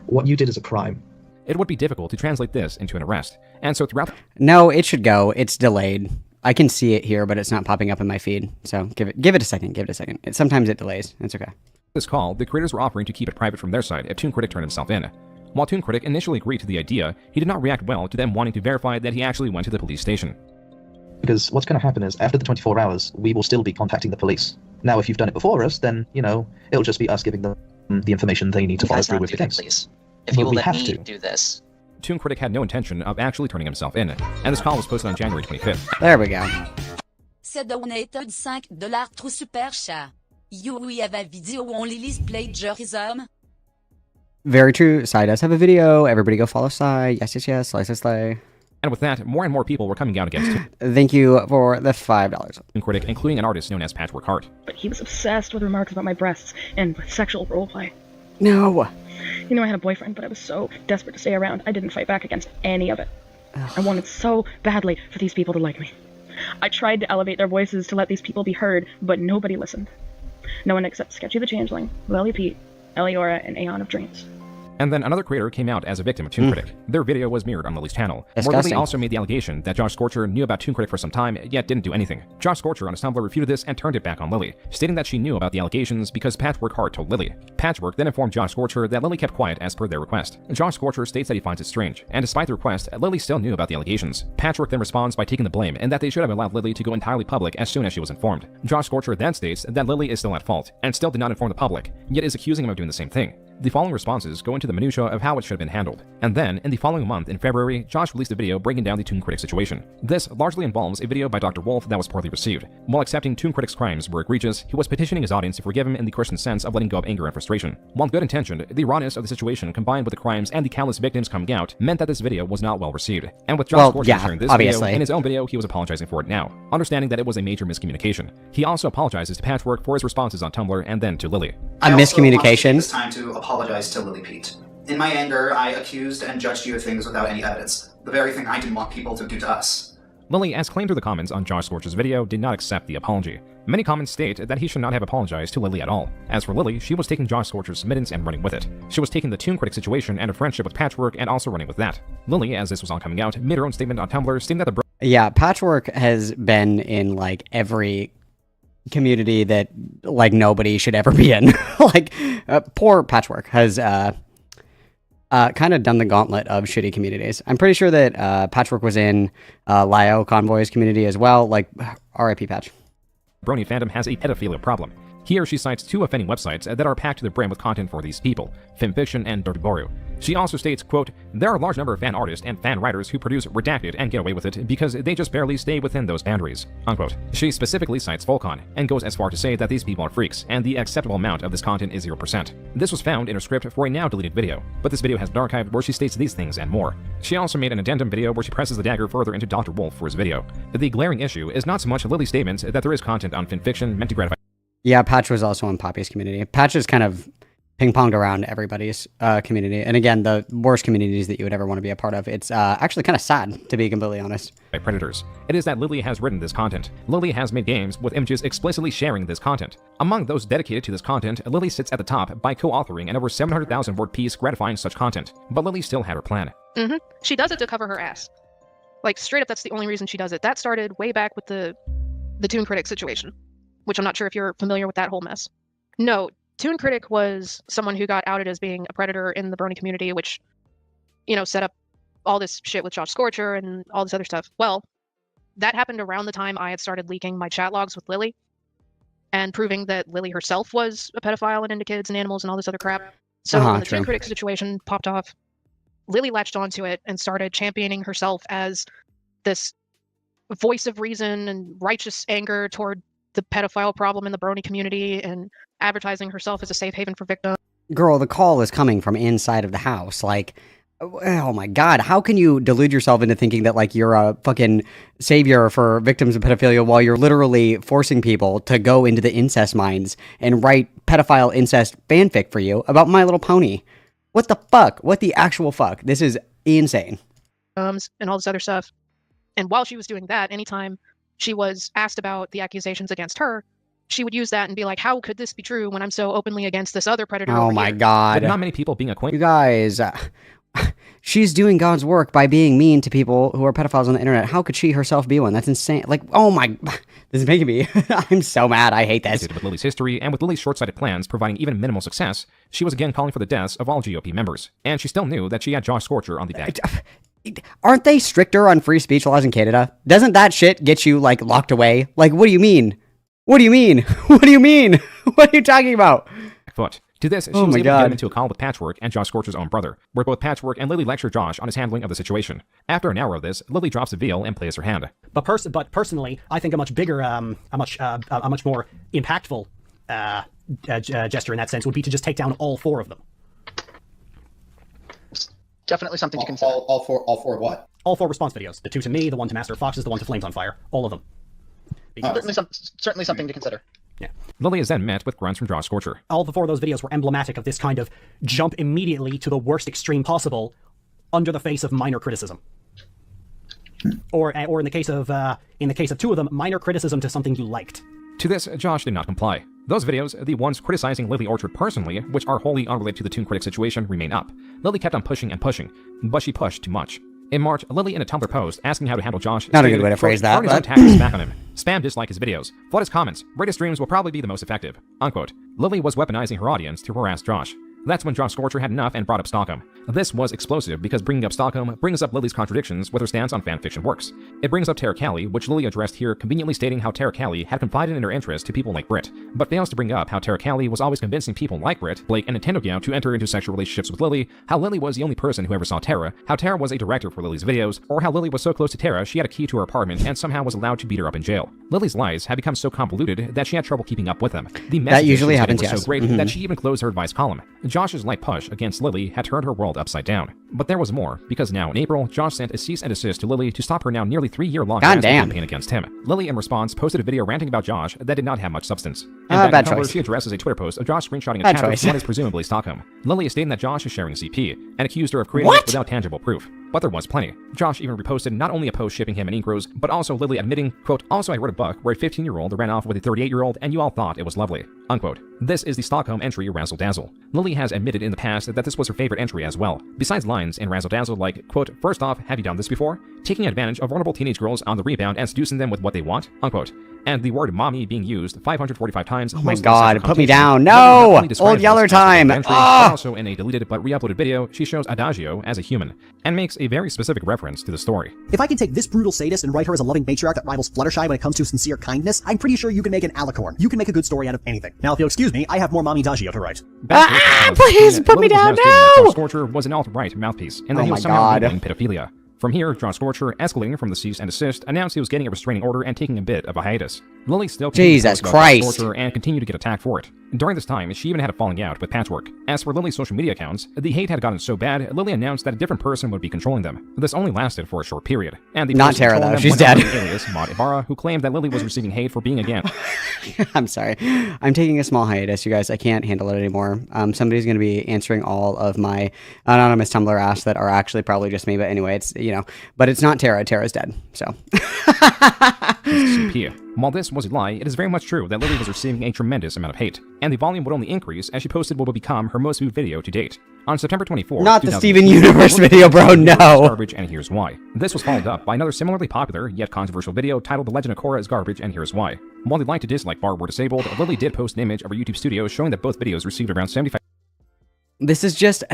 What you did is a crime.
It would be difficult to translate this into an arrest, and so throughout...
No, it should go. It's delayed. I can see it here, but it's not popping up in my feed. So give it a second. Give it a second. Sometimes it delays. It's okay.
This call, the creators were offering to keep it private from their side if Toon Critic turned himself in. While Toon Critic initially agreed to the idea, he did not react well to them wanting to verify that he actually went to the police station.
Because what's going to happen is, after the 24 hours, we will still be contacting the police. Now, if you've done it before us, then, you know, it'll just be us giving them the information they need to follow through with the case.
Please. If you will let me do this.
Toon Critic had no intention of actually turning himself in, and this call was posted on January 25th.
There we go.
C'est donated $5 trop super chat. You we have a video on Lily's plagiarism.
Very true. Sai does have a video. Everybody go follow Sai. Yes, yes, yes. Slay, slay, slay.
And with that, more and more people were coming out against Toon.
Thank you for the $5.
Toon Critic, including an artist known as Patchwork Heart.
But he was obsessed with remarks about my breasts and with sexual roleplay.
No.
You know, I had a boyfriend, but I was so desperate to stay around, I didn't fight back against any of it. I wanted so badly for these people to like me. I tried to elevate their voices to let these people be heard, but nobody listened. No one except Sketchy the Changeling, Lily Pete, Eliora, and Aeon of Dreams.
And then another creator came out as a victim of Toon Critic. Their video was mirrored on Lily's channel, where Lily also made the allegation that Josh Scorcher knew about Toon Critic for some time, yet didn't do anything. Josh Scorcher on his Tumblr refuted this and turned it back on Lily, stating that she knew about the allegations because Patchwork Heart told Lily. Patchwork then informed Josh Scorcher that Lily kept quiet as per their request. Josh Scorcher states that he finds it strange, and despite the request, Lily still knew about the allegations. Patchwork then responds by taking the blame, and that they should have allowed Lily to go entirely public as soon as she was informed. Josh Scorcher then states that Lily is still at fault, and still did not inform the public, yet is accusing him of doing the same thing. The following responses go into the minutiae of how it should have been handled. And then, in the following month, in February, Josh released a video breaking down the Toon Critic situation. This largely involves a video by Dr. Wolf that was poorly received. While accepting Toon Critic's crimes were egregious, he was petitioning his audience to forgive him in the Christian sense of letting go of anger and frustration. While good-intentioned, the rawness of the situation combined with the crimes and the countless victims coming out meant that this video was not well received. And with Josh Scorcher sharing this video, in his own video, he was apologizing for it now, understanding that it was a major miscommunication. He also apologizes to Patchwork for his responses on Tumblr and then to Lily.
A miscommunication.
It's time to apologize to Lily Pete. In my anger, I accused and judged you of things without any evidence. The very thing I didn't want people to do to us.
Lily, as claimed through the comments on Josh Scorcher's video, did not accept the apology. Many comments state that he should not have apologized to Lily at all. As for Lily, she was taking Josh Scorcher's admittance and running with it. She was taking the Toon Critic situation and a friendship with Patchwork and also running with that. Lily, as this was all coming out, made her own statement on Tumblr stating that the
Yeah, Patchwork has been in, like, every community that, like, nobody should ever be in. Like, poor Patchwork has kind of done the gauntlet of shitty communities. I'm pretty sure that Patchwork was in Lio Convoy's community as well. Like, RIP Patch.
Brony fandom has a pedophilia problem. Here she cites 2 offending websites that are packed to the brim with content for these people, Fiction and Dirty Boru. She also states, quote, there are a large number of fan artists and fan writers who produce redacted and get away with it because they just barely stay within those boundaries, unquote. She specifically cites Volcon, and goes as far to say that these people are freaks, and the acceptable amount of this content is 0%. This was found in her script for a now deleted video, but this video has been archived where she states these things and more. She also made an addendum video where she presses the dagger further into Dr. Wolf for his video. The glaring issue is not so much Lily's statement that there is content on fanfiction meant to gratify.
Yeah, Patch was also in Poppy's community. Patch is kind of ping-ponged around everybody's community. And again, the worst communities that you would ever want to be a part of. It's actually kind of sad, to be completely honest.
By predators. It is that Lily has written this content. Lily has made games with images explicitly sharing this content. Among those dedicated to this content, Lily sits at the top by co-authoring an over 700,000 word piece gratifying such content. But Lily still had her plan.
She does it to cover her ass. Like, straight up, that's the only reason she does it. That started way back with the Toon Critic situation, which I'm not sure if you're familiar with that whole mess. No, Toon Critic was someone who got outed as being a predator in the Brony community, which, you know, set up all this shit with Josh Scorcher and all this other stuff. Well, that happened around the time I had started leaking my chat logs with Lily and proving that Lily herself was a pedophile and into kids and animals and all this other crap. So when the Toon Critic situation popped off, Lily latched onto it and started championing herself as this voice of reason and righteous anger toward the pedophile problem in the Brony community and advertising herself as a safe haven for victims.
Girl, the call is coming from inside of the house. Like, oh my god, how can you delude yourself into thinking that, like, you're a fucking savior for victims of pedophilia while you're literally forcing people to go into the incest mines and write pedophile incest fanfic for you about My Little Pony? What the fuck? What the actual fuck? This is insane.
And all this other stuff. And while she was doing that, anytime she was asked about the accusations against her, she would use that and be like, how could this be true when I'm so openly against this other predator
Oh
over
my
here?
god.
But not many people being acquainted.
You guys, she's doing God's work by being mean to people who are pedophiles on the internet. How could she herself be one? That's insane. Like, oh my, this is making me, I'm so mad. I hate this.
With Lily's history and with Lily's short-sighted plans providing even minimal success, she was again calling for the deaths of all GOP members. And she still knew that she had Josh Scorcher on the deck.
Aren't they stricter on free speech laws in Canada? Doesn't that shit get you, like, locked away? Like, what do you mean? What do you mean? What do you mean? What are you talking about?
Foot. To this, she was able to get into a call with Patchwork and Josh Scorcher's own brother, where both Patchwork and Lily lecture Josh on his handling of the situation. After an hour of this, Lily drops a veil and plays her hand.
But personally, I think a much bigger, a much more impactful gesture in that sense would be to just take down all 4 of them.
Definitely something to consider.
All four what?
All 4 response videos. The 2 to me, the 1 to Master of Foxes, the 1 to Flames on Fire. All of them.
Certainly something to consider.
Yeah.
Lily is then met with grunts from Josh Scorcher.
All 4 of those videos were emblematic of this kind of jump immediately to the worst extreme possible under the face of minor criticism. Or in the case of 2 of them, minor criticism to something you liked.
To this, Josh did not comply. Those videos, the ones criticizing Lily Orchard personally, which are wholly unrelated to the Toon Critic situation, remain up. Lily kept on pushing and pushing, but she pushed too much. In March, Lily in a Tumblr post asking how to handle Josh
not a good way to phrase that,
his own tactics back on him. Spam dislike his videos. Flood his comments. Rate his streams will probably be the most effective. Unquote. Lily was weaponizing her audience to harass Josh. That's when Josh Scorcher had enough and brought up Stockholm. This was explosive because bringing up Stockholm brings up Lily's contradictions with her stance on fanfiction works. It brings up Terra Callie, which Lily addressed here, conveniently stating how Terra Callie had confided in her interest to people like Britt, but fails to bring up how Terra Callie was always convincing people like Britt, Blake, and Nintendo Gao to enter into sexual relationships with Lily, how Lily was the only person who ever saw Terra, how Terra was a director for Lily's videos, or how Lily was so close to Terra she had a key to her apartment and somehow was allowed to beat her up in jail. Lily's lies had become so convoluted that she had trouble keeping up with them. The message
that usually happens,
was so great that she even closed her advice column. Josh's light push against Lily had turned her world upside down. But there was more, because now in April, Josh sent a cease and desist to Lily to stop her now nearly 3-year-long campaign against him. Lily, in response, posted a video ranting about Josh that did not have much substance. And
bad choice.
She addresses a Twitter post of Josh screenshotting a chat with what is presumably Stockholm. Lily is stating that Josh is sharing CP, and accused her of creating it without tangible proof. But there was plenty. Josh even reposted not only a post shipping him and Inkros, but also Lily admitting, quote, also I wrote a book where a 15-year-old ran off with a 38-year-old and you all thought it was lovely, unquote. This is the Stockholm entry Razzle Dazzle. Lily has admitted in the past that this was her favorite entry as well. Besides lines in Razzle Dazzle like, quote, first off, have you done this before? Taking advantage of vulnerable teenage girls on the rebound and seducing them with what they want, unquote. and the word mommy being used 545 times.
Oh my god, put me down. No! Old Yeller time!
But also in a deleted but re-uploaded video, she shows Adagio as a human, and makes a very specific reference to the story.
If I can take this brutal sadist and write her as a loving matriarch that rivals Fluttershy when it comes to sincere kindness, I'm pretty sure you can make an alicorn. You can make a good story out of anything. Now, if you'll excuse me, I have more Mommy Dagio to write.
Please put me down, no!
Josh Scorcher was an alt-right mouthpiece, and that he was somehow in pedophilia. From here, Josh Scorcher, escalating from the cease and desist, announced he was getting a restraining order and taking a bit of a hiatus. Lily still
Jesus Christ!
Scorcher and continued to get attacked for it. During this time, she even had a falling out with Patchwork. As for Lily's social media accounts, the hate had gotten so bad, Lily announced that a different person would be controlling them. This only lasted for a short period, and the
not Terra though, she's dead.
Alias Maud Ibarra, who claimed that Lily was receiving hate for being again.
I'm sorry. I'm taking a small hiatus, you guys. I can't handle it anymore. Somebody's going to be answering all of my anonymous Tumblr asks that are actually probably just me, but anyway, it's, you know, but it's not Terra. Terra's dead, so.
While this was a lie, it is very much true that Lily was receiving a tremendous amount of hate, and the volume would only increase as she posted what would become her most viewed video to date. On September 24th,
not the Steven Universe video, bro, no!
Garbage, and here's why. This was followed up by another similarly popular, yet controversial video titled The Legend of Korra is Garbage, and here's why. While the like to dislike bar were disabled, Lily did post an image of her YouTube studio showing that both videos received around 75.
This is just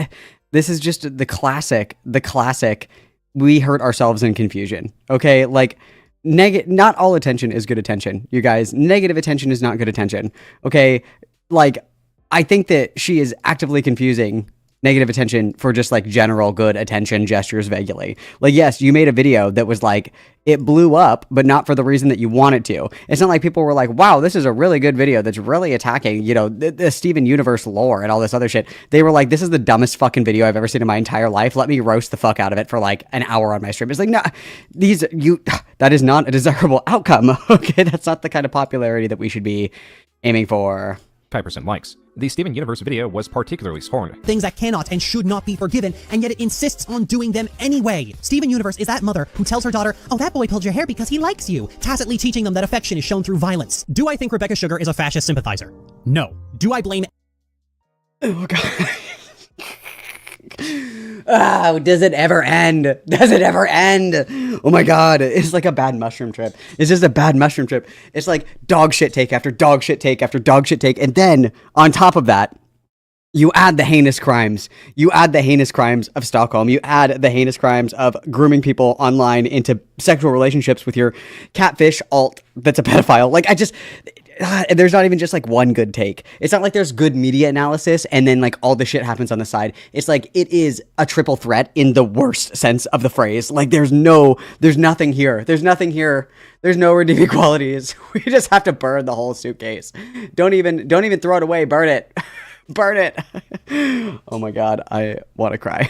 the classic, we hurt ourselves in confusion, okay? Like, not all attention is good attention, you guys. Negative attention is not good attention, okay? Like, I think that she is actively confusing negative attention for just like general good attention gestures vaguely. Like, yes, you made a video that was like, it blew up, but not for the reason that you want it to. It's not like people were like, wow, this is a really good video that's really attacking, you know, the Steven Universe lore and all this other shit. They were like, this is the dumbest fucking video I've ever seen in my entire life. Let me roast the fuck out of it for like an hour on my stream. It's like, no, that is not a desirable outcome. Okay, that's not the kind of popularity that we should be aiming for.
5% likes. The Steven Universe video was particularly scorned.
Things that cannot and should not be forgiven, and yet it insists on doing them anyway. Steven Universe is that mother who tells her daughter, oh, that boy pulled your hair because he likes you, tacitly teaching them that affection is shown through violence. Do I think Rebecca Sugar is a fascist sympathizer? No. Do I blame...
Oh, God. Oh, does it ever end? Does it ever end? Oh my god, it's like a bad mushroom trip. It's just a bad mushroom trip. It's like dog shit take after dog shit take after dog shit take, and then on top of that, you add the heinous crimes. You add the heinous crimes of Stockholm. You add the heinous crimes of grooming people online into sexual relationships with your catfish alt that's a pedophile. Like, there's not even just like one good take. It's not like there's good media analysis and then like all the shit happens on the side. It's like it is a triple threat in the worst sense of the phrase. Like there's nothing here. There's nothing here. There's no redeeming qualities. We just have to burn the whole suitcase. Don't even throw it away. Burn it. Burn it. Oh my god, I want to cry.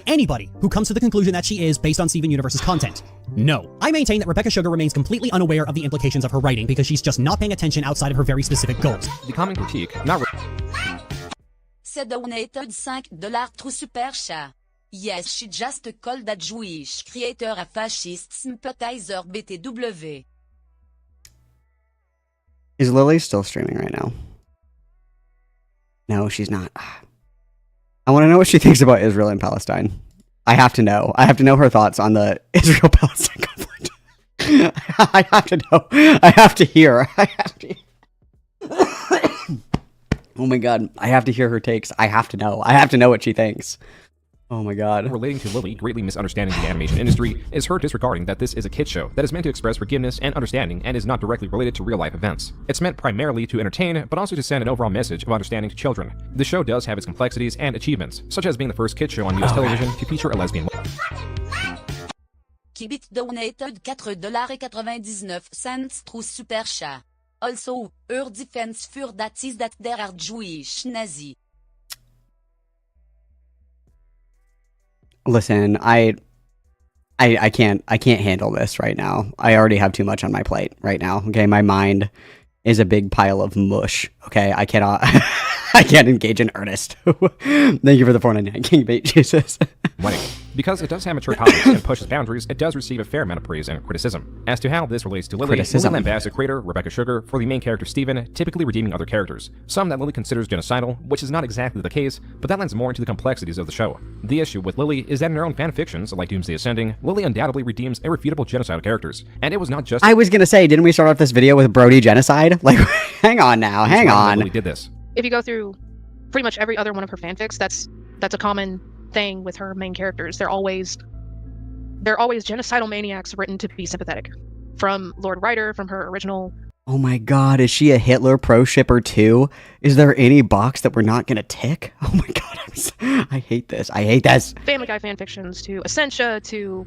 Anybody who comes to the conclusion that she is based on Steven Universe's content. No. I maintain that Rebecca Sugar remains completely unaware of the implications of her writing because she's just not paying attention outside of her very specific goals.
The common critique, not...
C'est donated $5 through super chat. Yes, she just called that Jewish creator a fascist sympathizer BTW.
Is Lily still streaming right now? No, she's not. I want to know what she thinks about Israel and Palestine. I have to know. I have to know her thoughts on the Israel-Palestine conflict. I have to know. I have to hear. Oh my god. I have to hear her takes. I have to know. I have to know what she thinks. Oh my god.
Relating to Lily greatly misunderstanding the animation industry is her disregarding that this is a kid show that is meant to express forgiveness and understanding and is not directly related to real-life events. It's meant primarily to entertain, but also to send an overall message of understanding to children. The show does have its complexities and achievements, such as being the first kid show on US television to feature a lesbian.
Kibit donated $4.99 through super chat. Also, her defense for that is that there are Jewish Nazi.
Listen, I can't handle this right now. I already have too much on my plate right now. Okay, my mind is a big pile of mush. Okay, I cannot I can't engage in earnest. Thank you for the $4.99 King Bait Jesus.
Because it does have mature topics and pushes boundaries, it does receive a fair amount of praise and criticism. As to how this relates to Lily, Lily lambasts the creator, Rebecca Sugar, for the main character Steven, typically redeeming other characters. Some that Lily considers genocidal, which is not exactly the case, but that lends more into the complexities of the show. The issue with Lily is that in her own fanfictions, like Doomsday Ascending, Lily undoubtedly redeems irrefutable genocidal characters. And it was not just—
I was gonna say, didn't we start off this video with Brody genocide? Like, hang on now, hang on.
Lily did this.
If you go through pretty much every other one of her fanfics, that's a common thing with her main characters. They're always genocidal maniacs written to be sympathetic. From Lord Ryder, from her original.
Oh my god, is she a Hitler pro-shipper too? Is there any box that we're not gonna tick? Oh my god, I hate this. I hate this.
Family Guy fanfictions, to Essentia, to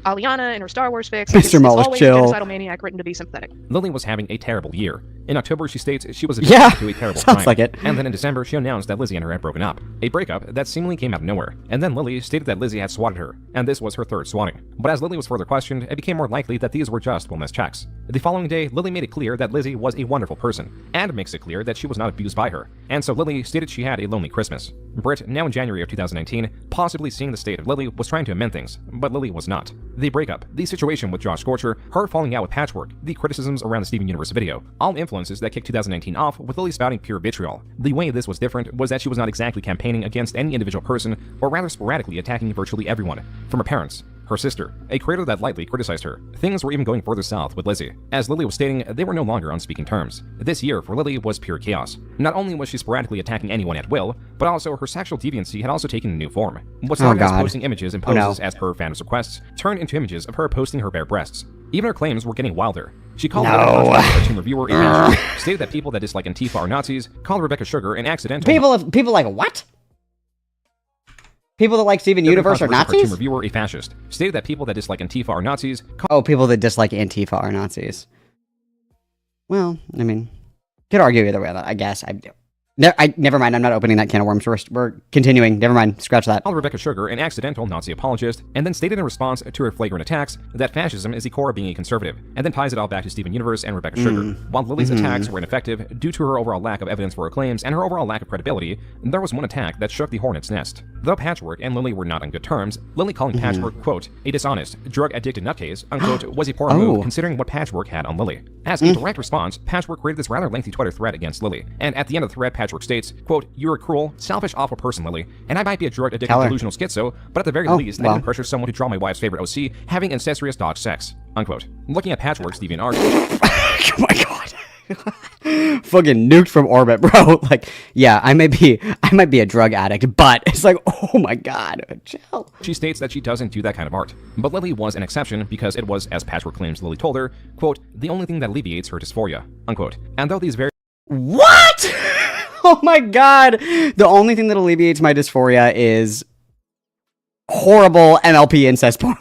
Aliana in her Star Wars fics.
Mr. Mullis,
always
chill.
a genocidal maniac written to be sympathetic.
Lily was having a terrible year. In October, she states she was addicted to a terrible
sounds
crime.
like it.
And then in December, she announced that Lizzie and her had broken up. A breakup that seemingly came out of nowhere. And then Lily stated that Lizzie had swatted her, and this was her third swatting. But as Lily was further questioned, it became more likely that these were just wellness checks. The following day, Lily made it clear that Lizzie was a wonderful person, and makes it clear that she was not abused by her. And so Lily stated she had a lonely Christmas. Britt, now in January of 2019, possibly seeing the state of Lily, was trying to amend things, but Lily was not. The breakup, the situation with Josh Scorcher, her falling out with Patchwork, the criticisms around the Steven Universe video, all influences that kicked 2019 off with Lily spouting pure vitriol. The way this was different was that she was not exactly campaigning against any individual person, or rather sporadically attacking virtually everyone, from her parents, her sister, a creator that lightly criticized her. Things were even going further south with Lizzie. As Lily was stating, they were no longer on speaking terms. This year for Lily was pure chaos. Not only was she sporadically attacking anyone at will, but also her sexual deviancy had also taken a new form. What started as posting images and poses as per fans' requests turned into images of her posting her bare breasts. Even her claims were getting wilder. She called a cartoon reviewer a fascist, stated that people that dislike Antifa are Nazis, called Rebecca Sugar an accidental—
People like what? People that like Steven Universe are Nazis?
Cartoon reviewer a fascist, stated that people that dislike Antifa are Nazis—
Oh, people that dislike Antifa are Nazis. Well, I mean, could argue either way, I guess. Never mind, I'm not opening that can of worms. We're continuing. Never mind, scratch that.
Called Rebecca Sugar an accidental Nazi apologist, and then stated in response to her flagrant attacks that fascism is the core of being a conservative, and then ties it all back to Steven Universe and Rebecca Sugar. While Lily's attacks were ineffective due to her overall lack of evidence for her claims and her overall lack of credibility, there was one attack that shook the hornet's nest. Though Patchwork and Lily were not on good terms, Lily calling Patchwork, quote, a dishonest, drug-addicted nutcase, unquote, was a poor move considering what Patchwork had on Lily. As a direct response, Patchwork created this rather lengthy Twitter thread against Lily, and at the end of the thread, Patchwork states, quote, you're a cruel, selfish, awful person, Lily, and I might be a drug-addicted, delusional schizo, but at the very least, I didn't pressure someone to draw my wife's favorite OC having incestuous dog sex, unquote. Looking at Patchwork's DeviantArt—
oh my god. Fucking nuked from orbit, bro. Like, yeah, I might be a drug addict, but it's like, oh my god, chill.
She states that she doesn't do that kind of art. But Lily was an exception because it was, as Patchwork claims Lily told her, quote, the only thing that alleviates her dysphoria, unquote. And though these very—
What? Oh my god. The only thing that alleviates my dysphoria is horrible MLP incest porn.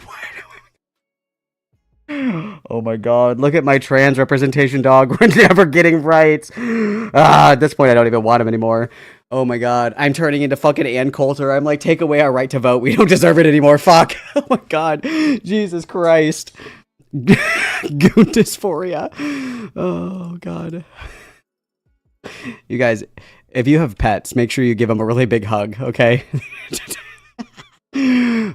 Oh my god, look at my trans representation, dog. We're never getting rights. At this point, I don't even want him anymore. Oh my god, I'm turning into fucking Ann Coulter. I'm like, take away our right to vote. We don't deserve it anymore. Fuck. Oh my god. Jesus Christ. Goon dysphoria. Oh god. You guys, if you have pets, make sure you give them a really big hug, okay?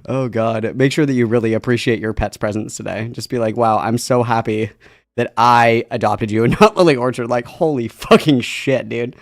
Oh god, make sure that you really appreciate your pet's presence today. Just be like, wow, I'm so happy that I adopted you and not Lily Orchard. Like, holy fucking shit, dude.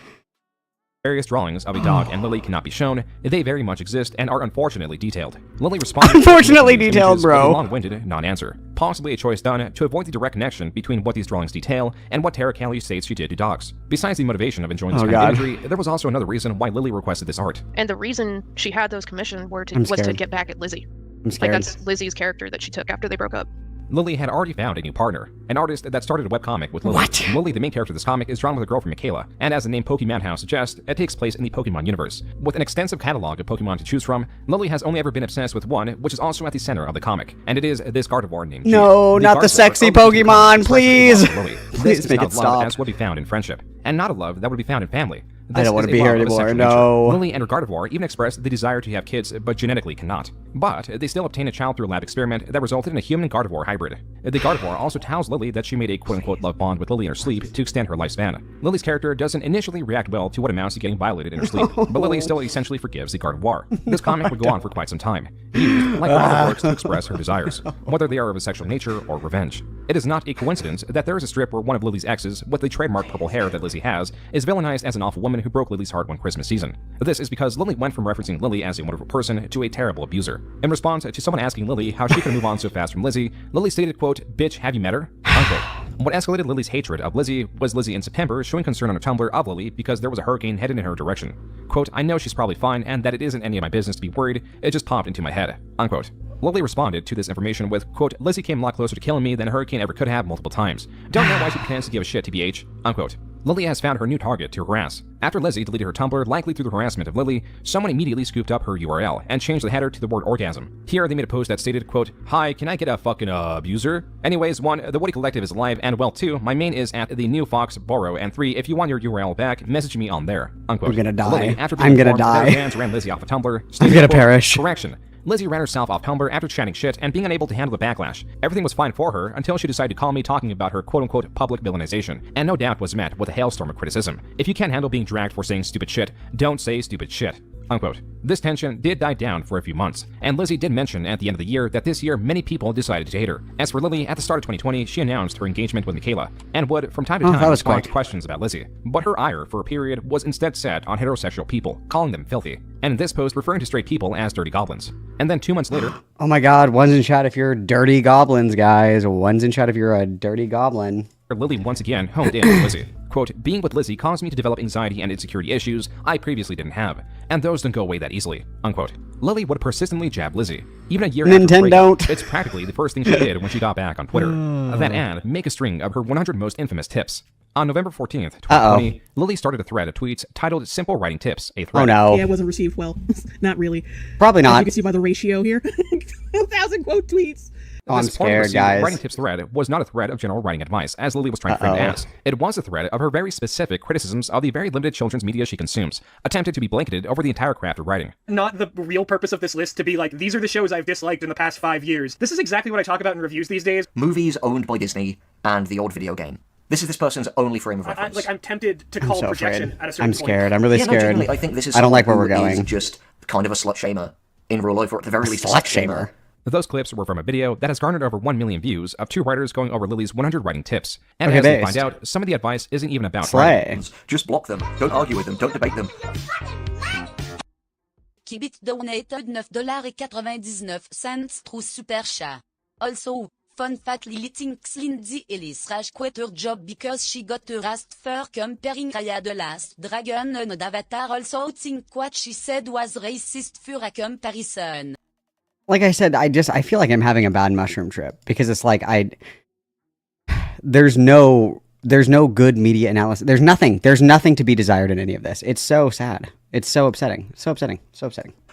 Various drawings of a dog and Lily cannot be shown. They very much exist and are unfortunately detailed. Lily responded—
Unfortunately detailed, bro.
With a long-winded non-answer. Possibly a choice done to avoid the direct connection between what these drawings detail and what Terra Callie states she did to dogs. Besides the motivation of enjoying this kind of imagery, there was also another reason why Lily requested this art.
And the reason she had those commissioned was to get back at Lizzie.
I'm scared.
Like, that's Lizzie's character that she took after they broke up.
Lily had already found a new partner, an artist that started a webcomic with Lily.
What?
Lily, the main character of this comic, is drawn with a girl from Michaela, and as the name Pokemon House suggests, it takes place in the Pokemon universe. With an extensive catalog of Pokemon to choose from, Lily has only ever been obsessed with one, which is also at the center of the comic, and it is this Gardevoir named G.
No, not the sexy Pokemon, please!
Please
make it stop.
As would be found in friendship, and not a love that would be found in family.
I don't want to be here anymore, no.
Lily and her Gardevoir even expressed the desire to have kids, but genetically cannot. But they still obtained a child through a lab experiment that resulted in a human-Gardevoir hybrid. The Gardevoir also tells Lily that she made a quote-unquote love bond with Lily in her sleep to extend her lifespan. Lily's character doesn't initially react well to what amounts to getting violated in her sleep, but Lily still essentially forgives the Gardevoir. This comic would go on for quite some time. used, like other works, to express her desires, whether they are of a sexual nature or revenge. It is not a coincidence that there is a strip where one of Lily's exes, with the trademark purple hair that Lizzie has, is villainized as an awful woman who broke Lily's heart one Christmas season. This is because Lily went from referencing Lily as a wonderful person to a terrible abuser. In response to someone asking Lily how she could move on so fast from Lizzie, Lily stated, quote, "Bitch, have you met her?" Unquote. What escalated Lily's hatred of Lizzie was Lizzie in September showing concern on her Tumblr of Lily because there was a hurricane headed in her direction. Quote, "I know she's probably fine and that it isn't any of my business to be worried, it just popped into my head." Unquote. Lily responded to this information with, quote, "Lizzie came a lot closer to killing me than a hurricane ever could have multiple times. Don't know why she pretends to give a shit, TBH." Unquote. Lily has found her new target to harass. After Lizzie deleted her Tumblr, likely through the harassment of Lily, someone immediately scooped up her URL and changed the header to the word orgasm. Here they made a post that stated, quote, "Hi, can I get a fucking abuser?" Anyways, 1, the Woody Collective is alive, and well, 2, my main is at the new Fox Borough, and 3, if you want your URL back, message me on there. Unquote.
I'm gonna die.
Lily, after being
I'm gonna
informed that her
die.
fans ran Lizzie off of Tumblr,
I'm
stated,
gonna
quote,
perish.
"Correction. Lizzie ran herself off Tumblr after chatting shit and being unable to handle the backlash. Everything was fine for her until she decided to call me talking about her quote-unquote public villainization, and no doubt was met with a hailstorm of criticism. If you can't handle being dragged for saying stupid shit, don't say stupid shit." Unquote. This tension did die down for a few months, and Lizzie did mention at the end of the year that this year many people decided to hate her. As for Lily, at the start of 2020, she announced her engagement with Michaela, and would, from time to time, respond to questions about Lizzie. But her ire, for a period, was instead set on heterosexual people, calling them filthy, and in this post referring to straight people as dirty goblins. And then 2 months later...
Oh my god, one's in chat if you're dirty goblins, guys. One's in chat if you're a dirty goblin.
Lily once again honed in on Lizzie. Quote, "Being with Lizzie caused me to develop anxiety and insecurity issues I previously didn't have, and those don't go away that easily." Unquote. Lily would persistently jab Lizzie. Even a year after the breakup, it's practically the first thing she did when she got back on Twitter. That and make a string of her 100 most infamous tips. On November 14th, 2020, Lily started a thread of tweets titled Simple Writing Tips, a thread.
Oh no.
Yeah, it wasn't received well. Not really.
Probably not.
As you can see by the ratio here. 1,000 quote tweets.
Oh, I'm scared, guys.
Writing Tips thread was not a thread of general writing advice, as Lily was trying to frame it as. It was a thread of her very specific criticisms of the very limited children's media she consumes, attempted to be blanketed over the entire craft of writing.
Not the real purpose of this list to be like, these are the shows I've disliked in the past 5 years. This is exactly what I talk about in reviews these days.
Movies owned by Disney and the old video game. This is this person's only frame of reference.
I'm tempted to call projection at a certain point.
I'm scared. I'm really scared.
Genuinely, I think this is
I don't like where
someone
we're
who
going.
is just kind of a slut shamer in real life, or at the very least a
slut
slut
shamer.
Those clips were from a video that has garnered over 1 million views of 2 writers going over Lily's 100 writing tips. And
Okay,
as we
based.
find out, some of the advice isn't even about
Slay.
writing.
Just block them. Don't argue with them. Don't debate them.
Kibit donated $9.99 through Super Chat. Also, fun fact Lily thinks Lindy Ellis rage quit her job because she got harassed for comparing Raya the Last Dragon and Avatar. Also think what she said was racist for a comparison.
Like I said, I feel like I'm having a bad mushroom trip because it's like there's no good media analysis. There's nothing to be desired in any of this. It's so sad. It's so upsetting. So upsetting.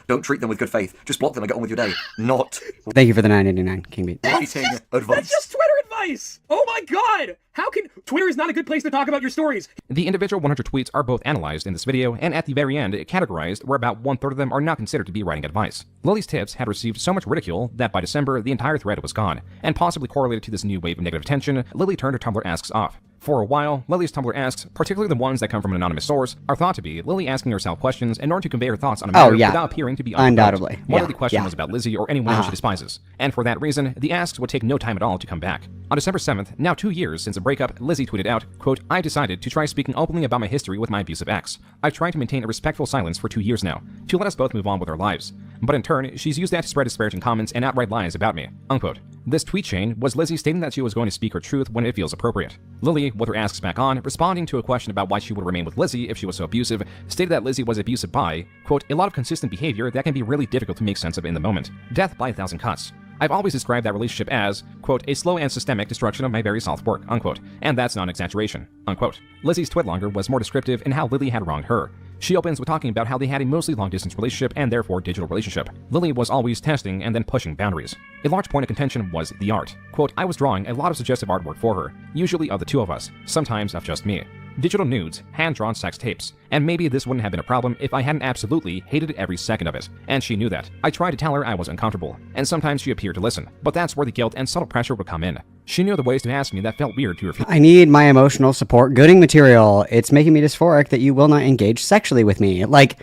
Don't treat them with good faith. Just block them and get on with your day. Not
Thank you for the $9.89, King Beat.
writing advice.
That's just Twitter advice! Oh my god! How can... Twitter is not a good place to talk about your stories.
The individual 100 tweets are both analyzed in this video, and at the very end, categorized where about 1/3 of them are not considered to be writing advice. Lily's tips had received so much ridicule that by December, the entire thread was gone, and possibly correlated to this new wave of negative attention, Lily turned her Tumblr asks off. For a while, Lily's Tumblr asks, particularly the ones that come from an anonymous source, are thought to be Lily asking herself questions in order to convey her thoughts on a matter without appearing to be
undoubtedly.
Whether the question was about Lizzie or anyone she despises. And for that reason, the asks would take no time at all to come back. On December 7th, now 2 years since a breakup, Lizzie tweeted out, quote, "I decided to try speaking openly about my history with my abusive ex. I've tried to maintain a respectful silence for 2 years now, to let us both move on with our lives. But in turn, she's used that to spread disparaging comments and outright lies about me." Unquote. This tweet chain was Lizzie stating that she was going to speak her truth when it feels appropriate. Lily, with her asks back on, responding to a question about why she would remain with Lizzie if she was so abusive, stated that Lizzie was abusive by, quote, "a lot of consistent behavior that can be really difficult to make sense of in the moment. Death by 1,000 cuts. I've always described that relationship as, quote, a slow and systemic destruction of my very self-work, unquote, and that's not an exaggeration, unquote. Lizzie's twitlonger was more descriptive in how Lily had wronged her. She opens with talking about how they had a mostly long-distance relationship and therefore digital relationship. Lily was always testing and then pushing boundaries. A large point of contention was the art. Quote, "I was drawing a lot of suggestive artwork for her, usually of the two of us, sometimes of just me. Digital nudes, hand-drawn sex tapes, and maybe this wouldn't have been a problem if I hadn't absolutely hated every second of it, and she knew that. I tried to tell her I was uncomfortable, and sometimes she appeared to listen, but that's where the guilt and subtle pressure would come in. She knew the ways to ask me that felt weird to refuse.
I need my emotional support gooding material. It's making me dysphoric that you will not engage sexually with me. Like,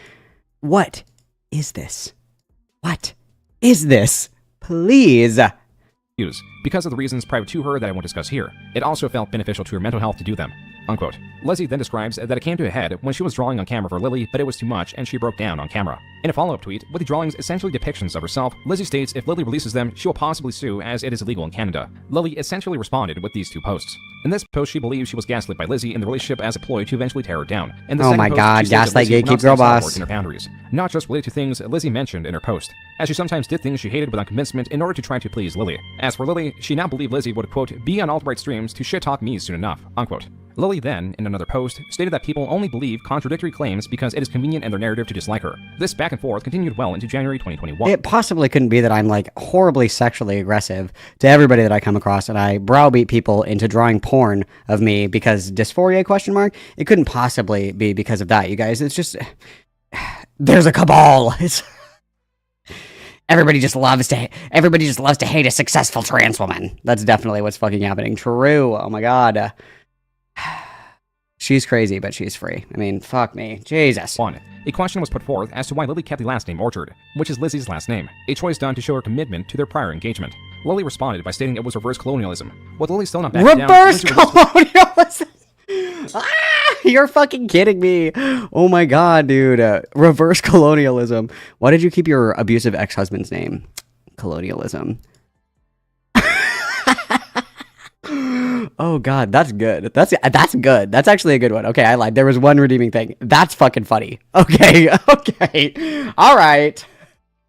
what is this? What is this? Please.
Use, because of the reasons private to her that I won't discuss here. It also felt beneficial to her mental health to do them. Unquote. Leslie then describes that it came to a head when she was drawing on camera for Lily, but it was too much and she broke down on camera. In a follow-up tweet, with the drawings essentially depictions of herself, Lizzie states if Lily releases them, she will possibly sue as it is illegal in Canada. Lily essentially responded with these two posts. In this post, she believes she was gaslit by Lizzie in the relationship as a ploy to eventually tear her down. In the
Oh
second
my
post,
God,
she states that
gaslight
Lizzie would not
gatekeep girl
stay solid
boss.
within her boundaries, not just related to things Lizzie mentioned in her post, as she sometimes did things she hated without convincement in order to try to please Lily. As for Lily, she now believed Lizzie would, quote, be on alt-right streams to shit-talk me soon enough, unquote. Lily then, in another post, stated that people only believe contradictory claims because it is convenient in their narrative to dislike her. This back and forth continued well into January 2021.
It possibly couldn't be that I'm like horribly sexually aggressive to everybody that I come across and I browbeat people into drawing porn of me because dysphoria question mark. It couldn't possibly be because of that, you guys. It's just there's a cabal. It's everybody just loves to hate a successful trans woman. That's definitely what's fucking happening. True. Oh my God. She's crazy, but she's free. I mean, fuck me. Jesus.
1. A question was put forth as to why Lily kept the last name Orchard, which is Lizzie's last name, a choice done to show her commitment to their prior engagement. Lily responded by stating it was reverse colonialism. With Lily still not backing down...
Reverse colonialism! Ah, you're fucking kidding me. Oh my God, dude. Reverse colonialism. Why did you keep your abusive ex-husband's name? Colonialism. Oh God, that's good. That's good. That's actually a good one. Okay, I lied. There was one redeeming thing. That's fucking funny. Okay, okay. All right.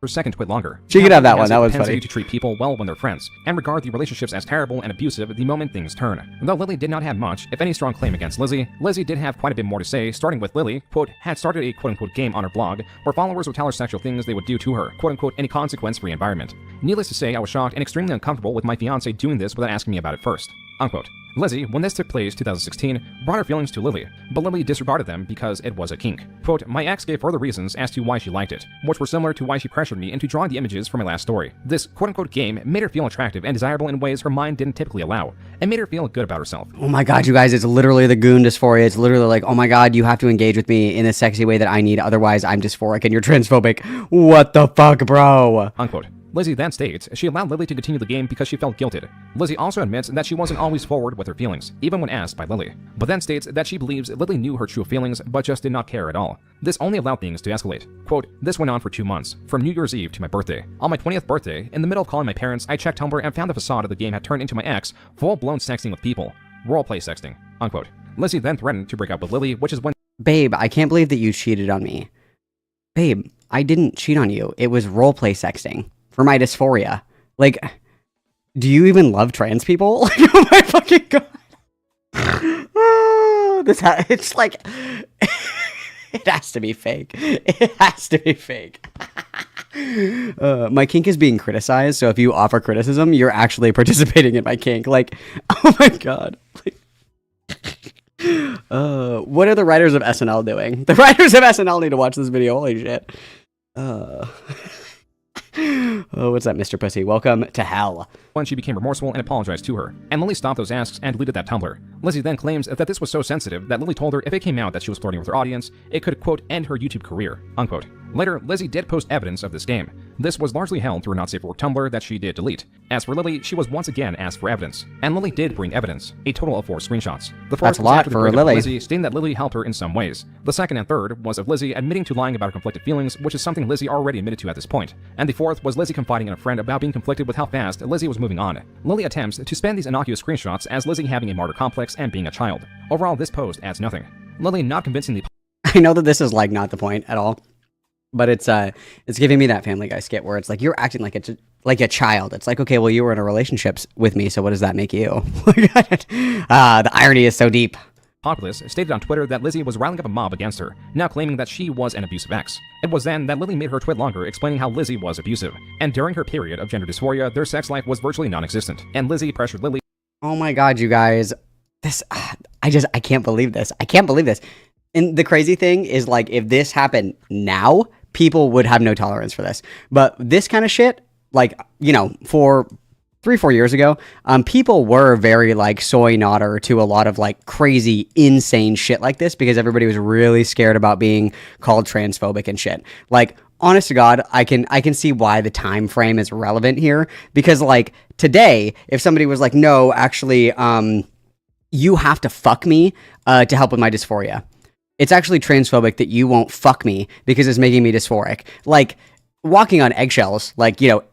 Her second tweet longer.
She could have that
Lily
one.
has
That
a
was
propensity
funny.
to treat people well when they're friends, and regard the relationships as terrible and abusive the moment things turn. Though Lily did not have much, if any, strong claim against Lizzie, Lizzie did have quite a bit more to say, starting with Lily, quote, had started a quote-unquote game on her blog, where followers would tell her sexual things they would do to her, quote-unquote, in a consequence-free environment. Needless to say, I was shocked and extremely uncomfortable with my fiance doing this without asking me about it first. Unquote. Lizzie, when this took place 2016, brought her feelings to Lily, but Lily disregarded them because it was a kink. Quote, my ex gave further reasons as to why she liked it, which were similar to why she pressured me into drawing the images for my last story. This quote-unquote game made her feel attractive and desirable in ways her mind didn't typically allow, and made her feel good about herself.
Oh my God, you guys, it's literally the goon dysphoria. It's literally like, oh my God, you have to engage with me in a sexy way that I need, otherwise I'm dysphoric and you're transphobic. What the fuck, bro?
Unquote. Lizzie then states she allowed Lily to continue the game because she felt guilted. Lizzie also admits that she wasn't always forward with her feelings, even when asked by Lily, but then states that she believes Lily knew her true feelings but just did not care at all. This only allowed things to escalate. Quote, this went on for 2 months, from New Year's Eve to my birthday. On my 20th birthday, in the middle of calling my parents, I checked Tumblr and found the facade of the game had turned into my ex, full-blown sexting with people. Roleplay sexting. Unquote. Lizzie then threatened to break up with Lily, which is when—
Babe, I can't believe that you cheated on me. Babe, I didn't cheat on you. It was roleplay sexting. For my dysphoria. Like, do you even love trans people? Like, oh my fucking God. Oh, it's like, it has to be fake. It has to be fake. My kink is being criticized, so if you offer criticism, you're actually participating in my kink. Like, oh my God. What are the writers of SNL doing? The writers of SNL need to watch this video. Holy shit. Oh, what's that, Mr. Pussy? Welcome to hell.
When she became remorseful and apologized to her, and Lily stopped those asks and deleted that Tumblr. Lizzie then claims that this was so sensitive that Lily told her if it came out that she was flirting with her audience, it could, quote, end her YouTube career, unquote. Later, Lizzie did post evidence of this game. This was largely held through a not safe for work Tumblr that she did delete. As for Lily, she was once again asked for evidence, and Lily did bring evidence, a total of 4 screenshots. The first
That's a lot
was
for Lily.
Lizzie stating that Lily helped her in some ways. The second and third was of Lizzie admitting to lying about her conflicted feelings, which is something Lizzie already admitted to at this point. And the fourth was Lizzie confiding in a friend about being conflicted with how fast Lizzie was moving on. Lily attempts to spend these innocuous screenshots as Lizzie having a martyr complex and being a child. Overall, this post adds nothing. Lily not convincing the—
I know that this is like not the point at all, but it's giving me that Family Guy skit where it's like you're acting like a child. It's like, okay, well, you were in a relationship with me, so what does that make you? The irony is so deep.
Populace stated on Twitter that Lizzie was riling up a mob against her, now claiming that she was an abusive ex. It was then that Lily made her tweet longer explaining how Lizzie was abusive, and during her period of gender dysphoria, their sex life was virtually non-existent, and Lizzie pressured Lily—
Oh my God, you guys. This, I can't believe this. I can't believe this. And the crazy thing is, like, if this happened now, people would have no tolerance for this. But this kind of shit, like, you know, for 3-4 years ago, people were very, like, soy nodder to a lot of, like, crazy, insane shit like this because everybody was really scared about being called transphobic and shit. Like, honest to God, I can see why the time frame is relevant here, because like today, if somebody was like, no, actually, you have to fuck me to help with my dysphoria. It's actually transphobic that you won't fuck me because it's making me dysphoric. Like walking on eggshells, like, you know,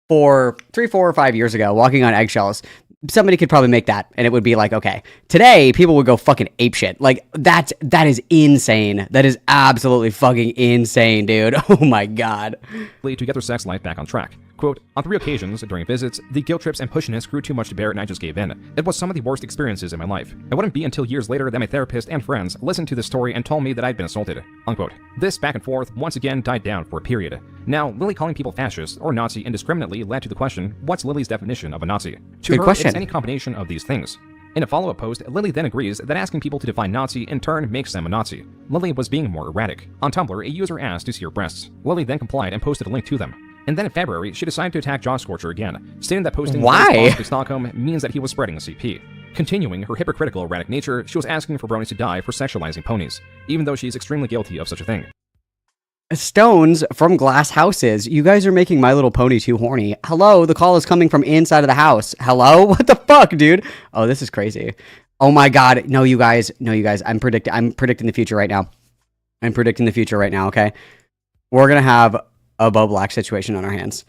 for 3, 4, or 5 years ago, walking on eggshells, somebody could probably make that and it would be like, okay. Today, people would go fucking apeshit. Like, that is insane. That is absolutely fucking insane, dude. Oh my God.
To get their sex life back on track. Quote, on 3 occasions during visits, the guilt trips and pushiness grew too much to bear and I just gave in. It was some of the worst experiences in my life. It wouldn't be until years later that my therapist and friends listened to this story and told me that I'd been assaulted. Unquote. This back and forth once again died down for a period. Now, Lily calling people fascist or Nazi indiscriminately led to the question, what's Lily's definition of a Nazi? To
Good
her,
question.
it's any combination of these things. In a follow-up post, Lily then agrees that asking people to define Nazi in turn makes them a Nazi. Lily was being more erratic. On Tumblr, a user asked to see her breasts. Lily then complied and posted a link to them. And then in February, she decided to attack Josh Scorcher again, stating that posting to Stockholm means that he was spreading a CP. Continuing her hypocritical, erratic nature, she was asking for bronies to die for sexualizing ponies, even though she's extremely guilty of such a thing.
Stones from glass houses. You guys are making My Little Pony too horny. Hello, the call is coming from inside of the house. Hello? What the fuck, dude? Oh, this is crazy. Oh my God. No, you guys. I'm predicting the future right now. I'm predicting the future right now, okay? We're gonna have a Bo Black situation on our hands.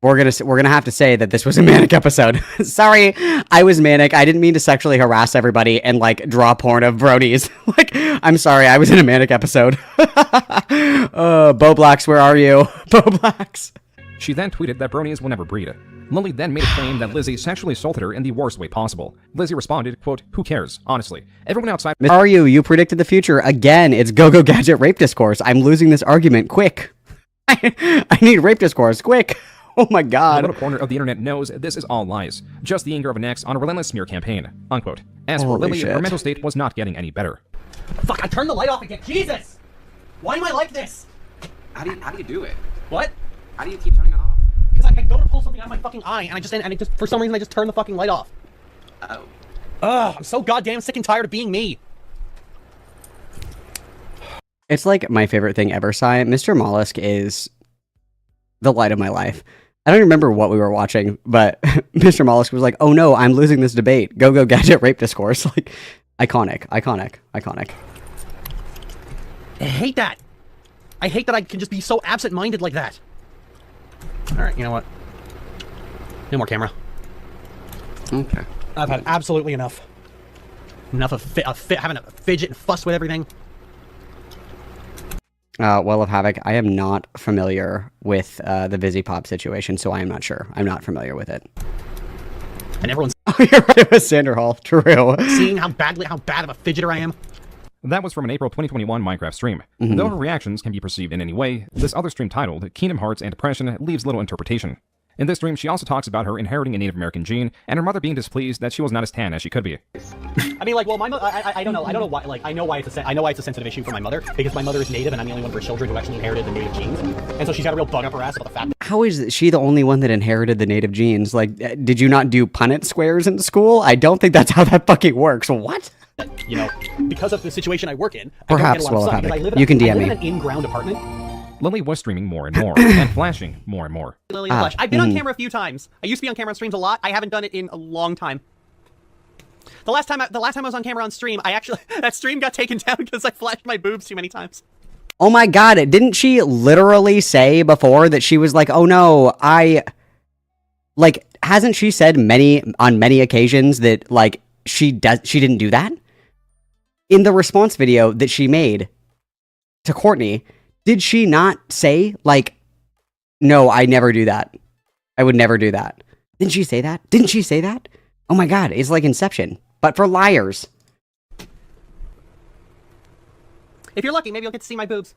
We're gonna have to say that this was a manic episode. Sorry, I was manic. I didn't mean to sexually harass everybody and like draw porn of bronies. Like, I'm sorry, I was in a manic episode. Bo Blacks, where are you? Bo Blacks.
She then tweeted that bronies will never breed. Lily then made a claim that Lizzie sexually assaulted her in the worst way possible. Lizzie responded, quote, who cares, honestly. Everyone outside—
Where are you? You predicted the future. Again, it's Go-Go Gadget rape discourse. I'm losing this argument. Quick. I need rape discourse. Quick. Oh my God.
The little corner of the internet knows this is all lies. Just the anger of an ex on a relentless smear campaign. Unquote. As for Lily, her mental state was not getting any better.
Fuck, I turned the light off again. Jesus! Why am I like this?
How do you do it?
What?
How do you keep turning it off?
Because I go to pull something out of my fucking eye, and it just for some reason I just turn the fucking light off.
Oh.
Ugh, I'm so goddamn sick and tired of being me.
It's like my favorite thing ever, Sai. Mr. Mollusk is the light of my life. I don't remember what we were watching, but Mr. Mollusk was like, oh no, I'm losing this debate. Go-Go Gadget rape discourse. Like, iconic.
I hate that. I hate that I can just be so absent-minded like that. Alright, you know what? No more camera.
Okay.
I've had absolutely enough. Enough of having a fidget and fuss with everything.
Well of Havoc, I am not familiar with the VisiPop situation, so I am not sure. I'm not familiar with it.
And everyone's—
Oh, you're right, it was Sander Hall. True.
Seeing how bad of a fidgeter I am.
That was from an April 2021 Minecraft stream.
Mm-hmm.
Though her reactions can be perceived in any way, this other stream titled Kingdom Hearts and Depression leaves little interpretation. In this stream, she also talks about her inheriting a Native American gene, and her mother being displeased that she was not as tan as she could be.
I mean, like, well, my mother— I don't know why. Like, I know why it's a sensitive issue for my mother, because my mother is Native, and I'm the only one of her children who actually inherited the Native genes, and so she's got a real bug up her ass about the fact that—
How is she the only one that inherited the Native genes? Like, did you not do Punnett squares in school? I don't think that's how that fucking works. What?
You know, because of the situation I work in,
perhaps,
I don't get a lot of sun, because
you can DM
I live
me.
in an in-ground apartment.
Lily was streaming more and more, and flashing more and more.
Lily in the flesh. I've been on camera a few times. I used to be on camera on streams a lot. I haven't done it in a long time. The last time I was on camera on stream, that stream got taken down because I flashed my boobs too many times.
Oh my God, didn't she literally say before that she was like, oh no, hasn't she said on many occasions that, like, she didn't do that? In the response video that she made to Courtney, did she not say, like, no, I never do that. I would never do that. Didn't she say that? Didn't she say that? Oh my God, it's like Inception, but for liars.
If you're lucky, maybe you'll get to see my boobs.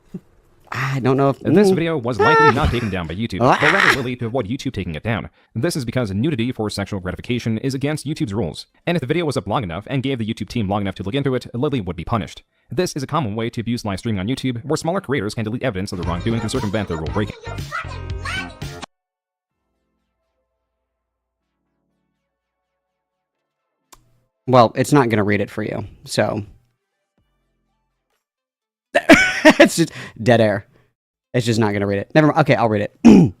I don't know if—
This video was likely not taken down by YouTube, but rather Lily to avoid YouTube taking it down. This is because nudity for sexual gratification is against YouTube's rules, and if the video was up long enough and gave the YouTube team long enough to look into it, Lily would be punished. This is a common way to abuse live streaming on YouTube, where smaller creators can delete evidence of the wrongdoing to circumvent their rule breaking.
Well, it's not going to read it for you, so... It's just dead air. It's just not going to read it. Never mind. Okay, I'll read it.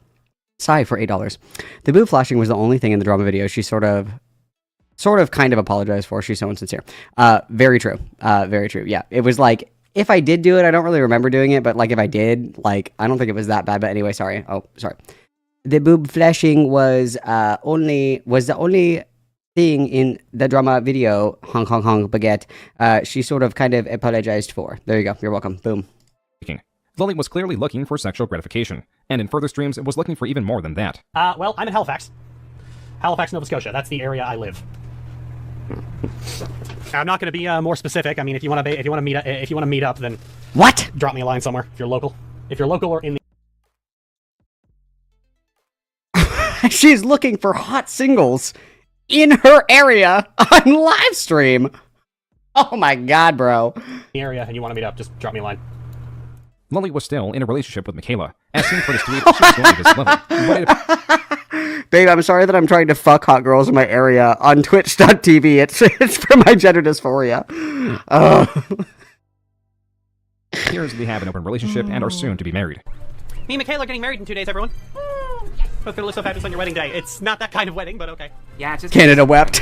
Sigh for $8. The boob flashing was the only thing in the drama video she sort of kind of apologized for. She's so insincere. Very true. Very true. Yeah, it was like, if I did do it, I don't really remember doing it, but like if I did, like, I don't think it was that bad. But anyway, sorry. Oh, sorry. The boob flashing was the only thing in the drama video, Hong Kong Hong Baguette, she sort of kind of apologized for. There you go. You're welcome. Boom.
Lily was clearly looking for sexual gratification, and in further streams, was looking for even more than that.
Well, I'm in Halifax, Nova Scotia. That's the area I live. I'm not going to be more specific. I mean, if you want to meet up, then
what?
Drop me a line somewhere if you're local. If you're local or in the.
She's looking for hot singles in her area on live stream. Oh my god, bro.
Area and you want to meet up, just drop me a line.
Lily was still in a relationship with Michaela. As seen for this tweet, she was going to visit Lily.
Babe, I'm sorry that I'm trying to fuck hot girls in my area on twitch.tv. It's for my gender dysphoria.
Here's they have an open relationship and are soon to be married.
Me and Michaela are getting married in 2 days, everyone. Both gonna look so fabulous on your wedding day. It's not that kind of wedding, but okay.
Yeah, it's just
Canada wept.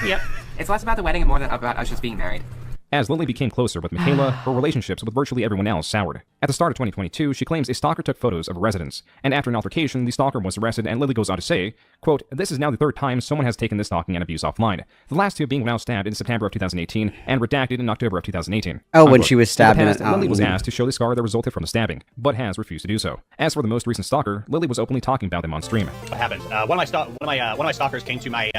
Yep. It's less about the wedding and more than about us just being married.
As Lily became closer with Michaela, her relationships with virtually everyone else soured. At the start of 2022, she claims a stalker took photos of a residence, and after an altercation, the stalker was arrested, and Lily goes on to say, quote, "This is now the third time someone has taken this stalking and abuse offline. The last two being when I was stabbed in September of 2018, and redacted in October of 2018.
Oh, when she was stabbed
in the past,
in it.
Lily was asked to show the scar that resulted from the stabbing, but has refused to do so. As for the most recent stalker, Lily was openly talking about them on stream.
What happened? One of my stalkers came to my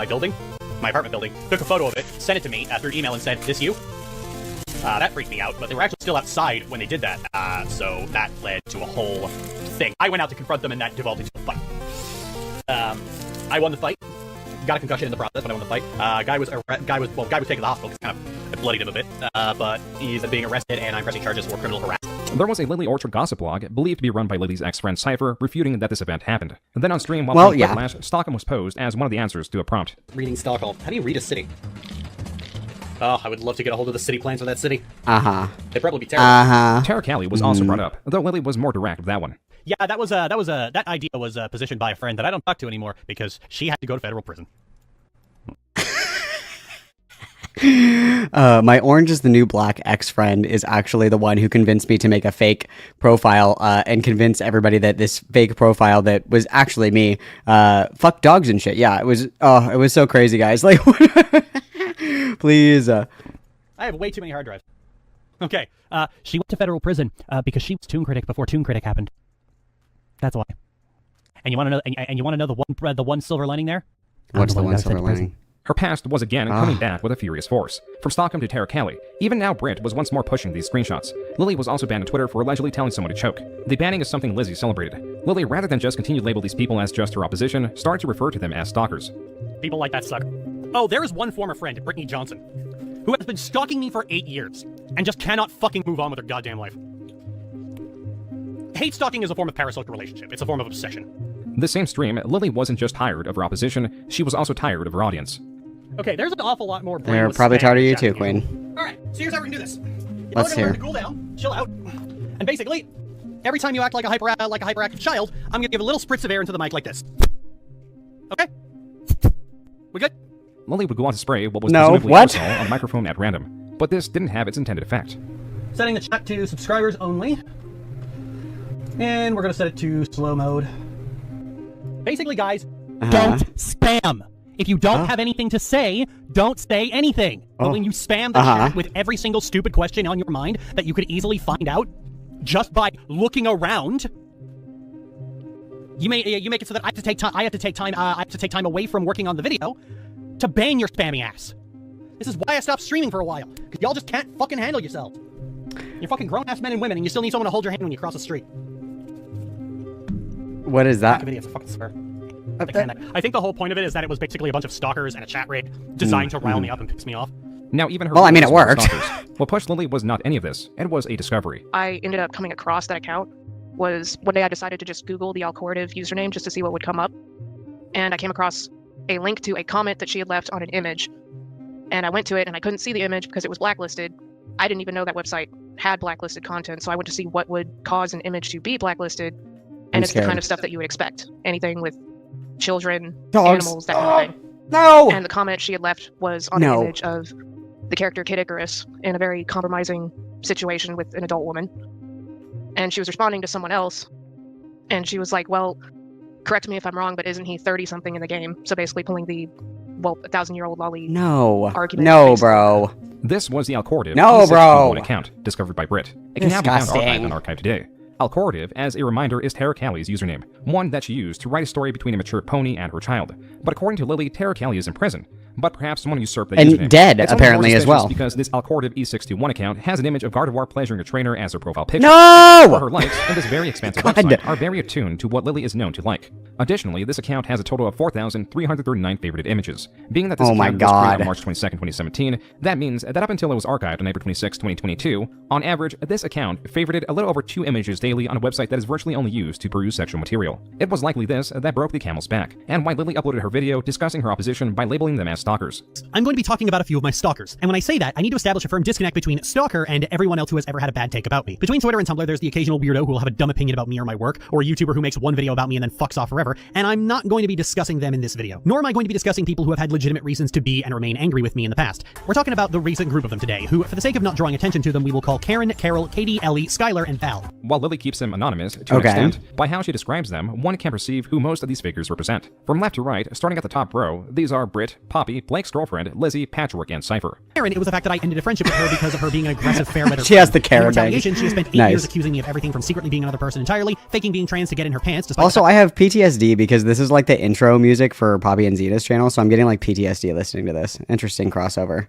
building, my apartment building, took a photo of it, sent it to me through email, and said, "This you?" That freaked me out, but they were actually still outside when they did that, so that led to a whole thing. I went out to confront them, and that devolved into a fight. I won the fight, got a concussion in the process, but I won the fight. Guy was taken to the hospital because kind of bloodied him a bit, but he's being arrested, and I'm pressing charges for criminal harassment.
There was a Lily Orchard gossip blog, believed to be run by Lily's ex-friend Cypher, refuting that this event happened. And then on stream, while playing Whiplash, Stockholm was posed as one of the answers to a prompt.
Reading Stockholm. How do you read a city? Oh, I would love to get a hold of the city plans for that city. They'd probably be terrible.
Terra Callie was also brought up, though Lily was more direct with that one.
Yeah, that idea was positioned by a friend that I don't talk to anymore because she had to go to federal prison.
My orange is the new black ex-friend is actually the one who convinced me to make a fake profile and convince everybody that this fake profile that was actually me fuck dogs and shit. Yeah, it was so crazy, guys. Like, please.
I have way too many hard drives. Okay, she went to federal prison because she was Toon Critic before Toon Critic happened. That's why. And you want to know? And you want to know the one silver lining there?
What's the one silver lining?
Her past was again coming back with a furious force. From Stockholm to Terra Callie, even now Britt was once more pushing these screenshots. Lily was also banned on Twitter for allegedly telling someone to choke. The banning is something Lizzie celebrated. Lily, rather than just continue to label these people as just her opposition, started to refer to them as stalkers.
People like that suck. Oh, there is one former friend, Brittany Johnson, who has been stalking me for 8 years and just cannot fucking move on with her goddamn life. Hate stalking is a form of parasocial relationship. It's a form of obsession.
This same stream, Lily wasn't just tired of her opposition, she was also tired of her audience.
Okay, there's an awful lot more.
They're probably tired of you too, Queen.
Alright, so here's how we're gonna do this.
Let's hear.
Learn to cool down, chill out, and basically, every time you act like a hyperactive child, I'm gonna give a little spritz of air into the mic like this. Okay? We good?
Lily would go on to spray what was presumably aerosol on the microphone at random, but this didn't have its intended effect.
Setting the chat to subscribers only, and we're gonna set it to slow mode. Basically, guys, don't spam. If you don't have anything to say, don't say anything. But when you spam the chat with every single stupid question on your mind that you could easily find out just by looking around, you make it so that I have to take time away from working on the video to ban your spammy ass. This is why I stopped streaming for a while, because y'all just can't fucking handle yourselves. You're fucking grown-ass men and women, and you still need someone to hold your hand when you cross the street.
What is that?
It's a fucking swear. I think the whole point of it is that it was basically a bunch of stalkers and a chat raid designed to rile me up and piss me off.
Now even her
well, I mean, it worked.
What pushed Lily was not any of this. It was a discovery.
I ended up coming across that account was one day I decided to just Google the Alcorative username just to see what would come up. And I came across a link to a comment that she had left on an image. And I went to it and I couldn't see the image because it was blacklisted. I didn't even know that website had blacklisted content, so I went to see what would cause an image to be blacklisted, and it's the kind of stuff that you would expect. Anything with children,
Dogs.
animals, that kind of thing.
No!
And the comment she had left was on an image of the character Kid Icarus in a very compromising situation with an adult woman. And she was responding to someone else, and she was like, well, correct me if I'm wrong, but isn't he 30-something in the game? So basically pulling the, 1,000-year-old lolly argument.
No, bro.
This was the Alcordive
bro.
account discovered by Brit. It can now be found archived on Archive today. Alcordive, as a reminder, is Terra Callie's username, one that she used to write a story between a mature pony and her child. But according to Lily, Terra Callie is in prison. But perhaps someone usurped that username.
And dead,
it's
apparently, as well.
Because this Alcordive E621 account has an image of Gardevoir pleasuring a trainer as her profile picture.
No!
For her likes in this very expansive website are very attuned to what Lily is known to like. Additionally, this account has a total of 4,339 favorited images. Being that this account was created on March 22nd, 2017, that means that up until it was archived on April 26, 2022, on average, this account favorited a little over 2 images daily on a website that is virtually only used to peruse sexual material. It was likely this that broke the camel's back, and why Lily uploaded her video discussing her opposition by labeling them as stalkers.
I'm going to be talking about a few of my stalkers, and when I say that, I need to establish a firm disconnect between stalker and everyone else who has ever had a bad take about me. Between Twitter and Tumblr, there's the occasional weirdo who will have a dumb opinion about me or my work, or a YouTuber who makes one video about me and then fucks off forever, and I'm not going to be discussing them in this video. Nor am I going to be discussing people who have had legitimate reasons to be and remain angry with me in the past. We're talking about the recent group of them today, who, for the sake of not drawing attention to them, we will call Karen, Carol, Katie, Ellie, Skylar, and Val.
While Lily keeps them anonymous to an extent, by how she describes them, one can perceive who most of these figures represent. From left to right, starting at the top row, these are Brit, Poppy, Blake's girlfriend, Lizzie, Patchwork, and Cypher.
Karen, it was the fact that I ended a friendship with her because of her being an aggressive fair-weather.
She has the Karen
In retaliation,
bang.
she has spent 8 years accusing me of everything from secretly being another person entirely, faking being trans to get in her pants.
Also, I have PTSD because this is like the intro music for Poppy and Zeta's channel, so I'm getting like PTSD listening to this. Interesting crossover.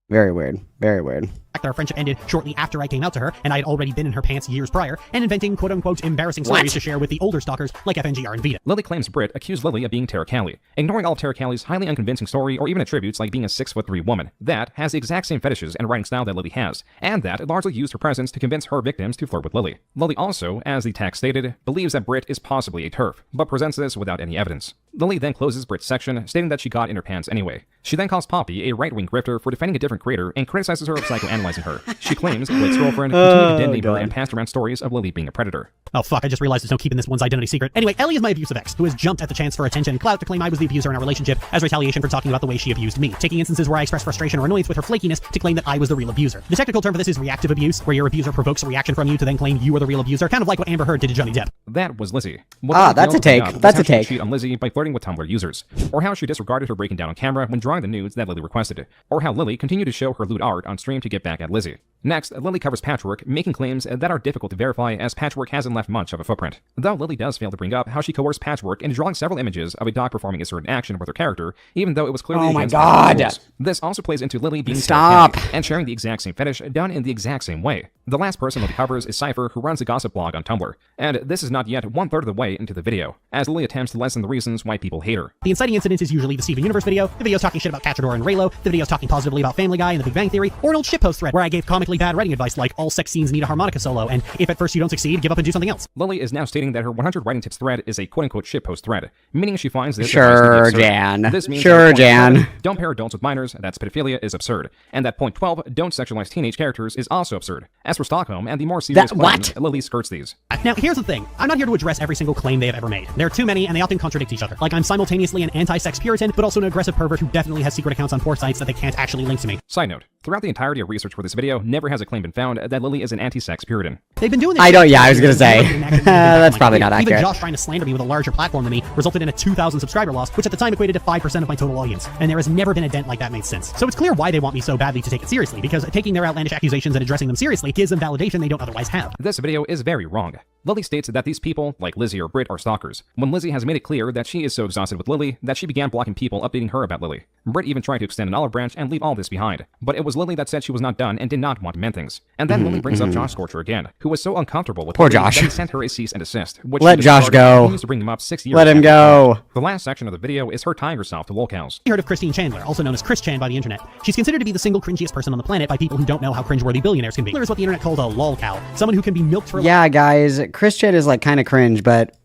Very weird. Very weird.
Our friendship ended shortly after I came out to her, and I had already been in her pants years prior, and inventing quote-unquote embarrassing stories to share with the older stalkers like FNGR and Vita.
Lily claims Brit accused Lily of being Terra Callie, ignoring all of Terra Callie's highly unconvincing story or even attributes like being a 6'3" woman that has the exact same fetishes and writing style that Lily has, and that largely used her presence to convince her victims to flirt with Lily. Lily also, as the text stated, believes that Brit is possibly a TERF, but presents this without any evidence. Lily then closes Brit's section, stating that she got in her pants anyway. She then calls Poppy a right-wing grifter for defending a different creator and criticizes her of psychoanalyzing her. She claims Blake's girlfriend continued to detonate her and passed around stories of Lily being a predator.
Oh fuck, I just realized there's no keeping this one's identity secret. Anyway, Ellie is my abusive ex, who has jumped at the chance for attention and clout to claim I was the abuser in our relationship as retaliation for talking about the way she abused me, taking instances where I expressed frustration or annoyance with her flakiness to claim that I was the real abuser. The technical term for this is reactive abuse, where your abuser provokes a reaction from you to then claim you are the real abuser, kind of like what Amber Heard did to Johnny Depp.
That was Lizzie.
That's a take. That's a take.
She cheated on Lizzie by flirting with Tumblr users, or how she disregarded her breaking down on camera when drawing the nudes that Lily requested, or how Lily continued to show her lewd art on stream to get back at Lizzie. Next, Lily covers Patchwork, making claims that are difficult to verify as Patchwork hasn't left much of a footprint. Though Lily does fail to bring up how she coerced Patchwork into drawing several images of a dog performing a certain action with her character, even though it was clearly against Patchwork's rules. This also plays into Lily being Terra Callie and sharing the exact same fetish done in the exact same way. The last person Lily covers is Cypher, who runs a gossip blog on Tumblr, and this is not yet 1/3 of the way into the video, as Lily attempts to lessen the reasons why people hate her.
The inciting incident is usually the Steven Universe video, the videos talking shit about Cachador and Raylo, the videos talking positively about Family Guy and the Big Bang Theory, or an old shitpost thread where I gave comically bad writing advice like all sex scenes need a harmonica solo, and if at first you don't succeed, give up and do something else.
Lily is now stating that her 100 writing tips thread is a quote-unquote shitpost thread, meaning she finds this
Sure, Jan.
This means
Sure, Jan.
Don't pair adults with minors, that's pedophilia, is absurd. And that point 12, don't sexualize teenage characters, is also absurd. As for Stockholm and the more serious claims, Lily skirts these.
Now, here's the thing. I'm not here to address every single claim they have ever made. There are too many, and they often contradict each other. Like, I'm simultaneously an anti-sex Puritan, but also an aggressive pervert who definitely has secret accounts on porn sites that they can't actually link to me.
Side note, throughout the entirety of research for this video, never has a claim been found that Lily is an anti-sex Puritan.
They've been doing this.
I was gonna say. That's probably not accurate.
Even Josh trying to slander me with a larger platform than me resulted in a 2,000 subscriber loss, which at the time equated to 5% of my total audience. And there has never been a dent like that made since. So it's clear why they want me so badly to take it seriously, because taking their outlandish accusations and addressing them seriously gives them validation they don't otherwise have.
This video is very wrong. Lily states that these people, like Lizzie or Brit, are stalkers, when Lizzie has made it clear that she is so exhausted with Lily that she began blocking people updating her about Lily. Brit even tried to extend an olive branch and leave all this behind, but it was Lily that said she was not done and did not want to mend things. And then Lily brings up Josh Scorcher again, who was so uncomfortable with Lily that he sent her a cease and desist, which
Let Josh go.
Continues to bring him up 6 years.
Let him go.
The last section of the video is her tying herself to lolcows.
You heard of Christine Chandler, also known as Chris Chan by the internet. She's considered to be the single cringiest person on the planet by people who don't know how cringeworthy billionaires can be. Chandler is what the internet called a lol cow, someone who can be milked for.
Yeah, guys, Chris Chan is like kind of cringe, but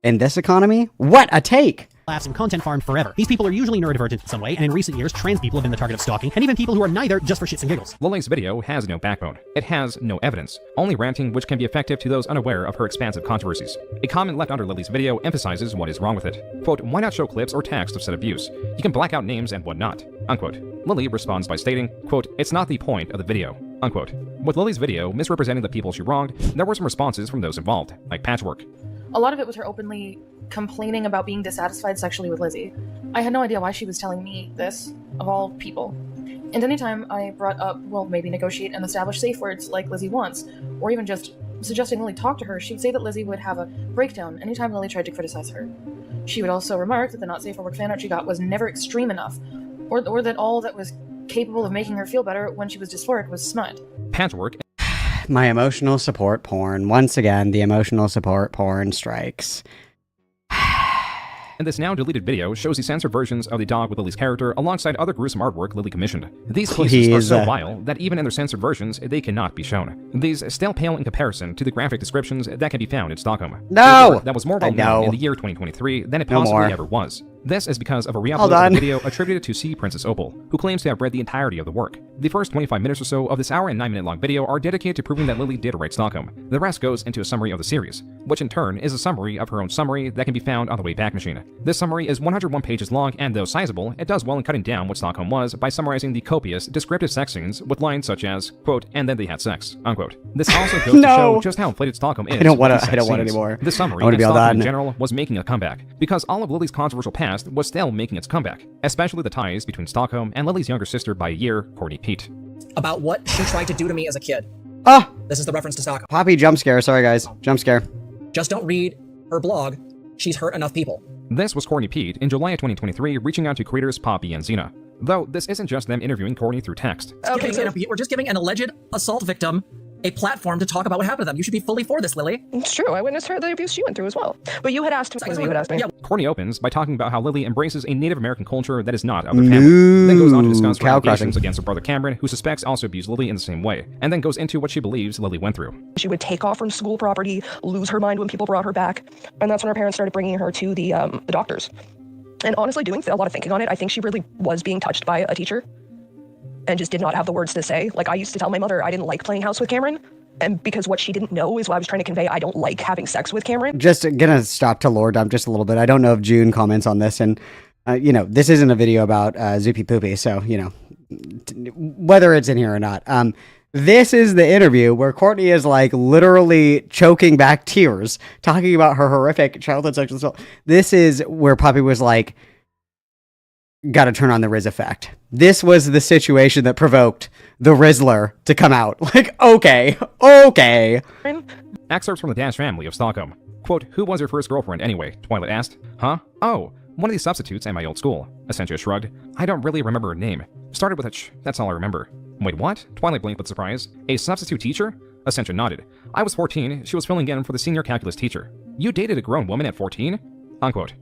in this economy, what a take!
laughs and content farmed forever. These people are usually neurodivergent in some way, and in recent years, trans people have been the target of stalking, and even people who are neither just for shits and giggles.
Lily's video has no backbone. It has no evidence, only ranting which can be effective to those unaware of her expansive controversies. A comment left under Lily's video emphasizes what is wrong with it. Quote, why not show clips or text of said abuse? You can black out names and whatnot. Unquote. Lily responds by stating, quote, it's not the point of the video. Unquote. With Lily's video misrepresenting the people she wronged, there were some responses from those involved, like Patchwork.
A lot of it was her openly complaining about being dissatisfied sexually with Lizzie. I had no idea why she was telling me this, of all people. And anytime I brought up, well, maybe negotiate and establish safe words like Lizzie wants, or even just suggesting Lily talk to her, she'd say that Lizzie would have a breakdown anytime Lily tried to criticize her. She would also remark that the not safe for work fan art she got was never extreme enough, or that all that was capable of making her feel better when she was dysphoric was smut.
Patchwork.
My emotional support porn. Once again, the emotional support porn strikes.
And this now deleted video shows the censored versions of the dog with Lily's character alongside other gruesome artwork Lily commissioned. These pieces are so vile that even in their censored versions, they cannot be shown. These still pale in comparison to the graphic descriptions that can be found in Stockholm.
No!
That was more well known in the year 2023 than it possibly ever was. This is because of a re-upload of the video attributed to C. Princess Opal, who claims to have read the entirety of the work. The first 25 minutes or so of this hour and 9-minute long video are dedicated to proving that Lily did write Stockholm. The rest goes into a summary of the series, which in turn is a summary of her own summary that can be found on the Wayback Machine. This summary is 101 pages long, and though sizable, it does well in cutting down what Stockholm was by summarizing the copious, descriptive sex scenes with lines such as, quote, and then they had sex, unquote. This also goes to show just how inflated Stockholm is.
I don't want anymore.
This summary,
and
Stockholm in general, was making a comeback, because all of Lily's controversial past was still making its comeback, especially the ties between Stockholm and Lily's younger sister by a year, Courtney Pete.
About what she tried to do to me as a kid.
Ah!
This is the reference to Stockholm.
Poppy jump scare. Sorry, guys. Jump scare.
Just don't read her blog. She's hurt enough people.
This was Courtney Pete in July of 2023 reaching out to creators Poppy and Xena. Though this isn't just them interviewing Courtney through text.
Okay, we're just giving an alleged assault victim a platform to talk about what happened to them. You should be fully for this, Lily.
It's true. I witnessed the abuse she went through as well. But you had asked me.
Yeah. Courtney opens by talking about how Lily embraces a Native American culture that is not of the family. Then goes on to discuss her allegations against her brother Cameron, who suspects also abused Lily in the same way, and then goes into what she believes Lily went through.
She would take off from school property, lose her mind when people brought her back, and that's when her parents started bringing her to the doctors. And honestly, doing a lot of thinking on it, I think she really was being touched by a teacher and just did not have the words to say. Like, I used to tell my mother I didn't like playing house with Cameron, and because what she didn't know is what I was trying to convey. I don't like having sex with Cameron.
Just gonna stop to lore dump just a little bit. I don't know if June comments on this, and this isn't a video about Zoopy Poopy, so whether it's in here or not. This is the interview where Courtney is like literally choking back tears, talking about her horrific childhood sexual assault. This is where Poppy was like, gotta turn on the Riz effect. This was the situation that provoked the Rizzler to come out. Like, okay.
Excerpts from the Dash family of Stockholm. Quote, who was your first girlfriend anyway? Twilight asked. Huh? Oh, one of the substitutes at my old school. Essentia shrugged. I don't really remember her name. Started with a ch, that's all I remember. Wait, what? Twilight blinked with surprise. A substitute teacher? Essentia nodded. I was 14, she was filling in for the senior calculus teacher. You dated a grown woman at 14? Unquote.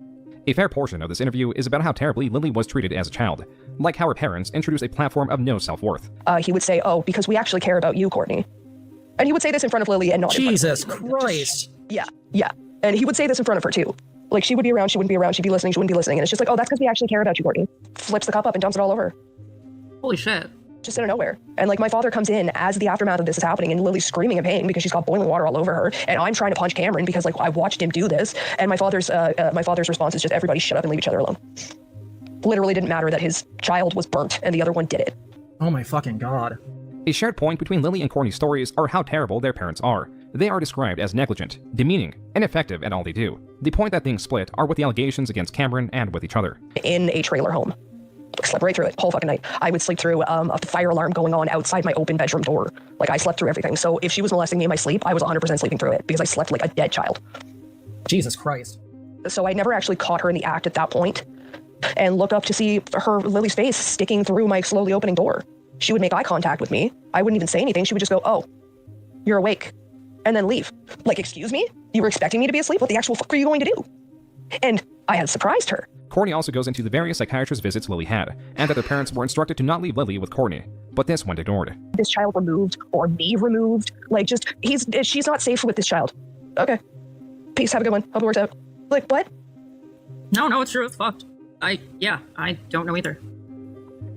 A fair portion of this interview is about how terribly Lily was treated as a child, like how her parents introduced a platform of no self-worth.
He would say, oh, because we actually care about you, Courtney. And he would say this in front of Lily and not
Jesus Christ.
Yeah. And he would say this in front of her too. Like, she would be around, she wouldn't be around, she'd be listening, she wouldn't be listening. And it's just like, oh, that's because we actually care about you, Courtney. Flips the cup up and dumps it all over her.
Holy shit.
Just out of nowhere. And like, my father comes in as the aftermath of this is happening, and Lily's screaming in pain because she's got boiling water all over her, and I'm trying to punch Cameron because like I watched him do this, and my father's response is just, everybody shut up and leave each other alone. Literally didn't matter that his child was burnt and the other one did it.
Oh my fucking god.
A shared point between Lily and Courtney's stories are how terrible their parents are. They are described as negligent, demeaning, ineffective at all they do. The point that things split are with the allegations against Cameron and with each other.
In a trailer home. Slept right through it, whole fucking night. I would sleep through a fire alarm going on outside my open bedroom door. Like, I slept through everything. So if she was molesting me in my sleep, I was 100% sleeping through it because I slept like a dead child.
Jesus Christ.
So I never actually caught her in the act at that point and look up to see Lily's face sticking through my slowly opening door. She would make eye contact with me. I wouldn't even say anything. She would just go, oh, you're awake. And then leave. Like, excuse me? You were expecting me to be asleep? What the actual fuck are you going to do? And I had surprised her.
Courtney also goes into the various psychiatrist visits Lily had, and that their parents were instructed to not leave Lily with Courtney, but this went ignored.
This child removed, or me removed, like just, she's not safe with this child. Okay. Peace, have a good one. Hope it works out. Like, what?
No, it's true. It's fucked. I don't know either.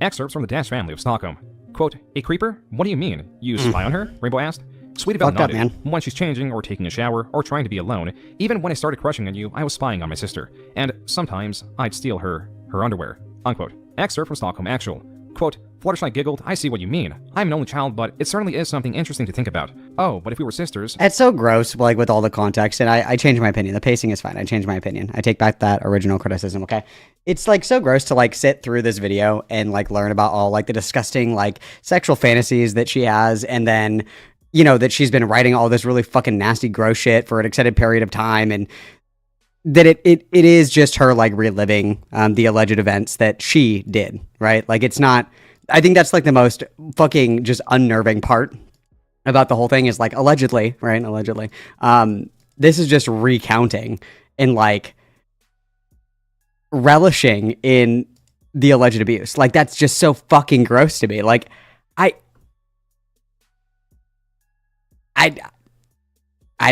Excerpts from the Dash family of Stockholm. Quote, a creeper? What do you mean? You spy on her? Rainbow asked. Sweetie Belle nodded.
Man.
When she's changing or taking a shower or trying to be alone, even when I started crushing on you, I was spying on my sister. And sometimes I'd steal her underwear. Unquote. Excerpt from Stockholm Actual. Quote, Fluttershy giggled, I see what you mean. I'm an only child, but it certainly is something interesting to think about. Oh, but if we were sisters...
It's so gross, like, with all the context, and I changed my opinion. The pacing is fine. I changed my opinion. I take back that original criticism, okay? It's, like, so gross to, like, sit through this video and, like, learn about all, like, the disgusting, like, sexual fantasies that she has, and then, you know, that she's been writing all this really fucking nasty, gross shit for an extended period of time, and that it is just her, like, reliving the alleged events that she did, right? Like, it's not... I think that's, like, the most fucking just unnerving part about the whole thing is, like, allegedly, right? Allegedly. This is just recounting and, like, relishing in the alleged abuse. Like, that's just so fucking gross to me. Like, I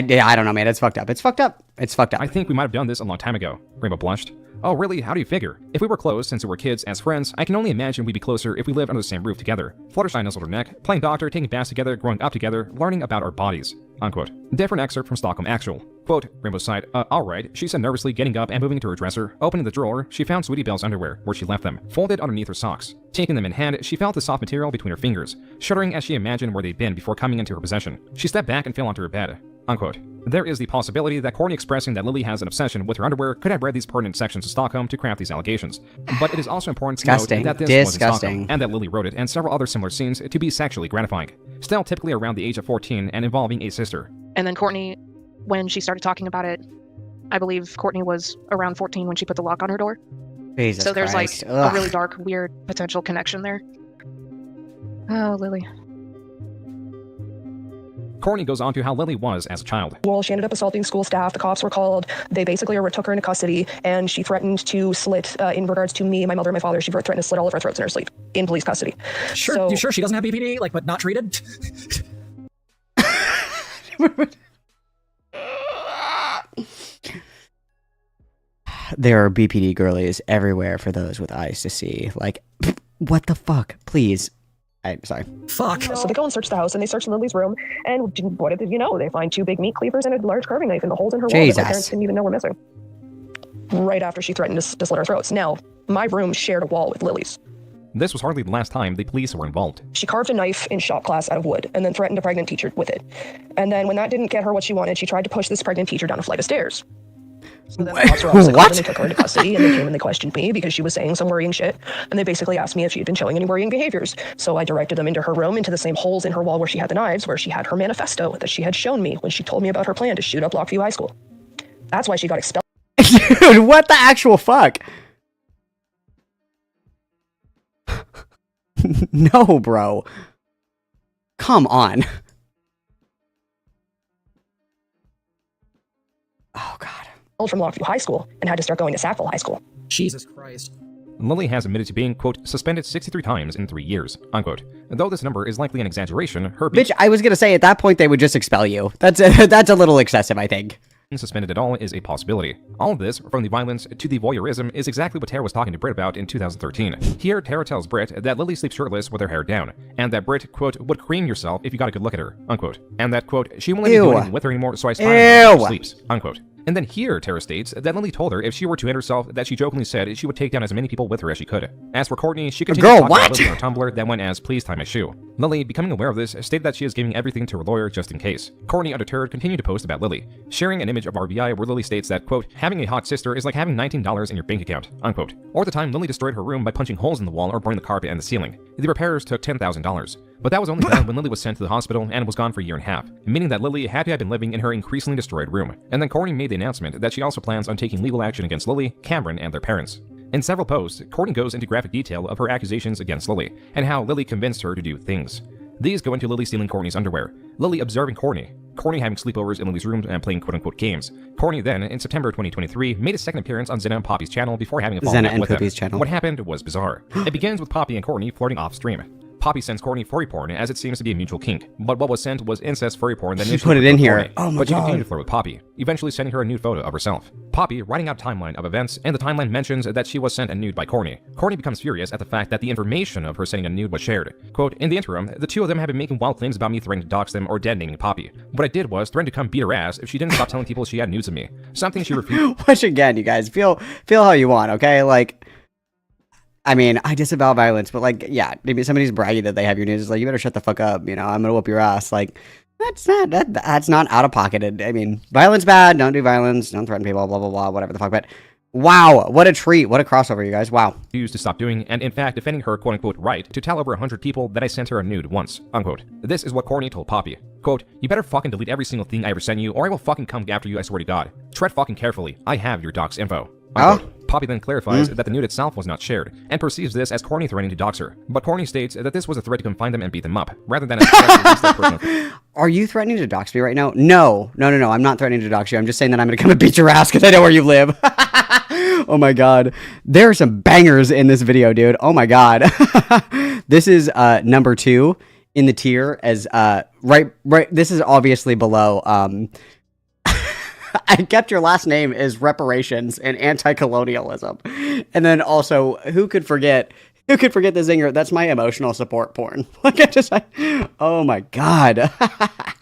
don't know, man. It's fucked up. It's fucked up. It's fucked up.
I think we might have done this a long time ago. Rainbow blushed. Oh, really? How do you figure? If we were close since we were kids as friends, I can only imagine we'd be closer if we lived under the same roof together. Fluttershy nuzzled her neck, playing doctor, taking baths together, growing up together, learning about our bodies. Unquote. Different excerpt from Stockholm Actual. Quote, Rainbow sighed, alright, she said nervously, getting up and moving to her dresser. Opening the drawer, she found Sweetie Belle's underwear, where she left them, folded underneath her socks. Taking them in hand, she felt the soft material between her fingers, shuddering as she imagined where they'd been before coming into her possession. She stepped back and fell onto her bed. Unquote. There is the possibility that Courtney expressing that Lily has an obsession with her underwear could have read these pertinent sections of Stockholm to craft these allegations. But it is also important to note that this was in Stockholm, and that Lily wrote it and several other similar scenes to be sexually gratifying. Still typically around the age of 14 and involving a sister.
And then Courtney, when she started talking about it, I believe Courtney was around 14 when she put the lock on her door.
Jesus
so there's
Christ.
like a really dark, weird potential connection there. Oh, Lily.
Courtney goes on to how Lily was as a child.
Well, she ended up assaulting school staff. The cops were called. They basically took her into custody, and she threatened to slit, in regards to me, my mother, and my father, she threatened to slit all of our throats in her sleep in police custody.
Sure,
So,
you sure she doesn't have BPD, like, but not treated?
There are BPD girlies everywhere for those with eyes to see. Like, what the fuck? Please. Sorry.
Fuck. So they go and search the house, and they search Lily's room, and what did you know? They find 2 big meat cleavers and a large carving knife in the holes in her wall that my parents didn't even know were missing. Right after she threatened to slit our throats. Now, my room shared a wall with Lily's.
This was hardly the last time the police were involved.
She carved a knife in shop class out of wood, and then threatened a pregnant teacher with it. And then when that didn't get her what she wanted, she tried to push this pregnant teacher down a flight of stairs. So then the cops were obviously called, and they took her into custody, and they came and they questioned me because she was saying some worrying shit, and they basically asked me if she had been showing any worrying behaviors. So I directed them into her room, into the same holes in her wall where she had the knives, where she had her manifesto that she had shown me when she told me about her plan to shoot up Lockview High School. That's why she got expelled.
Dude, what the actual fuck? No, bro. Come on. Oh, God.
From Lockview High School and had to start going to Sackville High School.
Jesus Christ.
Lily has admitted to being, quote, suspended 63 times in 3 years, unquote. Though this number is likely an exaggeration, her...
Bitch, I was gonna say, at that point, they would just expel you. That's a little excessive, I think.
Suspended at all is a possibility. All of this, from the violence to the voyeurism, is exactly what Terra was talking to Britt about in 2013. Here, Terra tells Britt that Lily sleeps shirtless with her hair down, and that Britt, quote, would cream yourself if you got a good look at her, unquote. And that, quote, she won't let me do anything with her anymore, so I spy on her when she sleeps, unquote. And then here, Terra states that Lily told her if she were to end herself, that she jokingly said she would take down as many people with her as she could. As for Courtney, she continued to talk about Lily on her Tumblr that went as, please tie my shoe. Lily, becoming aware of this, stated that she is giving everything to her lawyer just in case. Courtney, undeterred, continued to post about Lily, sharing an image of RBI where Lily states that, quote, having a hot sister is like having $19 in your bank account, unquote. Or the time Lily destroyed her room by punching holes in the wall or burning the carpet and the ceiling. The repairers took $10,000. But that was only done when Lily was sent to the hospital and was gone for a year and a half, meaning that Lily had to have been living in her increasingly destroyed room. And then Courtney made the announcement that she also plans on taking legal action against Lily, Cameron, and their parents. In several posts, Courtney goes into graphic detail of her accusations against Lily, and how Lily convinced her to do things. These go into Lily stealing Courtney's underwear, Lily observing Courtney having sleepovers in Lily's room and playing quote-unquote games. Courtney then, in September 2023, made a second appearance on Xena and Poppy's channel before having a falling out with them. What happened was bizarre. It begins with Poppy and Courtney flirting off-stream. Poppy sends Courtney furry porn as it seems to be a mutual kink, but what was sent was incest furry porn that
She put it in here.
Courtney,
Oh my
but she
God.
continued to flirt with Poppy, eventually sending her a nude photo of herself. Poppy writing out a timeline of events, and the timeline mentions that she was sent a nude by Courtney. Courtney becomes furious at the fact that the information of her sending a nude was shared. Quote, in the interim, the two of them have been making wild claims about me threatening to dox them or dead naming Poppy. What I did was threaten to come beat her ass if she didn't stop telling people she had nudes of me. Something she refused.
Which again, you guys, feel how you want, okay? Like, I mean, I disavow violence, but like, yeah, maybe somebody's bragging that they have your news. It's like, you better shut the fuck up, you know, I'm gonna whoop your ass. Like, that's not out of pocketed. I mean, violence bad, don't do violence, don't threaten people, blah, blah, blah, whatever the fuck. But wow, what a treat, what a crossover, you guys, wow.
Used to stop doing, and in fact defending her quote-unquote right to tell over 100 people that I sent her a nude once, unquote. This is what Courtney told Poppy. Quote, you better fucking delete every single thing I ever sent you, or I will fucking come after you, I swear to God. Tread fucking carefully, I have your dox info. Unquote. Poppy then clarifies that the nude itself was not shared, and perceives this as Courtney threatening to dox her. But Courtney states that this was a threat to come find them and beat them up, rather than a threat to release that person.
Are you threatening to dox me right now? No, I'm not threatening to dox you. I'm just saying that I'm gonna come and beat your ass because I know where you live. Oh my God. There are some bangers in this video, dude. Oh my God. This is number 2 in the tier as right, this is obviously below I kept your last name is reparations and anti-colonialism. And then also, who could forget the zinger? That's my emotional support porn. Oh my God.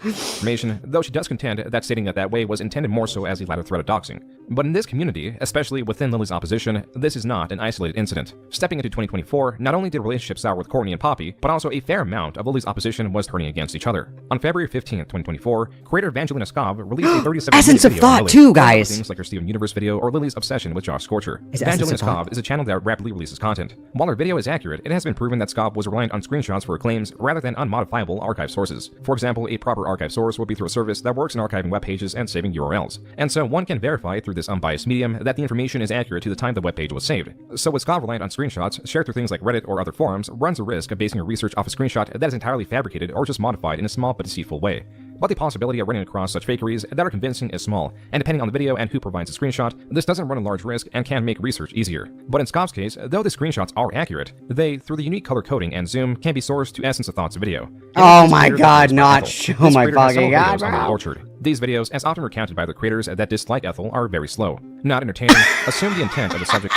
Information, though she does contend that stating it that way was intended more so as a latter threat of doxing. But in this community, especially within Lily's opposition, this is not an isolated incident. Stepping into 2024, not only did relationships sour with Courtney and Poppy, but also a fair amount of Lily's opposition was turning against each other. On February 15th, 2024, creator Evangelina Skov released a 37-minute
Essence of
video on
Thought
Lily,
too, guys.
things like her Steven Universe video or Lily's obsession with Josh Scorcher.
Is
Evangelina
Essence of Thought?
Skov is a channel that rapidly releases content. While her video is accurate, it has been proven that Skov was reliant on screenshots for her claims rather than unmodifiable archive sources. For example, a proper archive source would be through a service that works in archiving web pages and saving URLs. And so one can verify through this unbiased medium that the information is accurate to the time the web page was saved. So with Skov reliant on screenshots shared through things like Reddit or other forums, runs the risk of basing your research off a screenshot that is entirely fabricated or just modified in a small but deceitful way. But the possibility of running across such fakeries that are convincing is small, and depending on the video and who provides a screenshot, this doesn't run a large risk and can make research easier. But in Skov's case, though the screenshots are accurate, they, through the unique color coding and zoom, can be sourced to Essence of Thought's video.
Oh my God, not show my fucking God,
bro. Orchard. These videos, as often recounted by the creators that dislike Ethel, are very slow, not entertaining, assume the intent of the subject.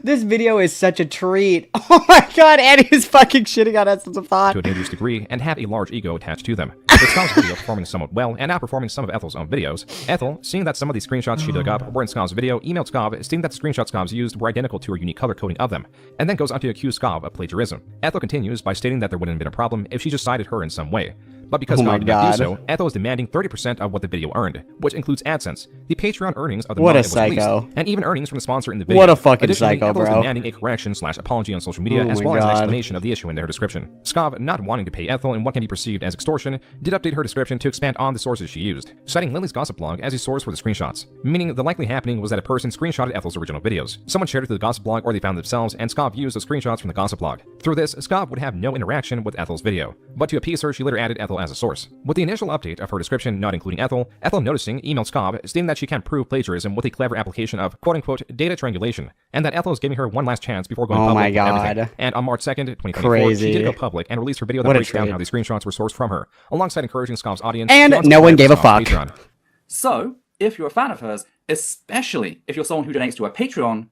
This video is such a treat. Oh my God, Annie's fucking shitting on Essence of Thought.
To a dangerous degree, and have a large ego attached to them. With Skov's video performing somewhat well, and outperforming some of Ethel's own videos, Ethel, seeing that some of these screenshots she dug up were in Skov's video, emailed Skov, stating that the screenshots Skov's used were identical to her unique color coding of them, and then goes on to accuse Skov of plagiarism. Ethel continues by stating that there wouldn't have been a problem if she just cited her in some way. But because Skov did not do so, Ethel is demanding 30% of what the video earned, which includes AdSense, the Patreon earnings of the
What
month
a
it was released,
psycho.
and even earnings from the sponsor in the video.
What a fucking
Additionally,
psycho,
Ethel is
bro.
demanding a correction/apology on social media,
Oh
as
my
well as an
God.
explanation of the issue in their description. Skov, not wanting to pay Ethel in what can be perceived as extortion, did update her description to expand on the sources she used, citing Lily's gossip blog as a source for the screenshots, meaning the likely happening was that a person screenshotted Ethel's original videos. Someone shared it to the gossip blog or they found themselves, and Skov used the screenshots from the gossip blog. Through this, Skov would have no interaction with Ethel's video, but to appease her, she later added Ethel as a source. With the initial update of her description not including Ethel noticing emailed Skov stating that she can prove plagiarism with a clever application of quote-unquote data triangulation, and that Ethel is giving her one last chance before going
Oh
public
my
with
God.
everything. And on March 2nd, 2024,
Crazy.
she did go public and released her video that
What a
breaks down
treat.
how these screenshots were sourced from her, alongside encouraging Skov's audience
And
to
no one
unsubscribe
gave a
to Skov's
fuck.
Patreon.
So, if you're a fan of hers, especially if you're someone who donates to her Patreon,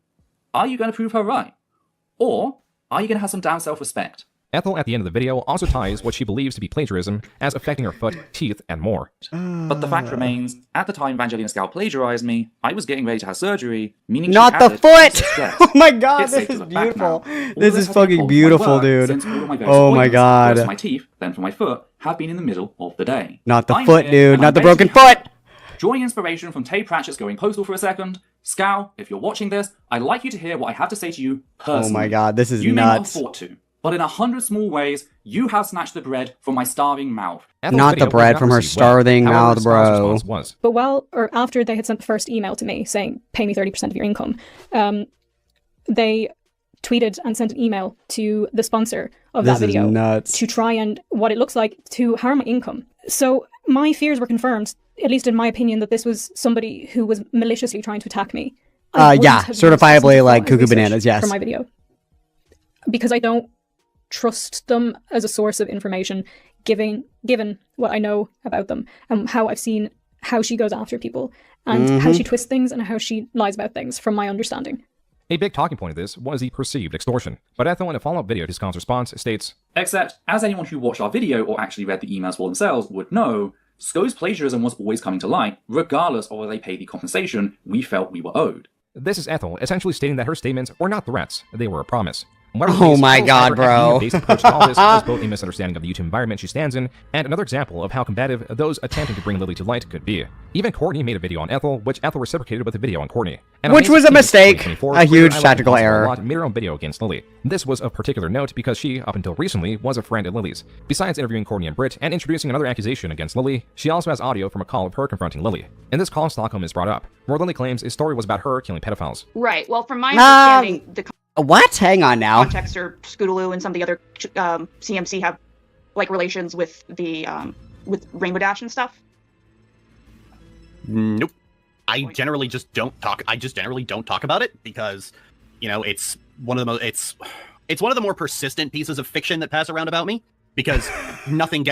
are you going to prove her right? Or are you going to have some damn self-respect?
Ethel, at the end of the video, also ties what she believes to be plagiarism as affecting her foot, teeth, and more.
But the fact remains, at the time Evangelina Scout plagiarized me, I was getting ready to have surgery, meaning
Not
she
the
added
foot!
stress.
Oh my God,
It's
this
safe to
is
look back
beautiful.
now. All
This is
has been
fucking
pulled from my
beautiful,
work,
dude.
since all of my various
Oh my
appointments,
God.
first for my teeth, then for my foot, have been in the middle of the day.
Not the
I'm
foot,
here,
dude.
and
Not
I'm
the
ready to
broken
be happy.
foot.
Drawing inspiration from Tay Pratchett's Going Postal for a second, Scow, if you're watching this, I'd like you to hear what I have to say to you personally.
Oh my God, this is
you may not have
nuts.
thought to, but in 100 small ways, you have snatched the bread from my starving mouth.
Not the bread from her starving mouth, bro.
But after they had sent the first email to me saying, pay me 30% of your income, they tweeted and sent an email to the sponsor of that
This is
video
nuts.
to try and, what it looks like, to harm my income. So my fears were confirmed, at least in my opinion, that this was somebody who was maliciously trying to attack me. I wouldn't
Yeah,
have used
certifiably
Essence of
like
Thought as
cuckoo
research
bananas, yes.
For my video. Because I don't trust them as a source of information, given what I know about them and how I've seen how she goes after people and how she twists things and how she lies about things from my understanding.
A big talking point of this was the perceived extortion, but Ethel in a follow-up video to Scott's response states,
Except, as anyone who watched our video or actually read the emails for themselves would know, Sco's plagiarism was always coming to light, regardless of whether they paid the compensation we felt we were owed.
This is Ethel essentially stating that her statements were not threats, they were a promise.
Oh my god, bro.
Based approach to all this was both a misunderstanding of the YouTube environment she stands in, and another example of how combative those attempting to bring Lily to light could be. Even Courtney made a video on Ethel, which Ethel reciprocated with a video on Courtney. And
which was a mistake, a huge tactical error.
Made her own video against Lily. This was of particular note because she, up until recently, was a friend of Lily's. Besides interviewing Courtney and Britt and introducing another accusation against Lily, she also has audio from a call of her confronting Lily. In this call, Stockholm is brought up, where Lily claims his story was about her killing pedophiles.
Right. Well, from my understanding, the
what? Hang on now.
Context or Scootaloo and some of the other CMC have like relations with the with Rainbow Dash and stuff.
Nope. I generally just don't talk. I just generally don't talk about it because, you know, it's one of the most. It's one of the more persistent pieces of fiction that pass around about me because nothing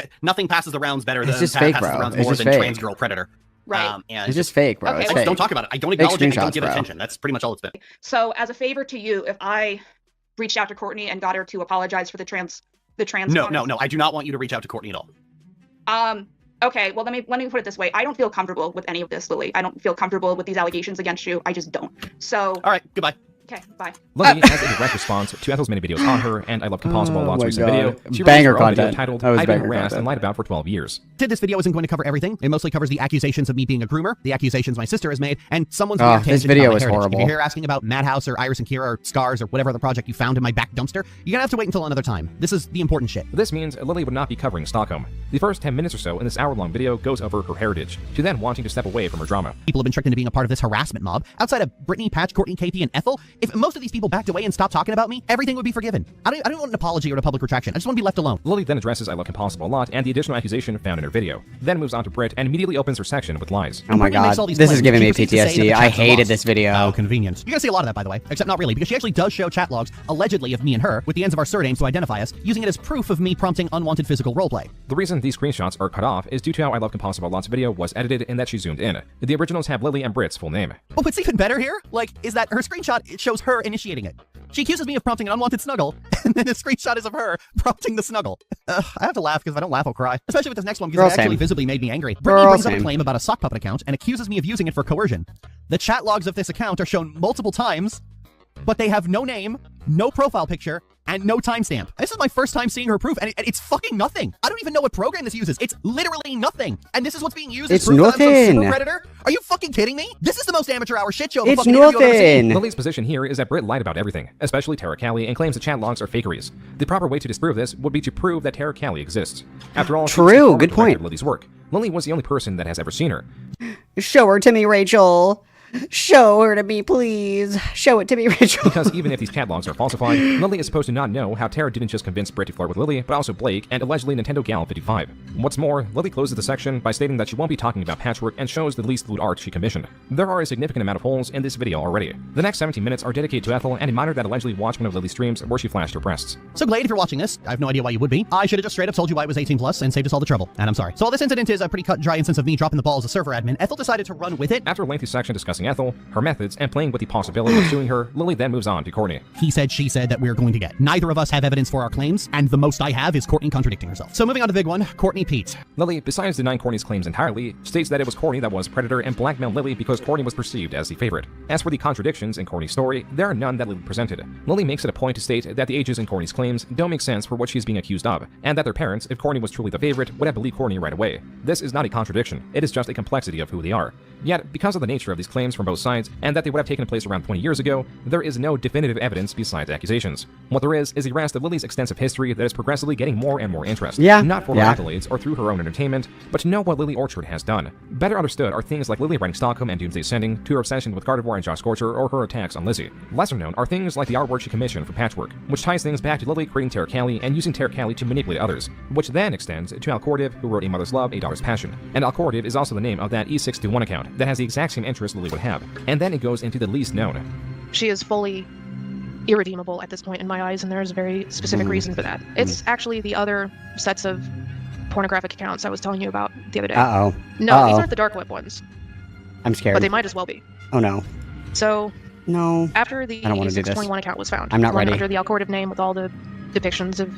passes the rounds better than
it's just fake,
passes
bro.
the rounds
It's
more
just
than
fake.
Trans Girl Predator.
Right.
And
it's just fake, bro.
Okay,
It's
I
fake.
just don't talk about it. I don't
Fake
acknowledge it. I don't
screenshots,
give
bro.
attention. That's pretty much all it's been.
So, as a favor to you, if I reached out to Courtney and got her to apologize for the trans.
No. I do not want you to reach out to Courtney at all.
Okay. Well, let me put it this way. I don't feel comfortable with any of this, Lily. I don't feel comfortable with these allegations against you. I just don't. So.
All right. Goodbye.
Okay, bye.
Lily, as a direct response to Ethel's many videos on her and I Love Composable Lot's
my
recent
God.
video, she
Banger
released her own video
content.
titled
That was
I've been
banger
harassed
content.
and lied about for 12 years.
This video isn't going to cover everything. It mostly covers the accusations of me being a groomer, the accusations my sister has made, and someone's weird
This
tangent
video
about my
is
heritage.
horrible.
If you're here asking about Madhouse or Iris and Kira or Scars or whatever other project you found in my back dumpster, you're gonna have to wait until another time. This is the important shit.
This means Lily would not be covering Stockholm. The first 10 minutes or so in this hour-long video goes over her heritage, to then wanting to step away from her drama.
People have been tricked into being a part of this harassment mob. Outside of Brittany, Patch, Courtney, KP, and Ethel, if most of these people backed away and stopped talking about me, everything would be forgiven. I don't want an apology or a public retraction. I just want to be left alone.
Lily then addresses I Love Composable a lot and the additional accusation found in her video, then moves on to Britt and immediately opens her section with lies.
Oh my god, this is giving me PTSD. I hated this video.
Oh, convenient. You're gonna see a lot of that, by the way. Except not really, because she actually does show chat logs, allegedly of me and her, with the ends of our surnames to identify us, using it as proof of me prompting unwanted physical roleplay.
The reason these screenshots are cut off is due to how I Love Composable Lot's video was edited and that she zoomed in. The originals have Lily and Britt's full name.
Oh, what's even better here, is that her screenshot, it shows her initiating it. She accuses me of prompting an unwanted snuggle, and then the screenshot is of her prompting the snuggle. I have to laugh, because if I don't laugh, I'll cry. Especially with this next one, because it actually visibly made me angry. Brittany brings up a claim about a sock puppet account and accuses me of using it for coercion. The chat logs of this account are shown multiple times, but they have no name, no profile picture, and no timestamp. This is my first time seeing her proof, and it's fucking nothing. I don't even know what program this uses. It's literally nothing. And this is what's being used as proof that I'm some super predator? Are you fucking kidding me? This is the most amateur hour shit show of a fucking interview I've ever seen.
Lily's position here is that Britt lied about everything, especially Terra Callie, and claims the chat logs are fakeries. The proper way to disprove this would be to prove that Terra Callie exists. After all,
True, good point.
Lily's work. Lily was the only person that has ever seen her.
Show her to me, Rachel. Show her to me, please. Show it to me, Rachel.
Because even if these chat logs are falsified, Lily is supposed to not know how Terra didn't just convince Britt to flirt with Lily, but also Blake and allegedly Nintendo Gal 55. What's more, Lily closes the section by stating that she won't be talking about patchwork and shows the least lewd art she commissioned. There are a significant amount of holes in this video already. The next 17 minutes are dedicated to Ethel and a minor that allegedly watched one of Lily's streams where she flashed her breasts.
So Glade, if you're watching this, I have no idea why you would be. I should have just straight up told you why it was 18 plus and saved us all the trouble. And I'm sorry. So while this incident is a pretty cut and dry instance of me dropping the ball as a server admin, Ethel decided to run with it.
After a lengthy section discussing Ethel, her methods, and playing with the possibility of suing her, Lily then moves on to Courtney.
He said, she said that we're going to get. Neither of us have evidence for our claims, and the most I have is Courtney contradicting herself. So moving on to the big one, Courtney Pete.
Lily, besides denying Courtney's claims entirely, states that it was Courtney that was predator and blackmailed Lily because Courtney was perceived as the favorite. As for the contradictions in Courtney's story, there are none that Lily presented. Lily makes it a point to state that the ages in Courtney's claims don't make sense for what she's being accused of, and that their parents, if Courtney was truly the favorite, would have believed Courtney right away. This is not a contradiction, it is just a complexity of who they are. Yet, because of the nature of these claims from both sides, and that they would have taken place around 20 years ago, there is no definitive evidence besides accusations. What there is a rest of Lily's extensive history that is progressively getting more and more interest.
Yeah.
Not for her accolades or through her own entertainment, but to know what Lily Orchard has done. Better understood are things like Lily writing Stockholm and Doomsday Sending, to her obsession with Gardevoir and Josh Scorcher, or her attacks on Lizzie. Lesser known are things like the artwork she commissioned for Patchwork, which ties things back to Lily creating Terra Callie and using Terra Callie to manipulate others, which then extends to Alcordiv, who wrote A Mother's Love, A Daughter's Passion. And Alcordiv is also the name of that E621 account that has the exact same interest Lily would have. And then it goes into the least known.
She is fully irredeemable at this point in my eyes, and there's a very specific reason for that. It's actually the other sets of pornographic accounts I was telling you about the other day.
Uh-oh.
No, these aren't the dark web ones.
I'm scared.
But they might as well be.
Oh no.
So,
no.
After the 621 account was found,
I'm not
one
ready.
under the Alcortive name with all the depictions of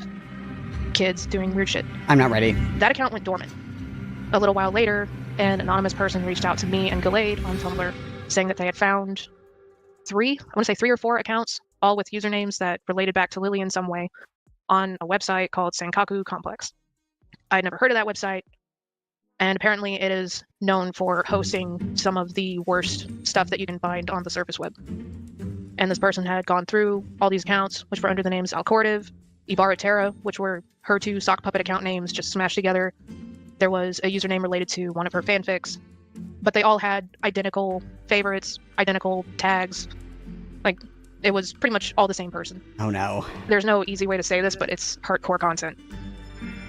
kids doing weird shit.
I'm not ready.
That account went dormant. A little while later, an anonymous person reached out to me and Gallade on Tumblr saying that they had found three or four accounts, all with usernames that related back to Lily in some way, on a website called Sankaku Complex. I'd never heard of that website, and apparently it is known for hosting some of the worst stuff that you can find on the surface web. And this person had gone through all these accounts, which were under the names Alcortive, Ibarra Terra, which were her two sock puppet account names just smashed together. There was a username related to one of her fanfics, but they all had identical favorites, identical tags. Like, it was pretty much all the same person.
Oh no.
There's no easy way to say this, but it's hardcore content.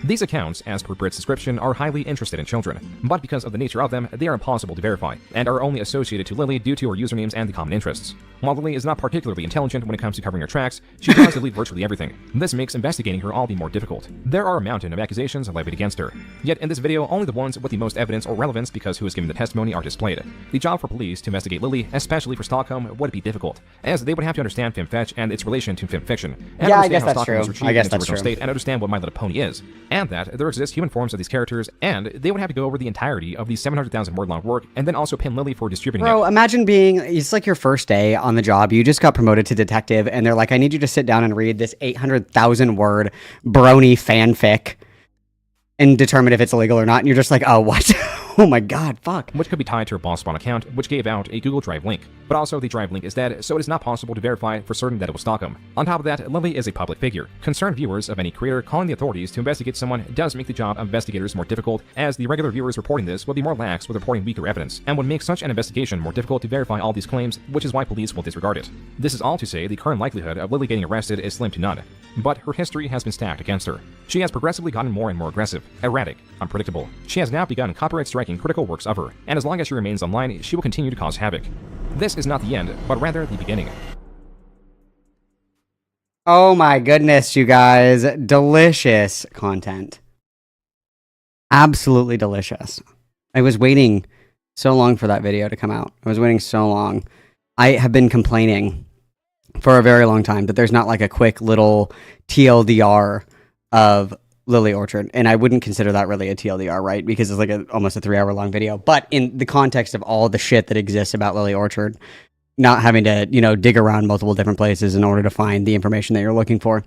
These accounts, as per Brit's description, are highly interested in children, but because of the nature of them, they are impossible to verify, and are only associated to Lily due to her usernames and the common interests. While Lily is not particularly intelligent when it comes to covering her tracks, she tries to delete virtually everything. This makes investigating her all the more difficult. There are a mountain of accusations levied against her. Yet in this video, only the ones with the most evidence or relevance because who is giving the testimony are displayed. The job for police to investigate Lily, especially for Stockholm, would be difficult, as they would have to understand femfetch and its relation to femfiction, and
yeah,
understand
I guess
how
that's
Stockholm was
true.
retrieved
I guess
in its
that's
original
true.
state and understand what My Little Pony is, and that there exist human forms of these characters, and they would have to go over the entirety of the 700,000 word long work and then also pin Lily for distributing
Bro,
it.
imagine it's like your first day on the job. You just got promoted to detective, and they're like, I need you to sit down and read this 800,000 word brony fanfic and determine if it's illegal or not. And you're just like, oh, what? Oh my god, fuck.
Which could be tied to her Boss Spawn account, which gave out a Google Drive link. But also, the Drive link is dead, so it is not possible to verify for certain that it was Stockholm. On top of that, Lily is a public figure. Concerned viewers of any creator calling the authorities to investigate someone does make the job of investigators more difficult, as the regular viewers reporting this will be more lax with reporting weaker evidence, and would make such an investigation more difficult to verify all these claims, which is why police will disregard it. This is all to say the current likelihood of Lily getting arrested is slim to none. But her history has been stacked against her. She has progressively gotten more and more aggressive, erratic, unpredictable. She has now begun copyright striking critical works of her, and as long as she remains online, she will continue to cause havoc. This is not the end, but rather the beginning.
Oh my goodness, you guys. Delicious content. Absolutely delicious. I was waiting so long for that video to come out. I was waiting so long. I have been complaining for a very long time that there's not like a quick little TLDR of Lily Orchard, and I wouldn't consider that really a TLDR, right? Because it's like almost a 3-hour long video. But in the context of all the shit that exists about Lily Orchard, not having to, dig around multiple different places in order to find the information that you're looking for.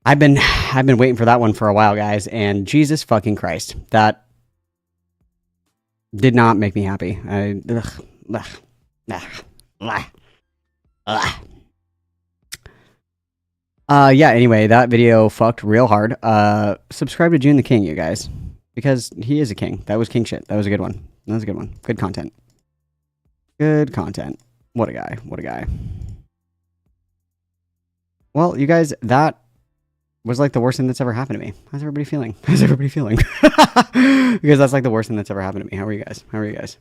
I've been waiting for that one for a while, guys, and Jesus fucking Christ, that did not make me happy. Yeah, anyway, that video fucked real hard. Subscribe to Joontheking, you guys, because he is a king. That was king shit. That was a good one. That was a good one. Good content. Good content. What a guy. What a guy. Well, you guys, that was like the worst thing that's ever happened to me. How's everybody feeling? How's everybody feeling? Because that's like the worst thing that's ever happened to me. How are you guys? How are you guys?